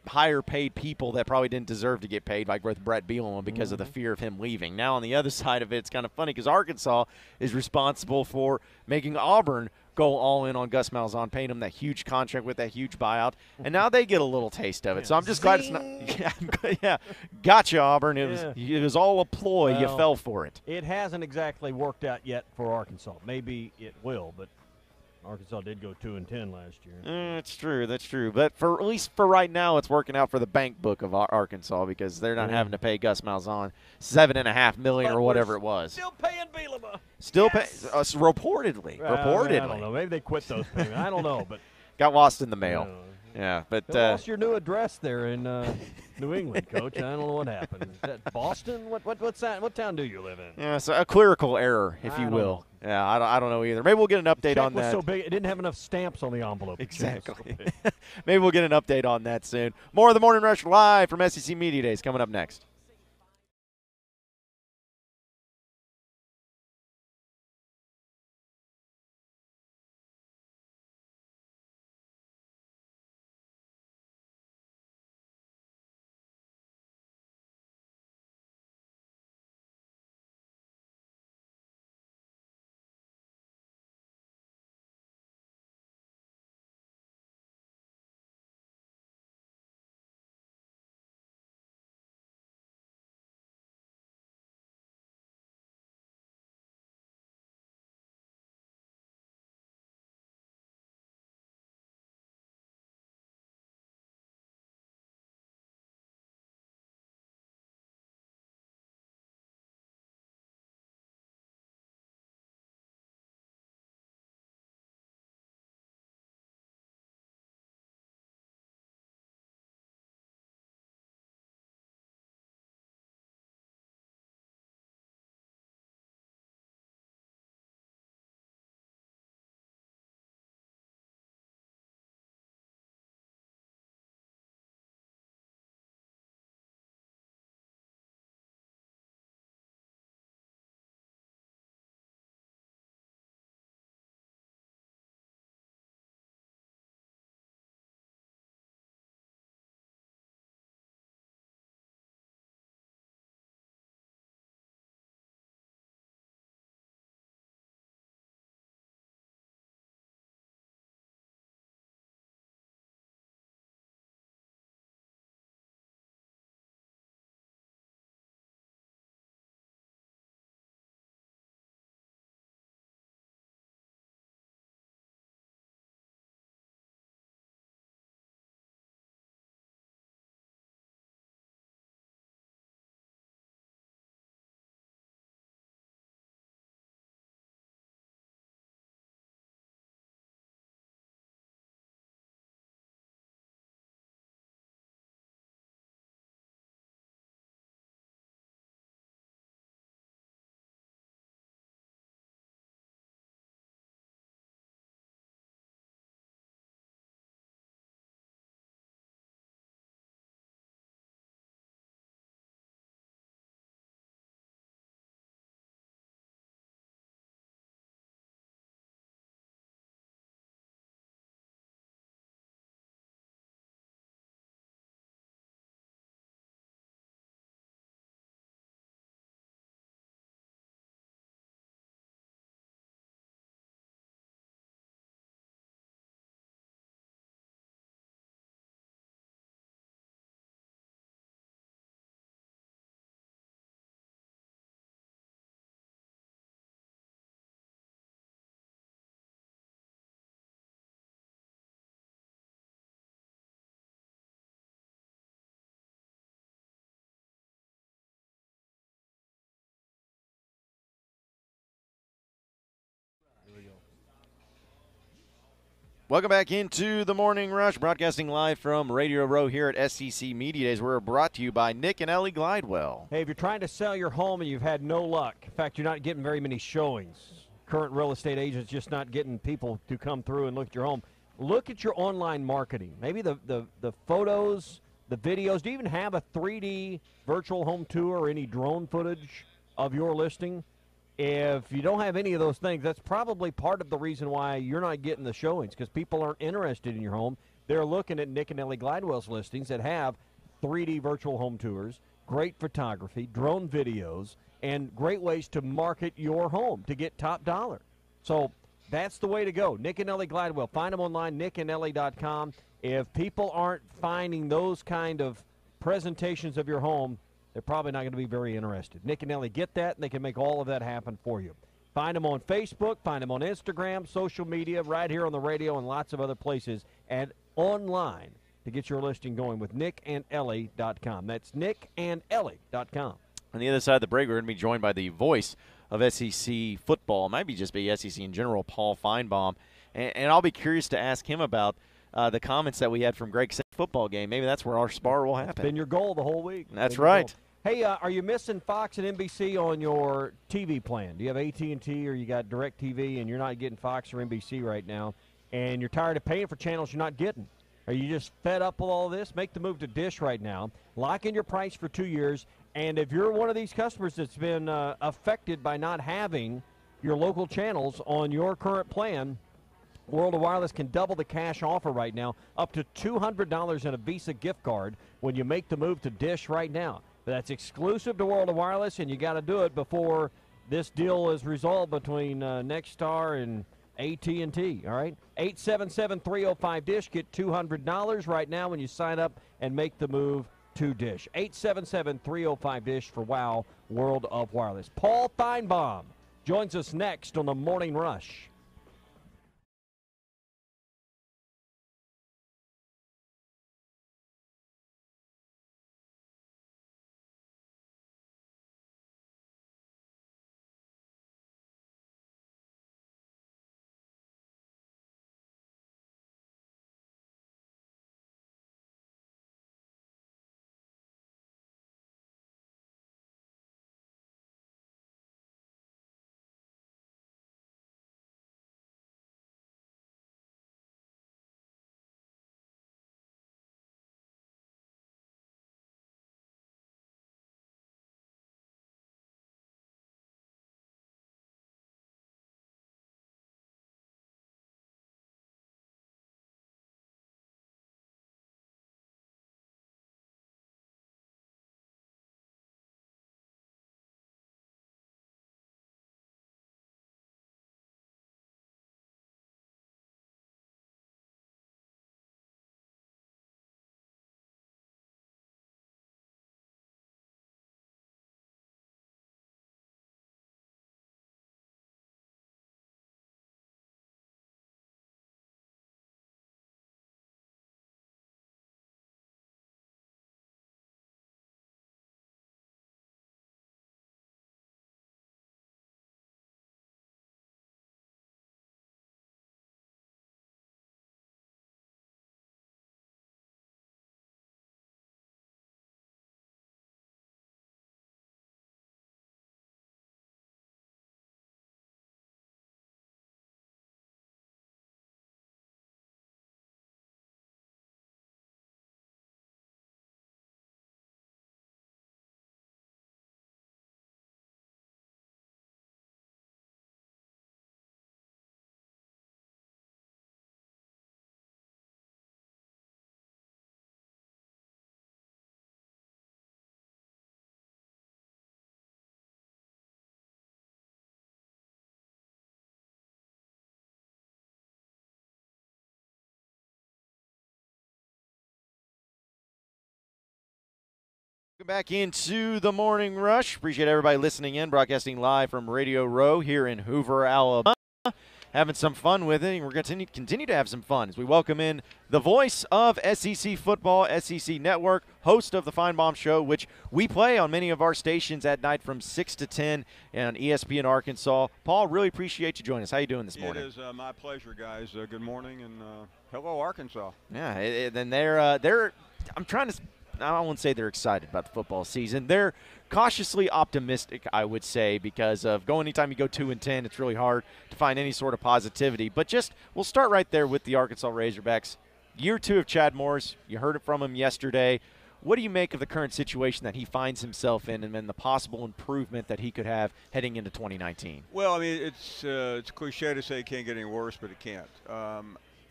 higher paid people that probably didn't deserve to get paid, like with Brett Bielema because of the fear of him leaving. Now on the other side of it, it's kind of funny because Arkansas is responsible for making Auburn go all in on Gus Malzahn, paying him that huge contract with that huge buyout, and now they get a little taste of it. So I'm just glad it's not. Yeah, gotcha, Auburn. It was all a ploy. Well, you fell for it. It hasn't exactly worked out yet for Arkansas. Maybe it will, but Arkansas did go 2-10 last year. That's true. But at least for right now, it's working out for the bank book of Arkansas because they're not having to pay Gus Malzahn $7.5 million or whatever it was. Still paying Bielema. Still paying reportedly. Reportedly. I don't know. Maybe they quit those payments. I don't know, but got lost in the mail. Yeah, but you lost your new address there in New England, Coach. I don't know what happened. Is that Boston? What's that? What town do you live in? Yeah, so a clerical error, if you will. Yeah, I don't know either. Maybe we'll get an update on that. Was so big it didn't have enough stamps on the envelope. Exactly. Maybe we'll get an update on that soon. More of the Morning Rush live from SEC Media Days coming up next. Welcome back into the Morning Rush, broadcasting live from Radio Row here at SEC Media Days. We're brought to you by Nick and Ellie Glidewell. Hey, if you're trying to sell your home and you've had no luck, in fact, you're not getting very many showings, current real estate agents just not getting people to come through and look at your home, look at your online marketing. Maybe the photos, the videos. Do you even have a 3D virtual home tour or any drone footage of your listing? If you don't have any of those things, that's probably part of the reason why you're not getting the showings, because people aren't interested in your home. They're looking at Nick and Ellie Glidewell's listings that have 3D virtual home tours, great photography, drone videos, and great ways to market your home to get top dollar. So that's the way to go. Nick and Ellie Glidewell. Find them online, nickandellie.com. If people aren't finding those kind of presentations of your home, they're probably not going to be very interested. Nick and Ellie get that, and they can make all of that happen for you. Find them on Facebook, find them on Instagram, social media, right here on the radio, and lots of other places, and online to get your listing going with nickandellie.com. That's nickandellie.com. On the other side of the break, we're going to be joined by the voice of SEC football, maybe just be SEC in general, Paul Feinbaum. And I'll be curious to ask him about the comments that we had from Greg's football game. Maybe that's where our spar will happen. It's been your goal the whole week. That's right. Hey, are you missing Fox and NBC on your TV plan? Do you have AT&T or you got DirecTV and you're not getting Fox or NBC right now, and you're tired of paying for channels you're not getting? Are you just fed up with all this? Make the move to Dish right now. Lock in your price for 2 years, and if you're one of these customers that's been affected by not having your local channels on your current plan, World of Wireless can double the cash offer right now, up to $200 in a Visa gift card when you make the move to Dish right now. But that's exclusive to World of Wireless, and you got to do it before this deal is resolved between Nexstar and AT&T, all right? 877-305-DISH. Get $200 right now when you sign up and make the move to Dish. 877-305-DISH for WOW World of Wireless. Paul Feinbaum joins us next on the Morning Rush. Back into the Morning Rush. Appreciate everybody listening in, broadcasting live from Radio Row here in Hoover, Alabama. having some fun with it, and we're going to continue to have some fun as we welcome in the voice of SEC football, SEC Network, host of the Feinbaum Show, which we play on many of our stations at night from 6 to 10 on ESPN Arkansas. Paul, really appreciate you joining us. How you doing this morning? It is my pleasure, guys. Good morning, and hello, Arkansas. Yeah, then they're I'm trying to – I won't say they're excited about the football season. They're cautiously optimistic, I would say, because of anytime you go 2-10, it's really hard to find any sort of positivity. But we'll start right there with the Arkansas Razorbacks. Year 2 of Chad Morris. You heard it from him yesterday. What do you make of the current situation that he finds himself in, and then the possible improvement that he could have heading into 2019? Well, I mean, it's cliche to say it can't get any worse, but it can't.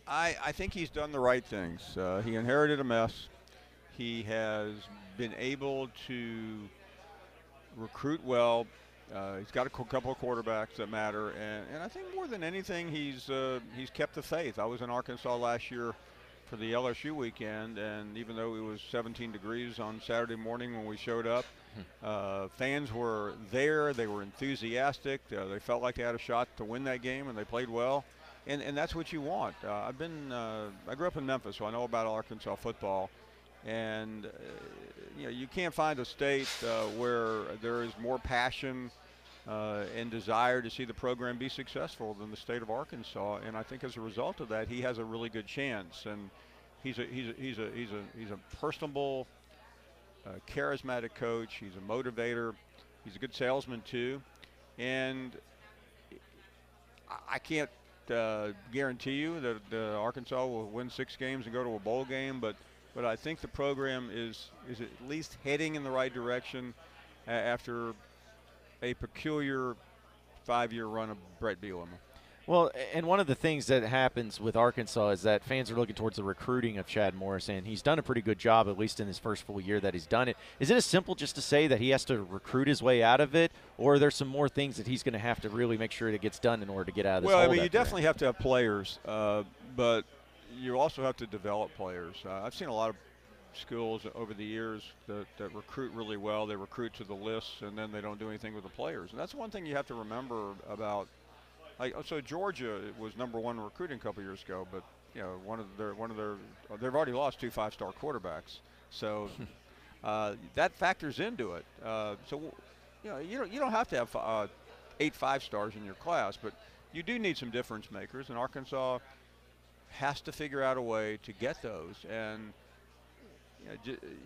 I think he's done the right things. He inherited a mess. He has been able to recruit well. He's got a couple of quarterbacks that matter, and I think more than anything, he's kept the faith. I was in Arkansas last year for the LSU weekend, and even though it was 17 degrees on Saturday morning when we showed up, fans were there. They were enthusiastic. They felt like they had a shot to win that game, and they played well. And that's what you want. I grew up in Memphis, so I know about Arkansas football. And you can't find a state where there is more passion and desire to see the program be successful than the state of Arkansas. And I think as a result of that, he has a really good chance. And he's a personable, charismatic coach. He's a motivator. He's a good salesman too. And I can't guarantee you that Arkansas will win 6 games and go to a bowl game, but I think the program is at least heading in the right direction after a peculiar 5-year run of Brett Bielema. Well, and one of the things that happens with Arkansas is that fans are looking towards the recruiting of Chad Morris, and he's done a pretty good job, at least in his first full year that he's done it. Is it as simple just to say that he has to recruit his way out of it, or are there some more things that he's going to have to really make sure that gets done in order to get out of this hole? Well, I mean, you definitely have to have players, but you also have to develop players. I've seen a lot of schools over the years that recruit really well. They recruit to the lists, and then they don't do anything with the players. And that's one thing you have to remember about. So Georgia was #1 recruiting a couple years ago, but they've already lost 2 5-star quarterbacks. So that factors into it. You don't have to have 8 5-stars in your class, but you do need some difference makers, and Arkansas has to figure out a way to get those. And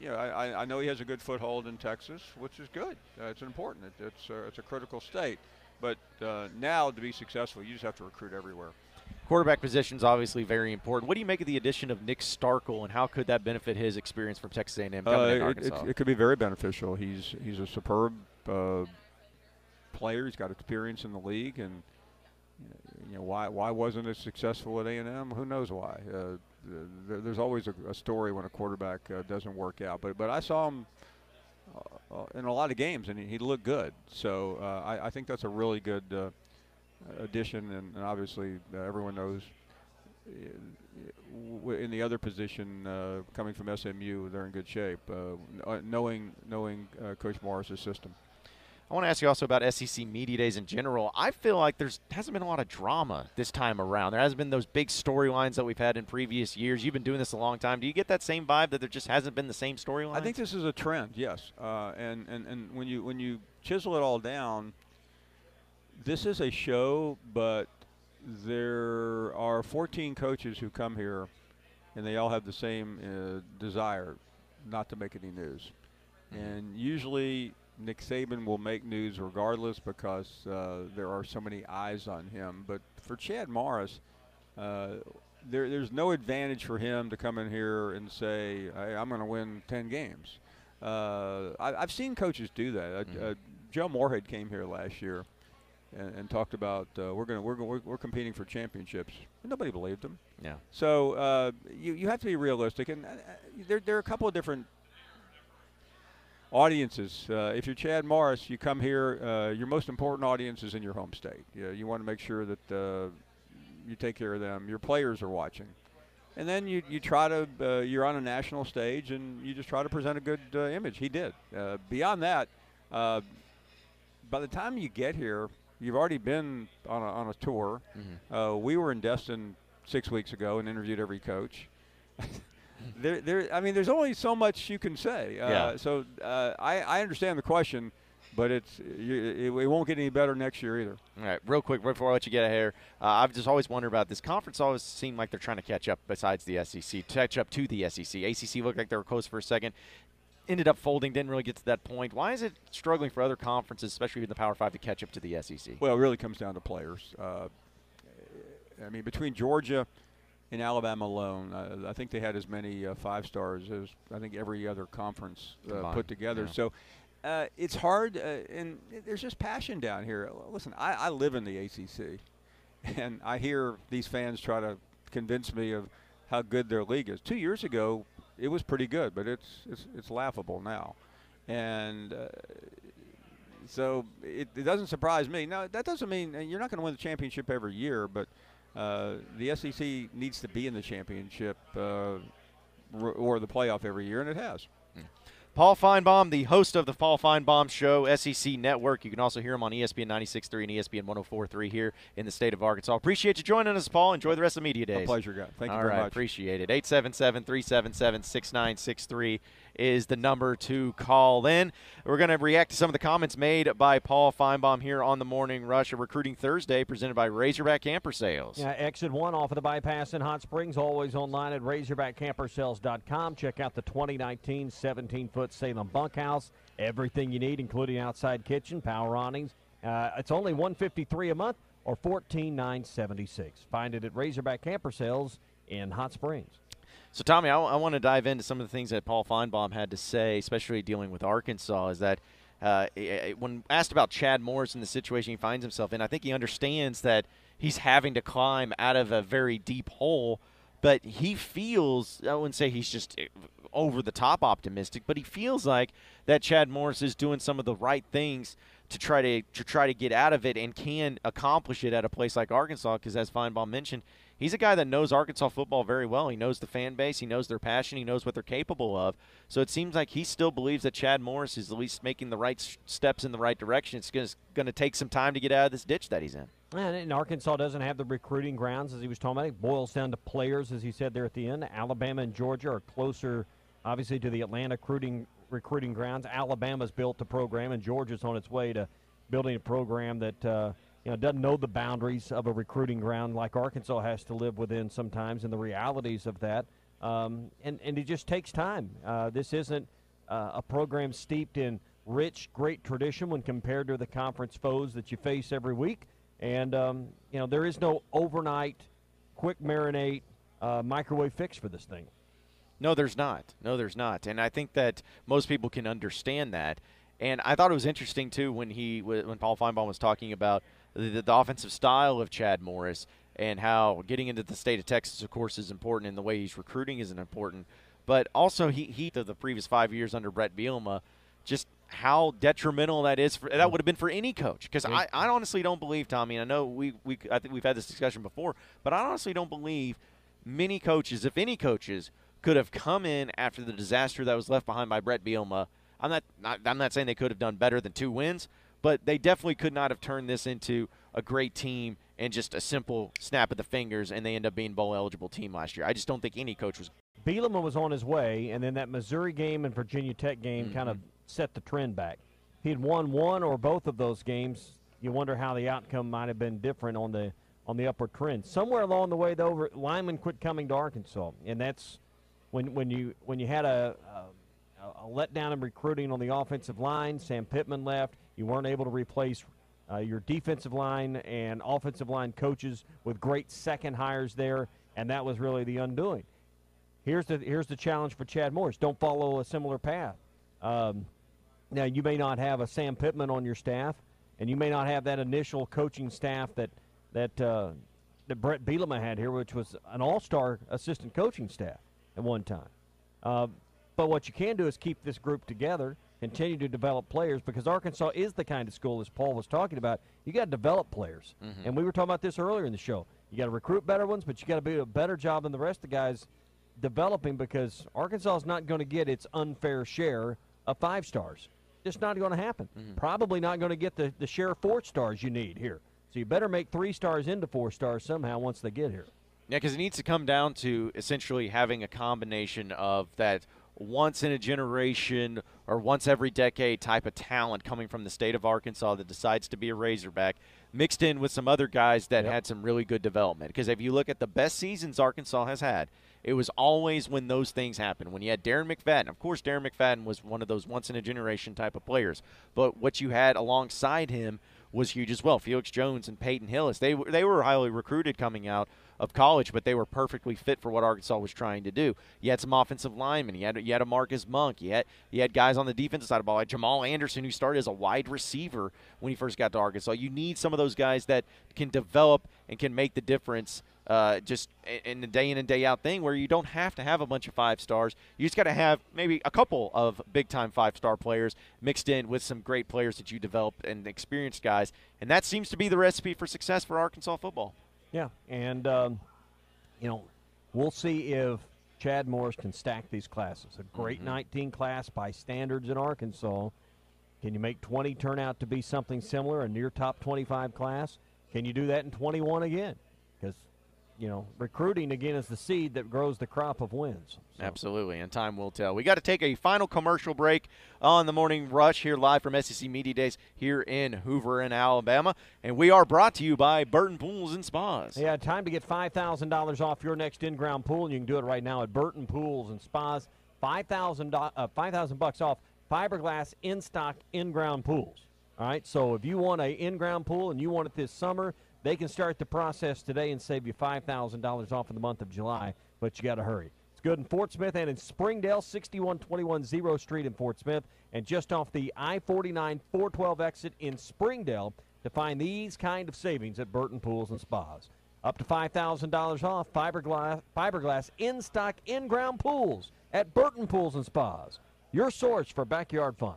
I know he has a good foothold in Texas, which is good. It's important. It's a critical state. But now to be successful, you just have to recruit everywhere. Quarterback position is obviously very important. What do you make of the addition of Nick Starkel, and how could that benefit his experience from Texas A&M coming to Arkansas? It could be very beneficial. He's a superb player. He's got experience in the league, and why wasn't it successful at A&M? Who knows why? There's always a story when a quarterback doesn't work out. But I saw him in a lot of games, and he looked good. So I think that's a really good addition, and obviously everyone knows in the other position coming from SMU, they're in good shape, knowing Coach Morris's system. I want to ask you also about SEC Media Days in general. I feel like hasn't been a lot of drama this time around. There hasn't been those big storylines that we've had in previous years. You've been doing this a long time. Do you get that same vibe that there just hasn't been the same storyline? I think this is a trend, yes. And when you chisel it all down, this is a show, but there are 14 coaches who come here, and they all have the same desire not to make any news. And usually Nick Saban will make news regardless because there are so many eyes on him. But for Chad Morris, there's no advantage for him to come in here and say, hey, I'm going to win 10 games. I've seen coaches do that. Joe Moorhead came here last year and talked about we're competing for championships. And nobody believed him. Yeah. So you have to be realistic, and there are a couple of different audiences. If you're Chad Morris, you come here, your most important audience is in your home state. You want to make sure that you take care of them. Your players are watching. And then you try to, you're on a national stage, and you just try to present a good image. He did. Beyond that, by the time you get here, You've already been on a tour. We were in Destin 6 weeks ago and interviewed every coach. I mean, there's only so much you can say. So I understand the question, but it won't get any better next year either. All right, real quick before I let you get ahead, I've just always wondered about this conference. Always seemed like they're trying to catch up. Besides the SEC, catch up to the SEC. ACC looked like they were close for a second, ended up folding. Didn't really get to that point. Why is it struggling for other conferences, especially in the Power 5, to catch up to the SEC? Well, it really comes down to players. I mean, between Georgia and Alabama alone, I think they had as many 5-stars as I think every other conference put together. Yeah. So it's hard, and there's just passion down here. Listen, I live in the ACC, and I hear these fans try to convince me of how good their league is. 2 years ago, it was pretty good, but it's laughable now. And so it doesn't surprise me. Now, that doesn't mean you're not going to win the championship every year, but the SEC needs to be in the championship or the playoff every year, and it has. Paul Feinbaum, the host of the Paul Feinbaum Show, SEC Network. You can also hear him on ESPN 96.3 and ESPN 104.3 here in the state of Arkansas. Appreciate you joining us, Paul. Enjoy the rest of Media Days. A pleasure, guys. Thank you All very right, much. Appreciate it. 877-377-6963 is the number to call in. We're going to react to some of the comments made by Paul Feinbaum here on the Morning Rush, a Recruiting Thursday presented by Razorback Camper Sales. Yeah, exit 1 off of the bypass in Hot Springs, always online at RazorbackCamperSales.com. Check out the 2019 17-foot Salem bunkhouse. Everything you need, including outside kitchen, power awnings. It's only $153 a month or $14,976. Find it at Razorback Camper Sales in Hot Springs. So, Tommy, I want to dive into some of the things that Paul Feinbaum had to say, especially dealing with Arkansas, is that when asked about Chad Morris and the situation he finds himself in, I think he understands that he's having to climb out of a very deep hole, but he feels, I wouldn't say he's just over the top optimistic, but he feels like that Chad Morris is doing some of the right things to try to get out of it and can accomplish it at a place like Arkansas, because as Feinbaum mentioned, he's a guy that knows Arkansas football very well. He knows the fan base. He knows their passion. He knows what they're capable of. So it seems like he still believes that Chad Morris is at least making the right steps in the right direction. It's going to take some time to get out of this ditch that he's in. And Arkansas doesn't have the recruiting grounds, as he was talking about. It boils down to players, as he said there at the end. Alabama and Georgia are closer, obviously, to the Atlanta recruiting grounds. Alabama's built a program, and Georgia's on its way to building a program that doesn't know the boundaries of a recruiting ground like Arkansas has to live within sometimes, and the realities of that. And it just takes time. This isn't a program steeped in rich, great tradition when compared to the conference foes that you face every week. And, there is no overnight, quick marinate, microwave fix for this thing. No, there's not. And I think that most people can understand that. And I thought it was interesting, too, when Paul Feinbaum was talking about the offensive style of Chad Morris and how getting into the state of Texas, of course, is important, and the way he's recruiting is important. But also he the previous 5 years under Brett Bielema, just how detrimental that is. That would have been for any coach. Because I honestly don't believe, Tommy, and I know I think we've had this discussion before, but I honestly don't believe many coaches, if any coaches, could have come in after the disaster that was left behind by Brett Bielema. I'm not saying they could have done better than 2 wins, but they definitely could not have turned this into a great team and just a simple snap of the fingers, and they end up being bowl-eligible team last year. I just don't think any coach was. Bielema was on his way, and then that Missouri game and Virginia Tech game kind of set the trend back. He had won one or both of those games. You wonder how the outcome might have been different on the upward trend. Somewhere along the way, though, linemen quit coming to Arkansas, and that's when you had a letdown in recruiting on the offensive line. Sam Pittman left. You weren't able to replace your defensive line and offensive line coaches with great second hires there, and that was really the undoing. Here's the challenge for Chad Morris. Don't follow a similar path. Now, you may not have a Sam Pittman on your staff, and you may not have that initial coaching staff that Brett Bielema had here, which was an all-star assistant coaching staff at one time. But what you can do is keep this group together, continue to develop players, because Arkansas is the kind of school, as Paul was talking about, you got to develop players. And we were talking about this earlier in the show. You got to recruit better ones, but you got to do a better job than the rest of the guys developing, because Arkansas is not going to get its unfair share of 5 stars. just not going to happen. Probably not going to get the share of 4 stars you need here. So you better make 3 stars into 4 stars somehow once they get here. Yeah, because it needs to come down to essentially having a combination of that once-in-a-generation or once-every-decade type of talent coming from the state of Arkansas that decides to be a Razorback, mixed in with some other guys that had some really good development. Because if you look at the best seasons Arkansas has had, it was always when those things happened. When you had Darren McFadden, of course Darren McFadden was one of those once-in-a-generation type of players, but what you had alongside him was huge as well. Felix Jones and Peyton Hillis, they were highly recruited coming out of college, but they were perfectly fit for what Arkansas was trying to do. You had some offensive linemen. You had a Marcus Monk. You had guys on the defensive side of the ball, like Jamal Anderson, who started as a wide receiver when he first got to Arkansas. You need some of those guys that can develop and can make the difference just in the day in and day out thing, where you don't have to have a bunch of 5 stars. You just got to have maybe a couple of big-time 5-star players mixed in with some great players that you develop and experienced guys. And that seems to be the recipe for success for Arkansas football. Yeah, and, we'll see if Chad Morris can stack these classes. A great 19 class by standards in Arkansas. Can you make 20 turn out to be something similar, a near top 25 class? Can you do that in 21 again? Because, recruiting, again, is the seed that grows the crop of wins. So. Absolutely, and time will tell. We got to take a final commercial break on the Morning Rush here live from SEC Media Days here in Hoover, in Alabama. And we are brought to you by Burton Pools and Spas. Yeah, time to get $5,000 off your next in-ground pool, and you can do it right now at Burton Pools and Spas. $5,000 off fiberglass in-stock in-ground pools. All right, so if you want an in-ground pool and you want it this summer, they can start the process today and save you $5,000 off in the month of July, but you got to hurry. It's good in Fort Smith and in Springdale, 6121 Zero Street in Fort Smith, and just off the I-49 412 exit in Springdale to find these kind of savings at Burton Pools and Spas. Up to $5,000 off fiberglass in-stock in-ground pools at Burton Pools and Spas, your source for backyard fun.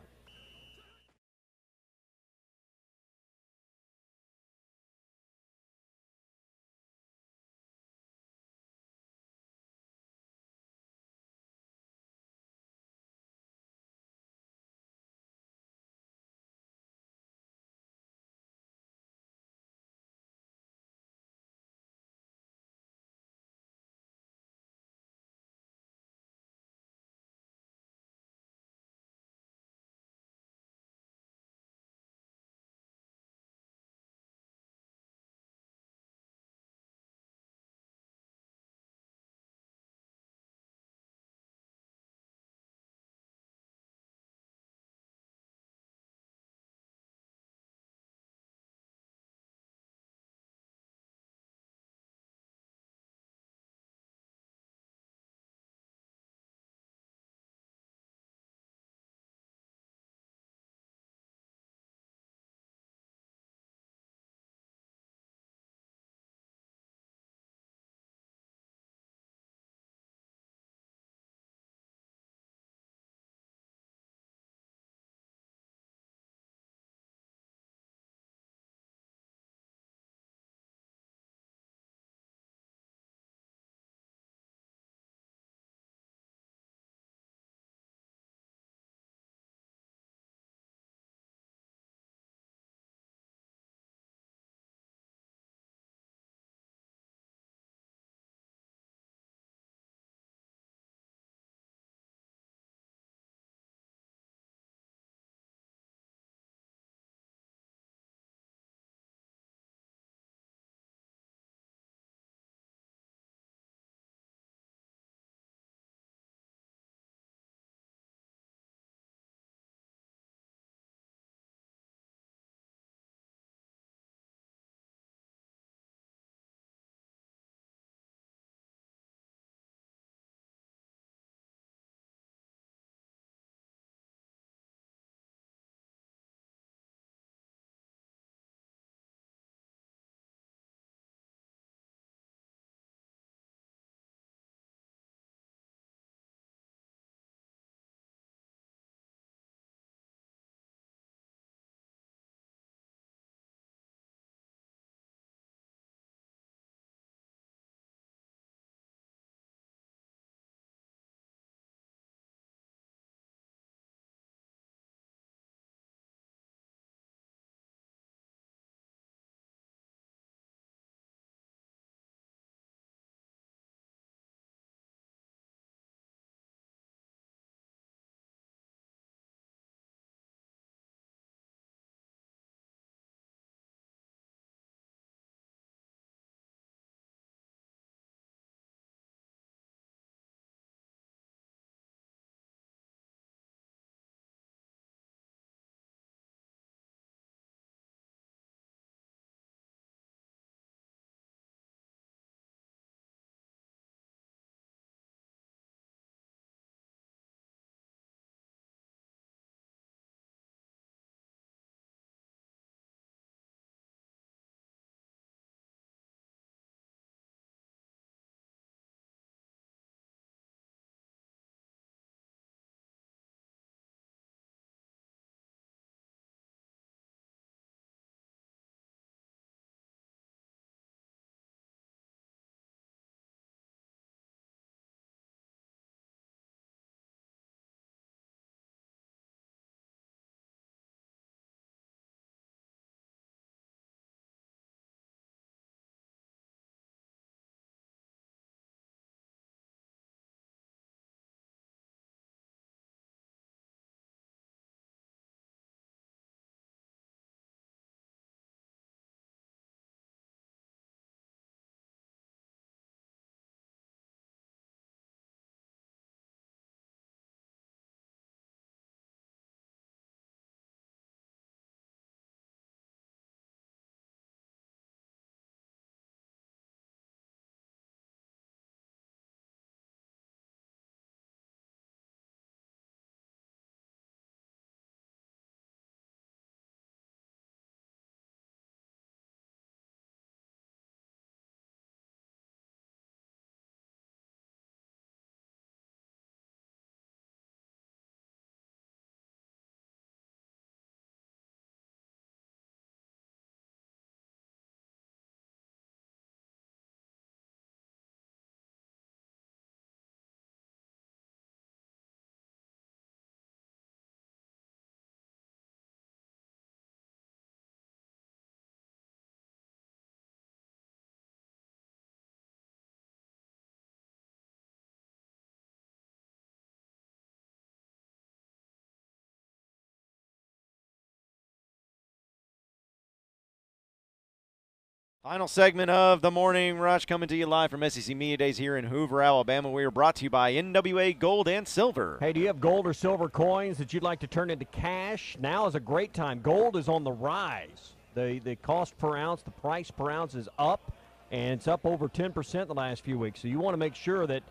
Final segment of the Morning Rush coming to you live from SEC Media Days here in Hoover, Alabama. We are brought to you by NWA Gold and Silver. Hey, do you have gold or silver coins that you'd like to turn into cash? Now is a great time. Gold is on the rise. The cost per ounce, the price per ounce is up, and it's up over 10% the last few weeks. So you want to make sure that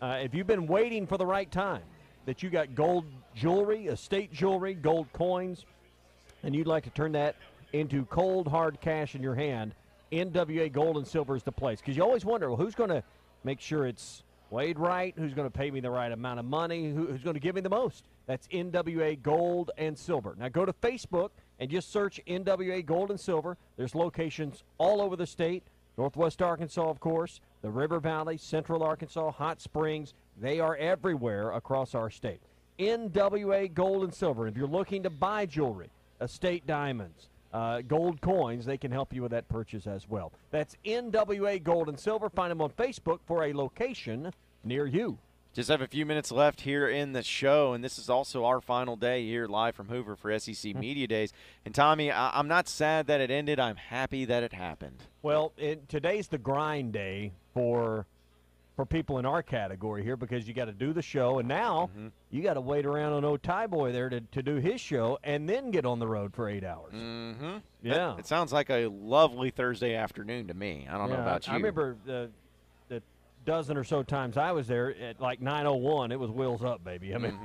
if you've been waiting for the right time, that you got gold jewelry, estate jewelry, gold coins, and you'd like to turn that into cold, hard cash in your hand, NWA Gold and Silver is the place. Because you always wonder, well, who's going to make sure it's weighed right? Who's going to pay me the right amount of money? Who's going to give me the most? That's NWA Gold and Silver. Now go to Facebook and just search NWA Gold and Silver. There's locations all over the state. Northwest Arkansas, of course, the River Valley, Central Arkansas, Hot Springs. They are everywhere across our state. NWA Gold and Silver. If you're looking to buy jewelry, estate diamonds, gold coins, they can help you with that purchase as well. That's NWA Gold and Silver. Find them on Facebook for a location near you. Just have a few minutes left here in the show, and this is also our final day here live from Hoover for SEC Media Days. And, Tommy, I'm not sad that it ended. I'm happy that it happened. Well, today's the grind day for people in our category here because you got to do the show, and now you got to wait around on old Ty Boy there to do his show and then get on the road for 8 hours. Mm-hmm. Yeah. It sounds like a lovely Thursday afternoon to me. I don't know about you. I remember the dozen or so times I was there at like 9:01, it was wheels up, baby. I mean,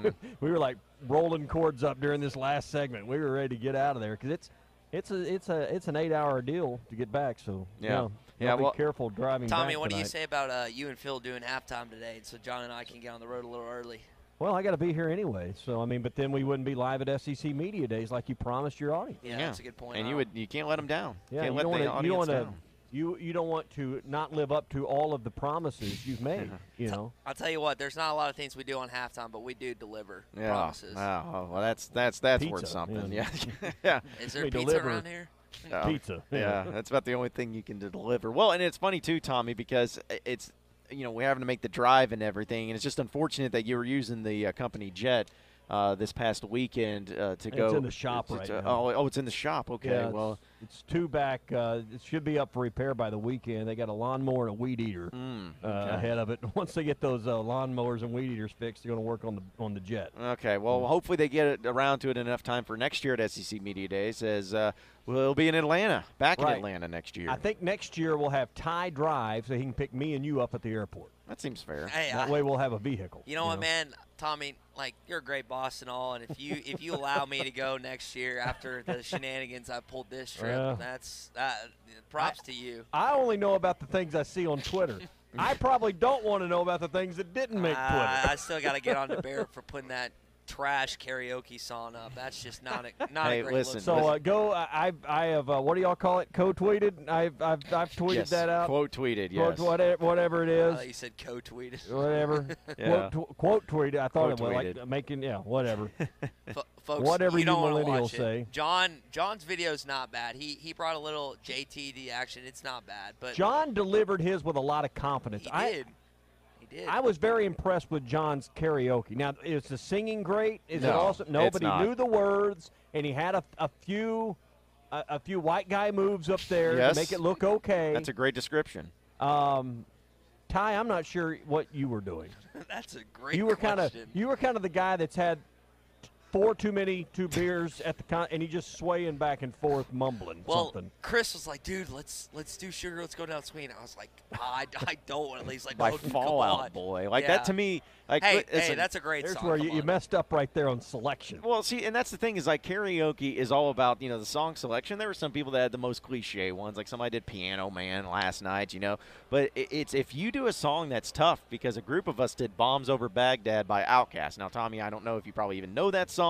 we were like rolling cords up during this last segment. We were ready to get out of there because it's an 8-hour deal to get back. So be careful driving. Tommy, back what do you tonight. say about you and Phil doing halftime today, so John and I can get on the road a little early? Well, I got to be here anyway, so I mean, but then we wouldn't be live at SEC Media Days like you promised your audience. Yeah, that's a good point. And you can't let them down. Yeah, can't you let don't the wanna, audience you don't down. You don't want to not live up to all of the promises you've made. You know. I'll tell you what. There's not a lot of things we do on halftime, but we do deliver promises. Oh, well, that's Pizza, worth something. yeah. Yeah. Is there We pizza deliver. around here? Pizza. Yeah, that's about the only thing you can deliver. Well, and it's funny too, Tommy, because it's we're having to make the drive and everything, and it's just unfortunate that you were using the company jet this past weekend to go. It's in the shop right now. Oh, it's in the shop. Okay, Yeah, well, it's two back. It should be up for repair by the weekend. They got a lawnmower and a weed eater ahead of it. Once they get those lawnmowers and weed eaters fixed, they're going to work on the jet. Okay, well, hopefully they get it around to it in enough time for next year at SEC Media Days, as we'll be in Atlanta, back in Atlanta next year. I think next year we'll have Ty drive so he can pick me and you up at the airport. That seems fair. Hey, That way we'll have a vehicle. You know what, man? Tommy, like, you're a great boss and all, and if you allow me to go next year after the shenanigans I pulled this trip, that's props to you. I only know about the things I see on Twitter. I probably don't want to know about the things that didn't make Twitter. I still got to get on to Barrett for putting that trash karaoke song up. That's just not a great listen, look. So go. I have what do y'all call it? Co-tweeted. I've tweeted Yes, that out. quote tweeted, Quote, yes. whatever it I is. thought you said co-tweeted. Whatever. Yeah. Quote tweeted. I thought it was Quote-tweeted. like making whatever. Folks, Whatever you don't wanna millennials watch it. say. John's video's not bad. He brought a little JT to the action. It's not bad, but John delivered his with a lot of confidence. he did. He did. I was very impressed with John's karaoke. Now, is the singing great? Is it No, awesome? No, it's but he not. knew the words, and he had a few white guy moves up there Yes. to make it look okay. That's a great description. Ty, I'm not sure what you were doing. That's a great You were kind question. of the guy that's had 4 too many two beers at the and he just swaying back and forth, mumbling something. Chris was like, "Dude, let's do sugar. Let's go down swinging." I was like, I don't want to. He's like, By "No, come Fallout on." Boy. Like, Yeah. that to me, like, Hey, listen, that's a great There's song. where Come you on. messed up right there on selection. Well, see, and that's the thing is, like, karaoke is all about, the song selection. There were some people that had the most cliche ones, like somebody did Piano Man last night, But it's if you do a song that's tough, because a group of us did Bombs Over Baghdad by Outkast. Now, Tommy, I don't know if you probably even know that song,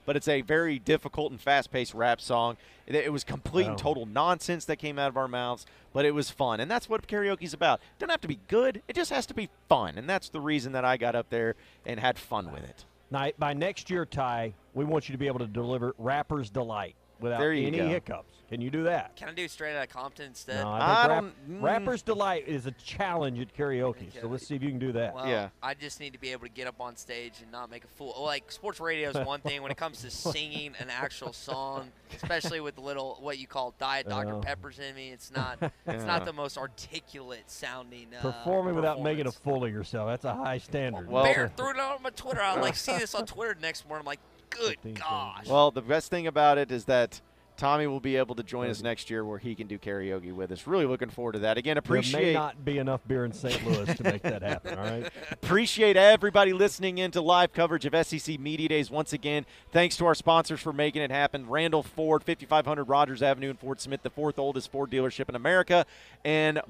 but it's a very difficult and fast-paced rap song. It was complete and total nonsense that came out of our mouths, but it was fun. And that's what karaoke's about. It doesn't have to be good. It just has to be fun. And that's the reason that I got up there and had fun with it. Now, by next year, Ty, we want you to be able to deliver Rapper's Delight. without There you any go. hiccups. Can you do that? Can I do Straight Outta Compton instead? No, I I think don't- Rapper's Delight is a challenge at karaoke. So let's see if you can do that. Well, Yeah. I just need to be able to get up on stage and not make a fool. Like, sports radio is one thing. When it comes to singing an actual song, especially with the little what you call Diet Dr. Peppers in me, it's not the most articulate sounding. Performing without making a performance. fool of yourself. That's a high standard. Well- Bear threw it on my Twitter. I like see this on Twitter the next morning. I'm like, good 15 gosh. Well, the best thing about it is that Tommy will be able to join us next year where he can do karaoke with us. Really looking forward to that. Again, there may appreciate not be enough beer in St. Louis to make that happen, all right? appreciate everybody listening into live coverage of SEC Media Days once again. Thanks to our sponsors for making it happen. Randall Ford, 5500 Rogers Avenue in Fort Smith, the fourth oldest Ford dealership in America. And